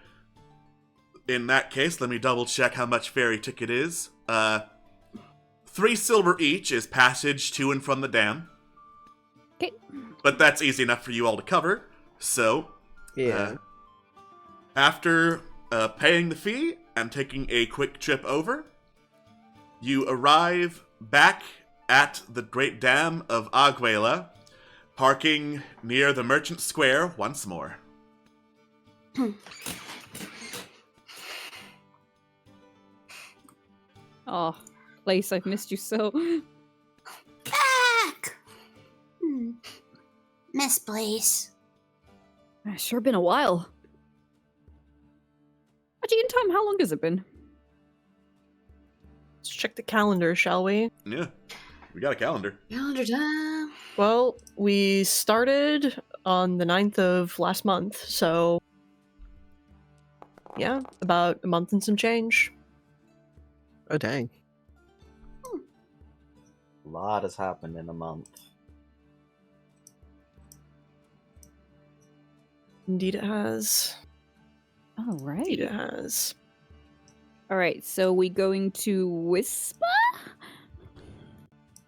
In that case, let me double check how much ferry ticket is. 3 silver each is passage to and from the dam. Okay. But that's easy enough for you all to cover. So, Yeah. after paying the fee and taking a quick trip over, you arrive back at the Great Dam of Aguela, parking near the Merchant Square once more. Oh, Lace, I've missed you so. Back! Miss Blaze. It's sure been a while. Actually, in time, how long has it been? Let's check the calendar, shall we? Yeah, we got a calendar. Calendar time. Well, we started on the 9th of last month, so... yeah, about a month and some change. Oh, dang. A lot has happened in a month. Indeed it has. All right. Indeed it has. All right, so we going to Whisper?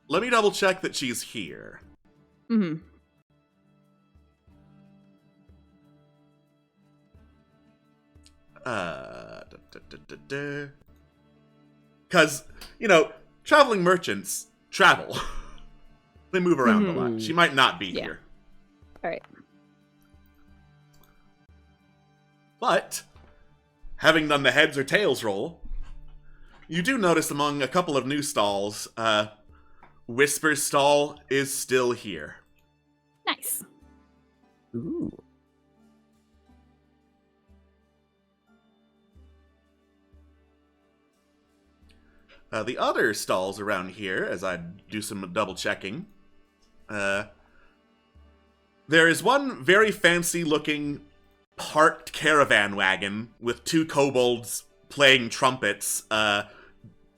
Let me double check that she's here. Mm-hmm. Because, traveling merchants travel. They move around a lot. She might not be Yeah. here. All right. But, having done the heads or tails roll, you do notice among a couple of new stalls, Whisper's stall is still here. Nice. Ooh. The other stalls around here, as I do some double checking, there is one very fancy looking parked caravan wagon with 2 kobolds playing trumpets,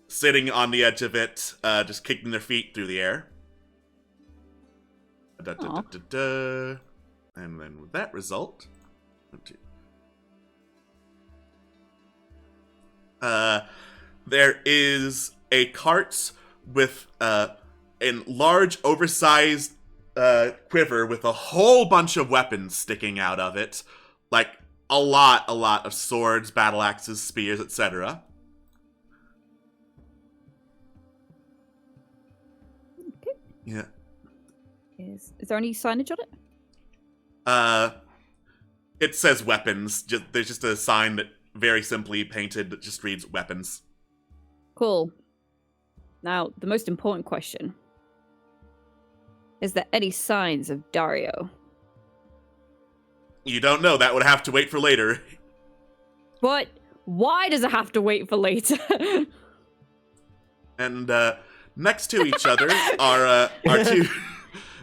sitting on the edge of it, just kicking their feet through the air. And then with that result, there is a cart with a large, oversized quiver with a whole bunch of weapons sticking out of it. Like, a lot of swords, battle axes, spears, etc. Okay. Yeah. Is there any signage on it? It says weapons. There's just a sign that very simply painted that just reads weapons. Cool. Now, the most important question. Is there any signs of Dario? You don't know. That would have to wait for later. But why does it have to wait for later? And next to each other are two.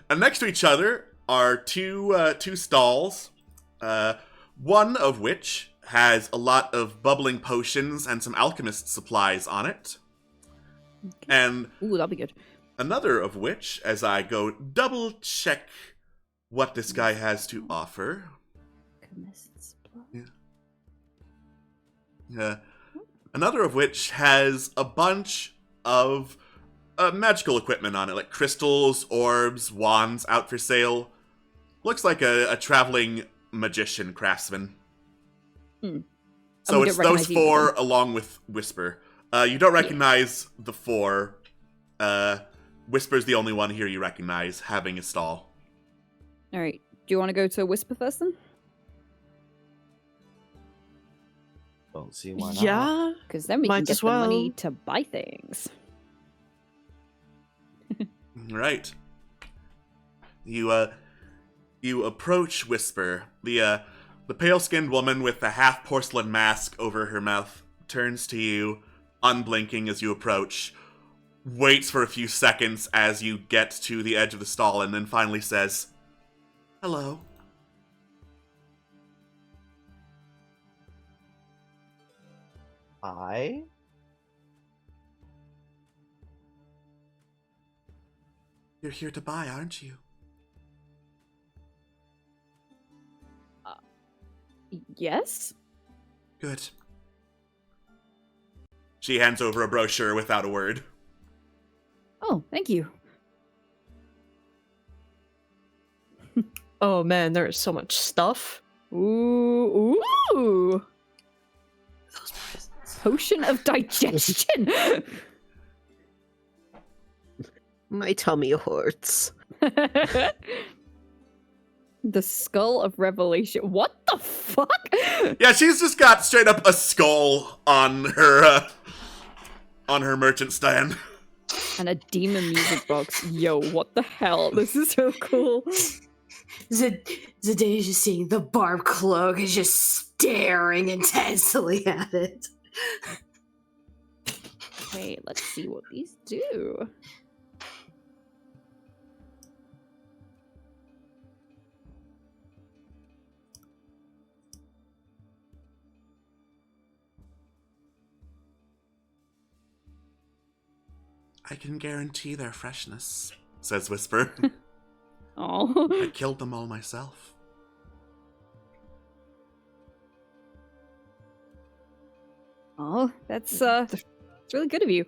And next to each other are two stalls, one of which has a lot of bubbling potions and some alchemist supplies on it. And Ooh, that'll be good. another of which, as I go double check what this guy has to offer. Another of which has a bunch of magical equipment on it, like crystals, orbs, wands out for sale. Looks like a traveling magician craftsman. So it's those four along with Whisper. You don't recognize the four. Whisper's the only one here you recognize having a stall. All right. Do you want to go to Whisper first then? Don't see why not. Yeah. Because then we Might can get as the money well. to buy things. Right. You approach Whisper. The pale-skinned woman with the half porcelain mask over her mouth turns to you, unblinking as you approach, waits for a few seconds as you get to the edge of the stall, and then finally says, "Hello." I? You're here to buy, aren't you? Yes? Good. She hands over a brochure without a word. Oh, thank you. Oh man, there is so much stuff. Ooh. Potion of digestion. My tummy hurts. The skull of revelation. What the fuck? Yeah, she's just got straight up a skull on her merchant stand. And a demon music box. Yo, what the hell? This is so cool. Zidane is just seeing the barb cloak and just staring intensely at it. Okay, let's see what these do. I can guarantee their freshness, says Whisper. Oh. I killed them all myself. Oh, that's really good of you.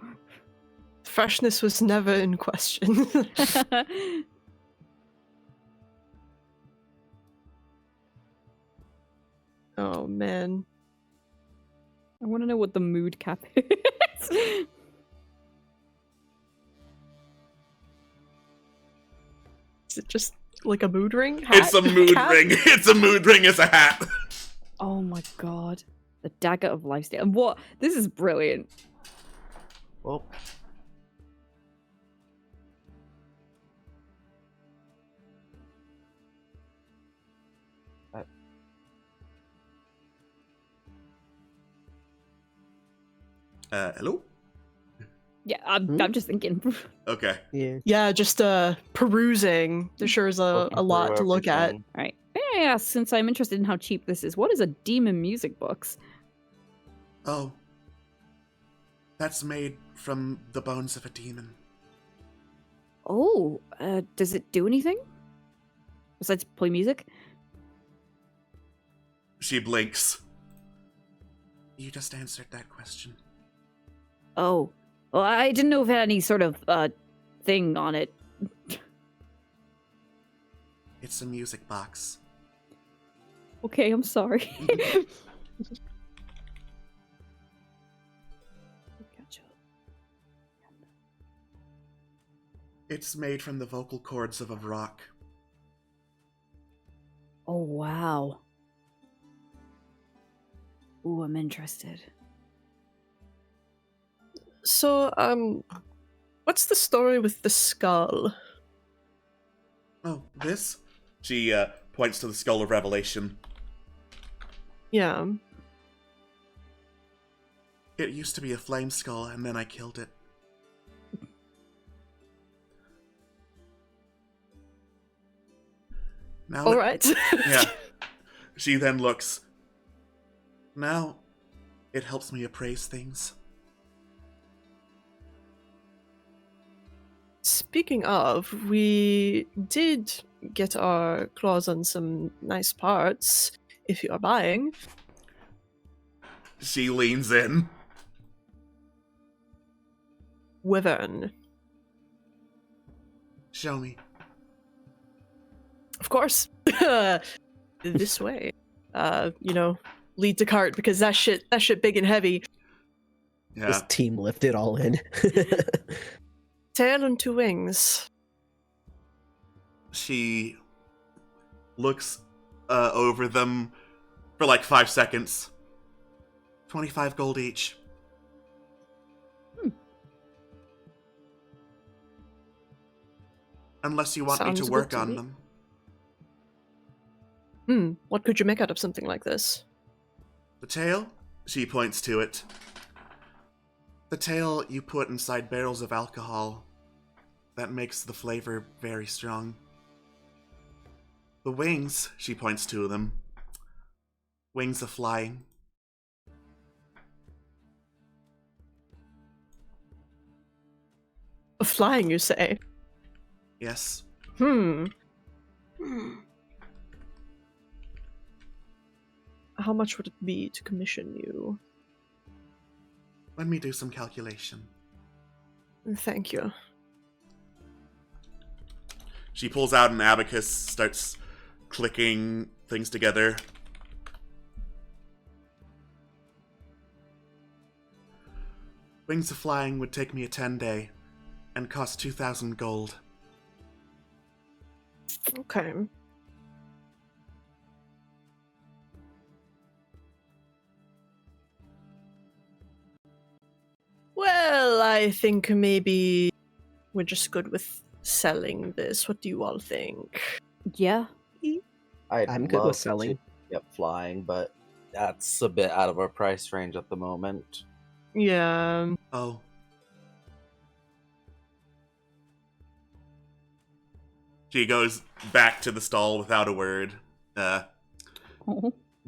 Freshness was never in question. Oh man. I want to know what the mood cap is. Is it just like a mood ring? It's a mood Cap? ring. It's a mood ring. It's a hat. Oh my god. The dagger of lifestyle. And what? This is brilliant. Well, Hello? Yeah, I'm just thinking. Okay. Yeah. Yeah, just perusing. There sure is a looking lot through to look at. everything. Alright. May I ask, since I'm interested in how cheap this is, what is a demon music box? Oh. That's made from the bones of a demon. Oh, does it do anything? Besides play music? She blinks. You just answered that question. Oh. Well, I didn't know if it had any sort of, thing on it. It's a music box. Okay, I'm sorry. It's made from the vocal cords of a rock. Oh, wow. Ooh, I'm interested. So, what's the story with the skull? Oh, this? She points to the Skull of Revelation. Yeah. It used to be a flame skull, and then I killed it. Now All right. Yeah. She then looks. Now, it helps me appraise things. Speaking of, we did get our claws on some nice parts. If you are buying, She leans in. Wyvern. Show me. Of course. This way. Lead to cart because that shit big and heavy. Yeah. This team lifted all in. Tail and 2 wings. She looks over them for like 5 seconds. 25 gold each. Unless you want me Sounds to good work to on me. them. What could you make out of something like this? The tail? She points to it. The tail you put inside barrels of alcohol. That makes the flavor very strong. The wings, she points to them. Wings of flying. Flying, you say? Yes. Hmm. How much would it be to commission you? Let me do some calculation. Thank you. She pulls out an abacus, starts clicking things together. Wings of Flying would take me a 10-day and cost 2,000 gold. Okay. Well, I think maybe we're just good with selling this. What do you all think? Yeah. I'm good with selling. Get flying, but that's a bit out of our price range at the moment. Yeah. Oh. She goes back to the stall without a word.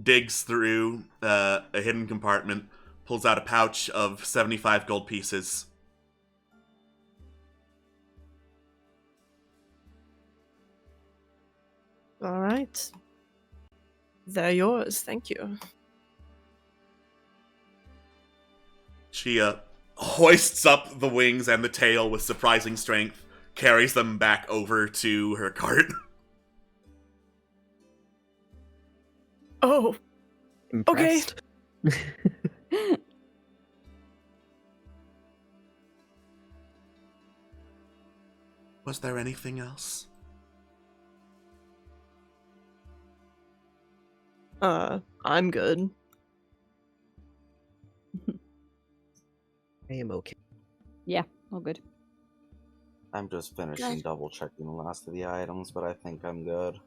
Digs through a hidden compartment, pulls out a pouch of 75 gold pieces. All right. They're yours. Thank you. She hoists up the wings and the tail with surprising strength, carries them back over to her cart. Oh, Impressed. Was there anything else? I'm good. I am okay. Yeah, all good. I'm just finishing Good. double checking the last of the items, but I think I'm good.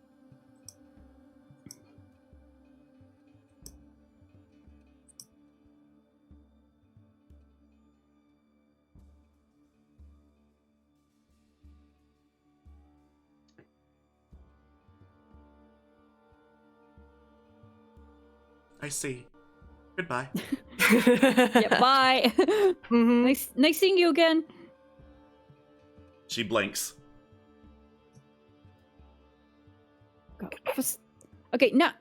I see. Goodbye. Yeah, bye. Mhm. Nice seeing you again. She blinks. God, okay, now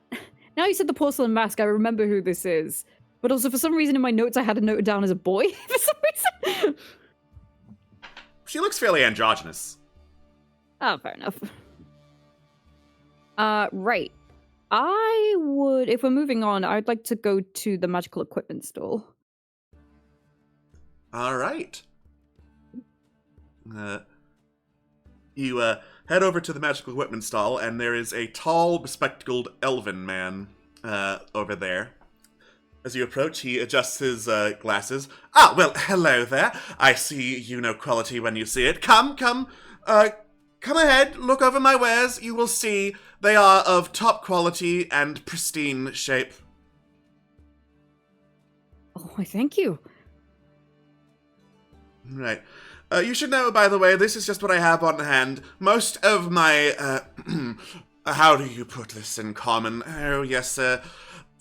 you said the porcelain mask, I remember who this is. But also, for some reason in my notes, I had it noted down as a boy. For some reason. She looks fairly androgynous. Oh, fair enough. Right. I would, if we're moving on, I'd like to go to the magical equipment store. All right. You head over to the magical equipment stall, and there is a tall, bespectacled elven man over there. As you approach, he adjusts his glasses. Ah, well, hello there. I see you know quality when you see it. Come ahead, look over my wares. You will see they are of top quality and pristine shape. Oh, I thank you. Right. You should know, by the way, this is just what I have on hand. Most of my How do you put this in common? Oh, yes, sir.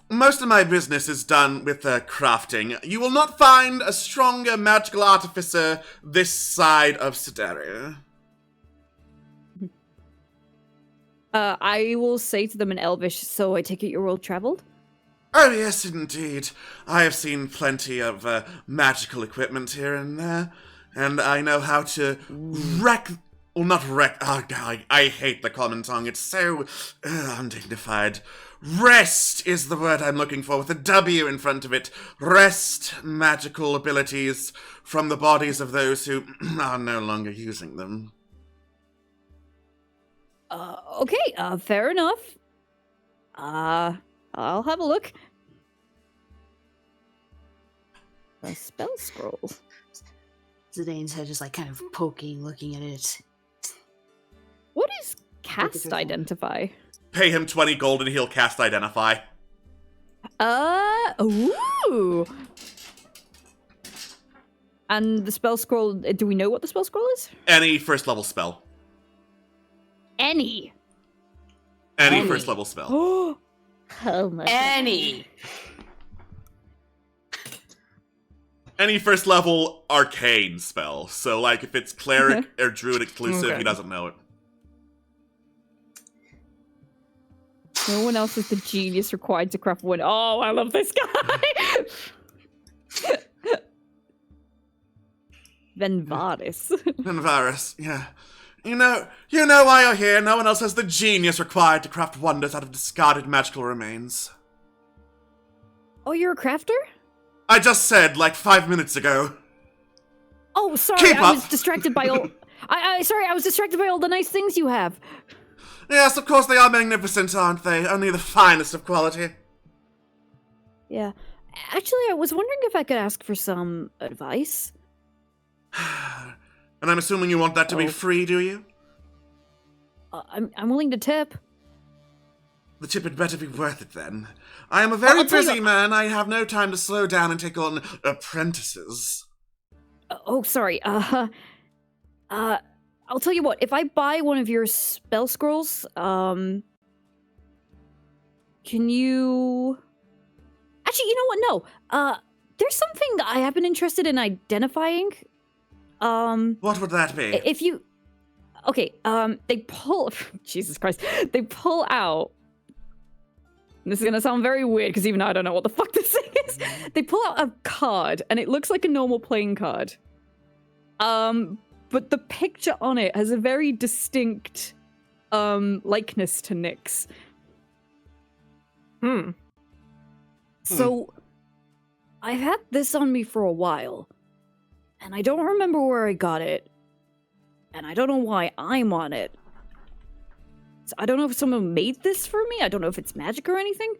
Most of my business is done with crafting. You will not find a stronger magical artificer this side of Sedaria. I will say to them in Elvish, so I take it you're well traveled? Oh, yes, indeed. I have seen plenty of magical equipment here and there, and I know how to I hate the common tongue. It's so undignified. Wrest is the word I'm looking for, with a W in front of it. Wrest magical abilities from the bodies of those who are no longer using them. Okay, fair enough. I'll have a look. A spell scroll. Zidane's head just like kind of poking, looking at it. What is cast identify? Pay him 20 gold and he'll cast Identify. Ooh. And the spell scroll, do we know what the spell scroll is? Any first level spell. Any first level spell. Oh my Any. Any first level arcane spell. So, like, if it's cleric or druid exclusive, Okay. he doesn't know it. No one else is the genius required to craft one. Oh, I love this guy. Venvaris. Venvaris, yeah. You know why you're here. No one else has the genius required to craft wonders out of discarded magical remains. Oh, you're a crafter? I just said, like, 5 minutes ago. Oh, sorry, Keep I up. was distracted by all. I was distracted by all the nice things you have. Yes, of course they are magnificent, aren't they? Only the finest of quality. Yeah. Actually, I was wondering if I could ask for some advice. And I'm assuming you want that to be free, do you? I'm willing to tip. The tip had better be worth it, then. I am a very I'll tell you busy man. I have no time to slow down and take on apprentices. Sorry. I'll tell you what. If I buy one of your spell scrolls, can you? Actually, you know what? No. There's something I have been interested in identifying. What would that be? If you, okay. They pull. Jesus Christ. They pull out. This is gonna sound very weird because even I don't know what the fuck this thing is. They pull out a card and it looks like a normal playing card. But the picture on it has a very distinct likeness to Nyx. So I've had this on me for a while, and I don't remember where I got it, and I don't know why I'm on it. So I don't know if someone made this for me. I don't know if it's magic or anything.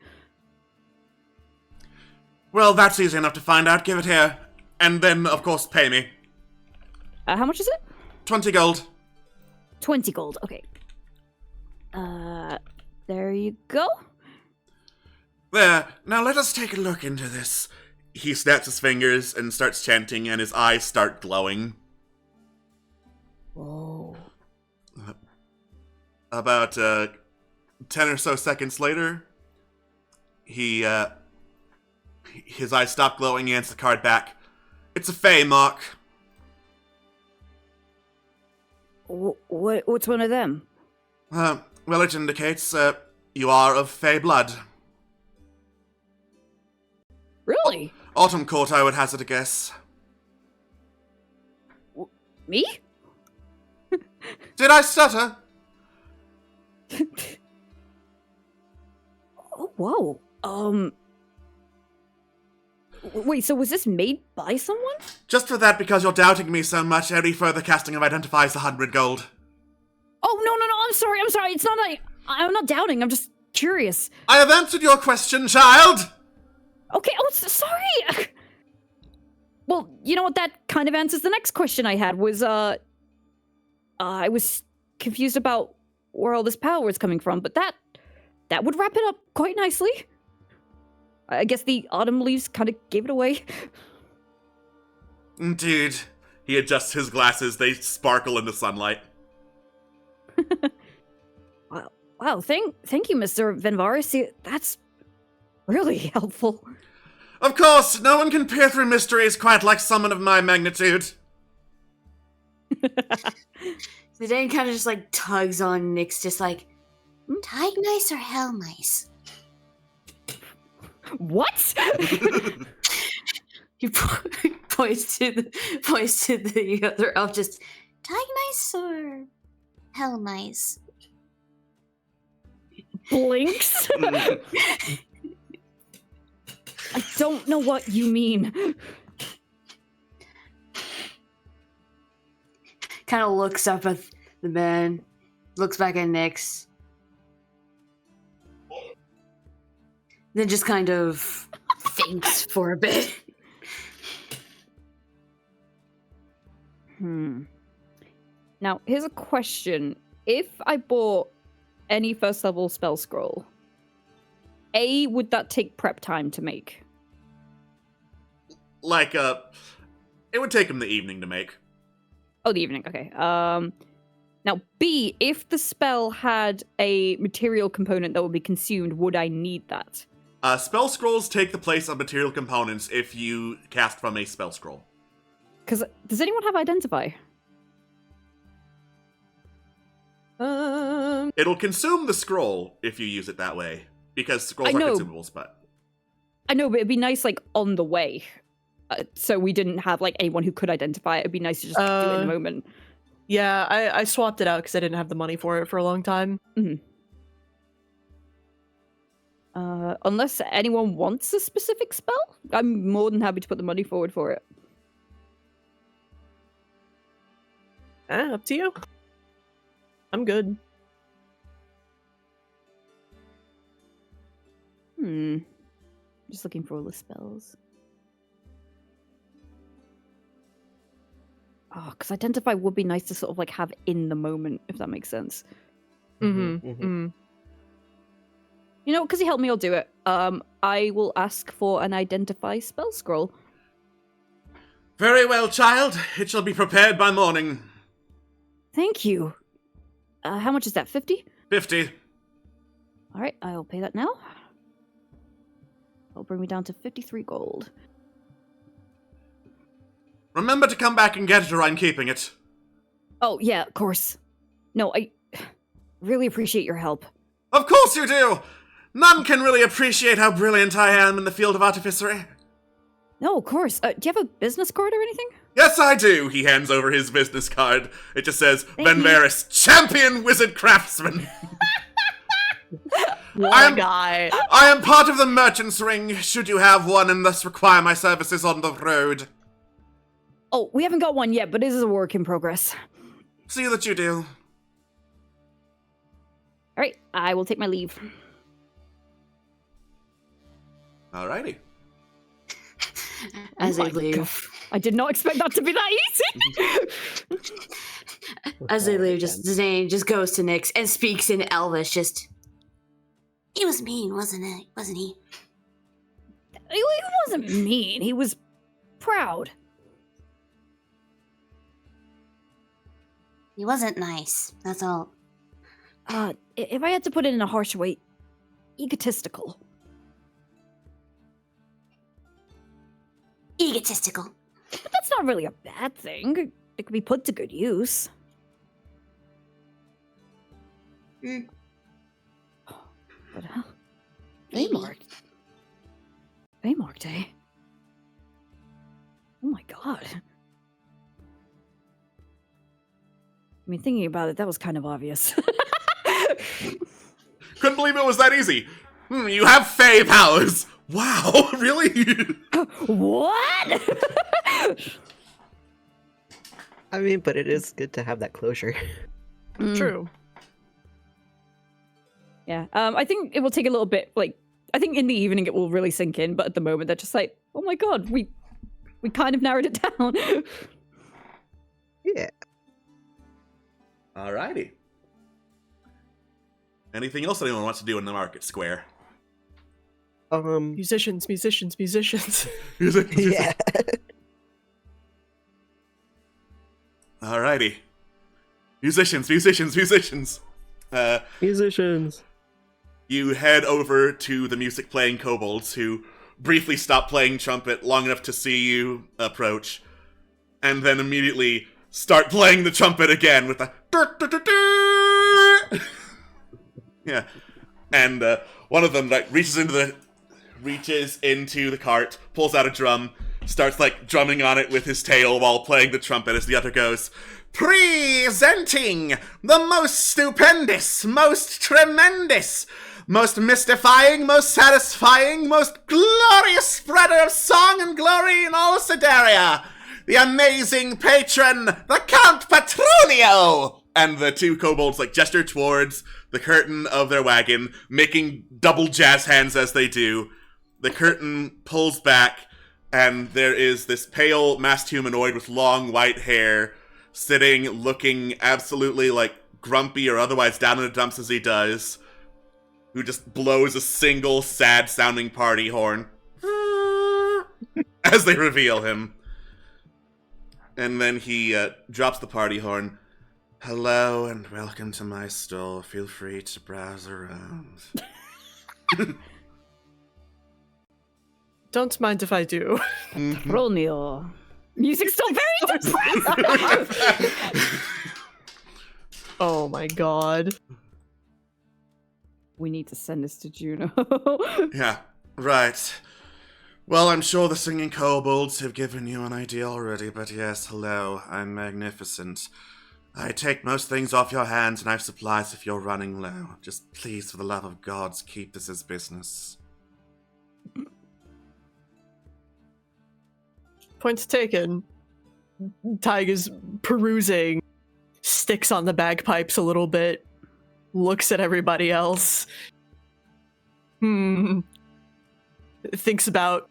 Well, that's easy enough to find out. Give it here. And then, of course, pay me. How much is it? 20 gold. 20 gold. Okay. There you go. There. Now let us take a look into this. He snaps his fingers and starts chanting, and his eyes start glowing. Whoa. About 10 or so seconds later, his eyes stop glowing. He hands the card back. It's a Fey mark. What's one of them? Well, it indicates you are of Fey blood. Really? Autumn Court, I would hazard a guess. Me? Did I stutter? Oh, whoa. Wait, so was this made by someone? Just for that, because you're doubting me so much, any further casting of Identify is 100 gold. Oh, no, I'm sorry. It's not I'm not doubting, I'm just curious. I have answered your question, child! Okay, sorry! Well, you know what, that kind of answers the next question I had, was, I was confused about where all this power was coming from, but that would wrap it up quite nicely. I guess the autumn leaves kind of gave it away. Indeed. He adjusts his glasses, they sparkle in the sunlight. Wow, thank you, Mr. Venvaris. That's really helpful. Of course, no one can peer through mysteries quite like someone of my magnitude. Zidane kind of just like tugs on Nyx, just like, Tide nice or hell nice? What? he points to the other elf, just Tide nice or hell nice? Blinks? I don't know what you mean. kind of looks up at the man, looks back at Nyx, then just kind of thinks for a bit. Now, here's a question. If I bought any first level spell scroll, would that take prep time to make? Like, it would take him the evening to make. Oh, the evening, okay. Now, B, if the spell had a material component that would be consumed, would I need that? Spell scrolls take the place of material components if you cast from a spell scroll. Because, does anyone have Identify? It'll consume the scroll if you use it that way, because scrolls I are know. consumables, but... I know, but it'd be nice, like, on the way. So we didn't have, like, anyone who could identify it. It'd be nice to just do it in the moment. Yeah, I swapped it out because I didn't have the money for it for a long time. Mm-hmm. Unless anyone wants a specific spell, I'm more than happy to put the money forward for it. Up to you. I'm good. Just looking for all the spells. Oh, because Identify would be nice to sort of like have in the moment, if that makes sense. Mm-hmm. You know, because he helped me, I'll do it. I will ask for an Identify spell scroll. Very well, child. It shall be prepared by morning. Thank you. How much is that? 50? 50. All right, I'll pay that now. That'll bring me down to 53 gold. Remember to come back and get it, or I'm keeping it. Oh, yeah, of course. No, I really appreciate your help. Of course you do! None can really appreciate how brilliant I am in the field of artificery. No, of course. Do you have a business card or anything? Yes, I do! He hands over his business card. It just says, Thank you. Venvaris, Champion Wizard Craftsman. What a guy. I am part of the Merchant's Ring, should you have one and thus require my services on the road. Oh, we haven't got one yet, but this is a work in progress. See that you do. All right, I will take my leave. Alrighty. As Oh they my leave. God. I did not expect that to be that easy. As they leave, just Zane just goes to Nyx and speaks in Elvish. Just He was mean, wasn't he? He wasn't mean. He was proud. He wasn't nice. That's all. If I had to put it in a harsh way, egotistical. Egotistical. But that's not really a bad thing. It could be put to good use. Mm. But Maybe. Baymark Day. Oh my god. I mean, thinking about it, that was kind of obvious. Couldn't believe it was that easy. You have Fey powers. Wow, really? What? I mean, but it is good to have that closure. True. Yeah, I think it will take a little bit, like, I think in the evening it will really sink in, but at the moment they're just like, oh my god, we kind of narrowed it down. Yeah. Alrighty. Anything else anyone wants to do in the market square? Musicians. Yeah. Alrighty. Musicians. Musicians. You head over to the music-playing kobolds, who briefly stop playing trumpet long enough to see you approach, and then immediately start playing the trumpet again with a yeah. And one of them reaches into the cart, pulls out a drum, starts drumming on it with his tail while playing the trumpet as the other goes, "Presenting the most stupendous, most tremendous, most mystifying, most satisfying, most glorious spreader of song and glory in all Sedaria, the amazing patron, the Count Petronio!" And the two kobolds gesture towards the curtain of their wagon, making double jazz hands as they do. The curtain pulls back, and there is this pale masked humanoid with long white hair sitting, looking absolutely grumpy or otherwise down in the dumps as he does, who just blows a single sad-sounding party horn as they reveal him. And then he drops the party horn. "Hello and welcome to my store. Feel free to browse around." Don't mind if I do. Ronio. Music's still very depressing. Oh my god. We need to send this to Juno. Yeah, right. Well, I'm sure the singing kobolds have given you an idea already, but yes, hello, I'm magnificent. I take most things off your hands, and I have supplies if you're running low. Just please, for the love of gods, keep this as business. Point taken. Tig is perusing, sticks on the bagpipes a little bit, looks at everybody else. Thinks about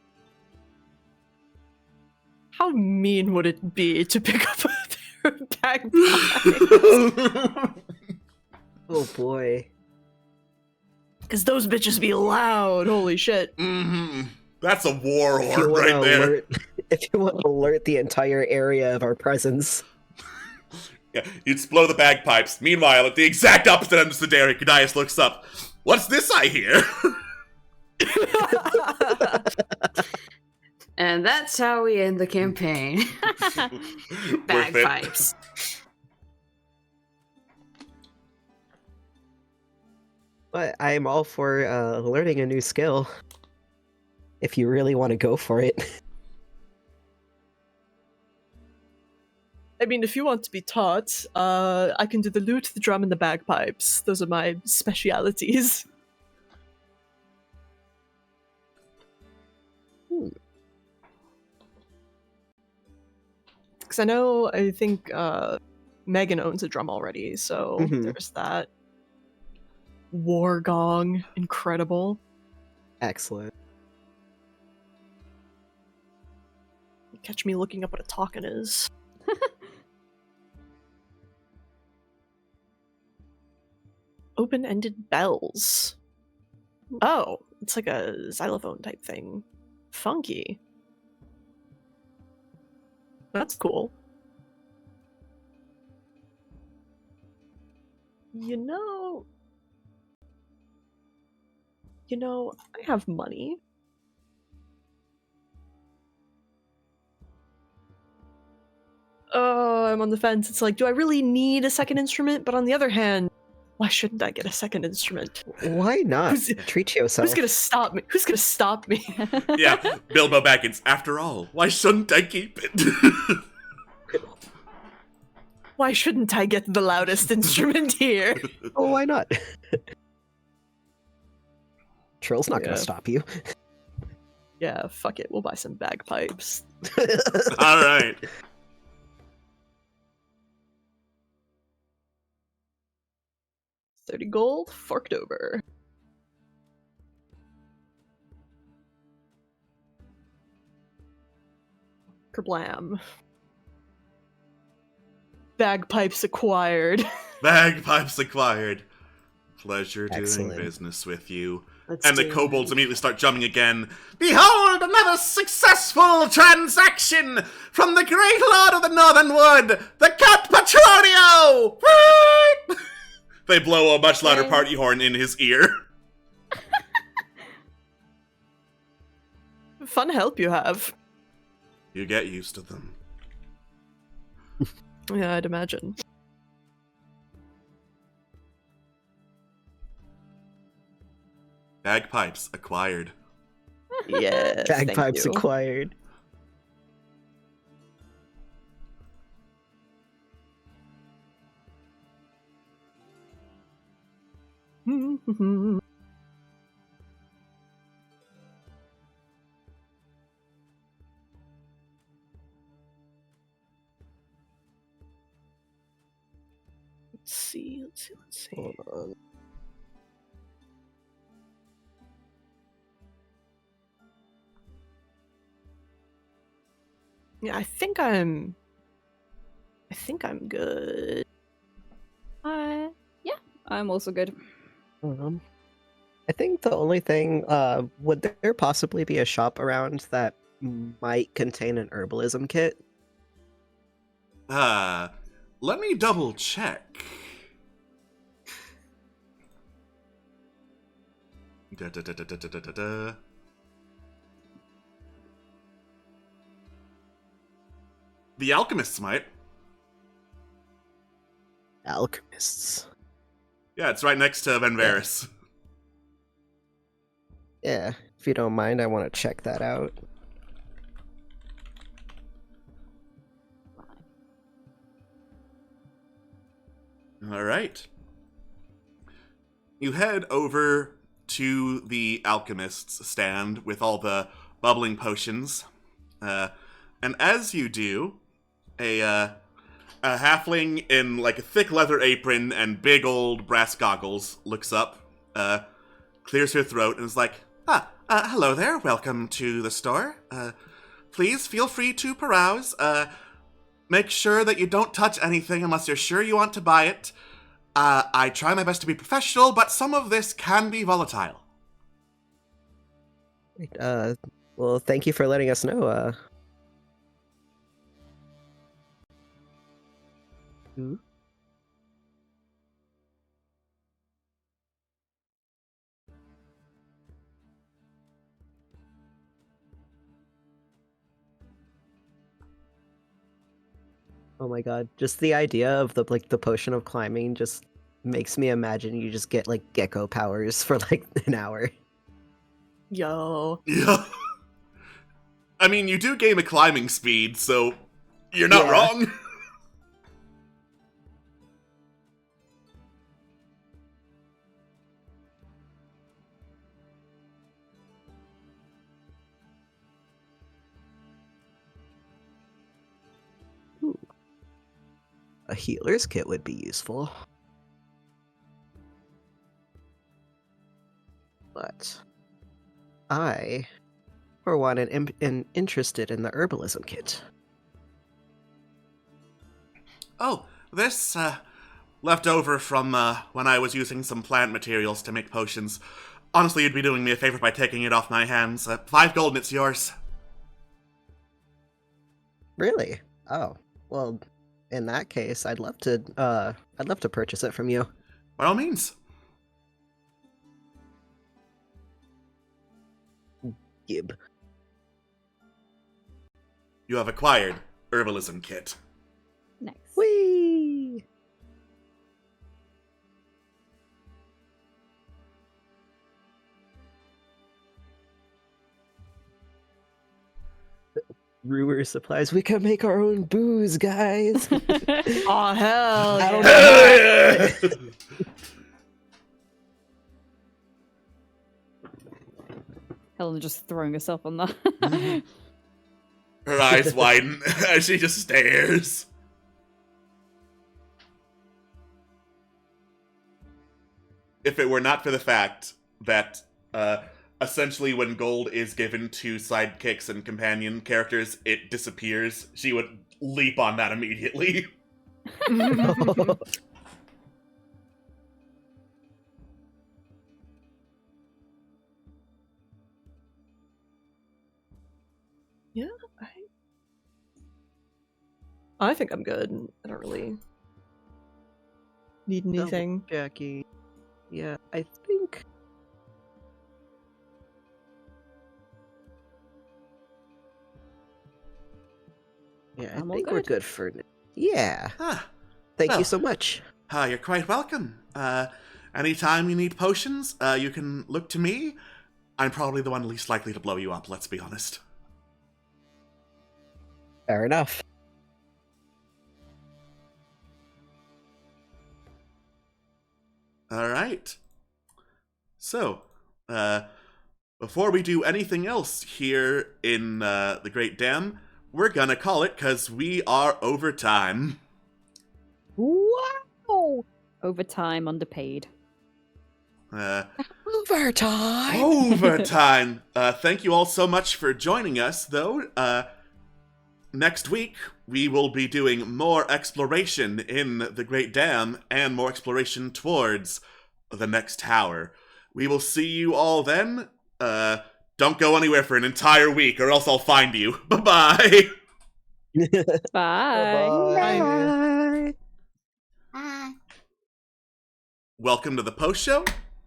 how mean would it be to pick up their bagpipes? Oh boy. Because those bitches be loud, holy shit. Mm-hmm. That's a war If you horn wanna right there. if you want to alert the entire area of our presence. Yeah, you'd blow the bagpipes. Meanwhile, at the exact opposite end of Sedaria, Cadius looks up. "What's this I hear?" And that's how we end the campaign. Bagpipes. But I am all for learning a new skill. If you really want to go for it. I mean, if you want to be taught, I can do the lute, the drum, and the bagpipes. Those are my specialities. Because I think Megan owns a drum already, so there's that. War gong, incredible. Excellent. Catch me looking up what a talkin is. Open-ended bells. Oh, it's like a xylophone type thing. Funky. That's cool. You know, I have money. I'm on the fence. It's like, do I really need a second instrument? But on the other hand, why shouldn't I get a second instrument? Why not? Treat yourself. Who's gonna stop me? Who's gonna stop me? Yeah, Bilbo Baggins. After all, why shouldn't I keep it? Why shouldn't I get the loudest instrument here? Oh, why not? Trill's not gonna Yeah. stop you. Yeah, fuck it. We'll buy some bagpipes. All right. $30 gold, forked over. Kerblam. Bagpipes acquired. Bagpipes acquired. Pleasure doing Excellent. business with you. Let's And the do kobolds it. immediately start drumming again. Behold, another successful transaction from the great lord of the Northern Wood, the Count Petronio! They blow a much louder Yay. party horn in his ear. Fun help you have. You get used to them. Yeah, I'd imagine. Bagpipes acquired. Yes, thank Bagpipes you. acquired. Let's see. Hold on. Yeah, I think I'm good. Yeah, I'm also good. I think the only thing, would there possibly be a shop around that might contain an herbalism kit? Let me double check. Da-da-da-da-da-da-da-da. The alchemists might. Alchemists. Yeah, it's right next to Venvaris. Yeah, if you don't mind, I want to check that out. All right. You head over to the alchemist's stand with all the bubbling potions. And as you do, a halfling in like a thick leather apron and big old brass goggles looks up, clears her throat, and is like, hello there, welcome to the store. Please feel free to peruse. Make sure that you don't touch anything unless you're sure you want to buy it. I try my best to be professional, but some of this can be volatile. Well, thank you for letting us know. Oh my god, just the idea of the potion of climbing just makes me imagine you just get like gecko powers for like an hour. Yo. Yeah. I mean, you do gain a climbing speed, so you're not Yeah. wrong. A healer's kit would be useful. But I, for one, am interested in the herbalism kit. Oh, this, left over from, when I was using some plant materials to make potions. Honestly, you'd be doing me a favor by taking it off my hands. 5 gold and it's yours. Really? Oh, well, in that case, I'd love to purchase it from you. By all means. Gib. You have acquired herbalism kit. Nice. Whee! Brewer supplies. We can make our own booze, guys. Oh hell I don't yeah. know. Helen just throwing herself on that. Her eyes widen as she just stares. If it were not for the fact that, essentially when gold is given to sidekicks and companion characters, it disappears, she would leap on that immediately. Yeah, I think I'm good. I don't really need anything. Jackie. Yeah, I think. Yeah, I'm I all think we're good. good for now. Yeah. Ah, Thank well. you so much. You're quite welcome. Anytime you need potions, you can look to me. I'm probably the one least likely to blow you up, let's be honest. Fair enough. Alright. So, before we do anything else here in the Great Dam, we're gonna call it because we are over time. Wow! Overtime, underpaid. Overtime. Overtime! Thank you all so much for joining us, though. Next week, we will be doing more exploration in the Great Dam and more exploration towards the next tower. We will see you all then. Don't go anywhere for an entire week or else I'll find you. Bye-bye! Bye. Bye. Bye. Welcome to the post show.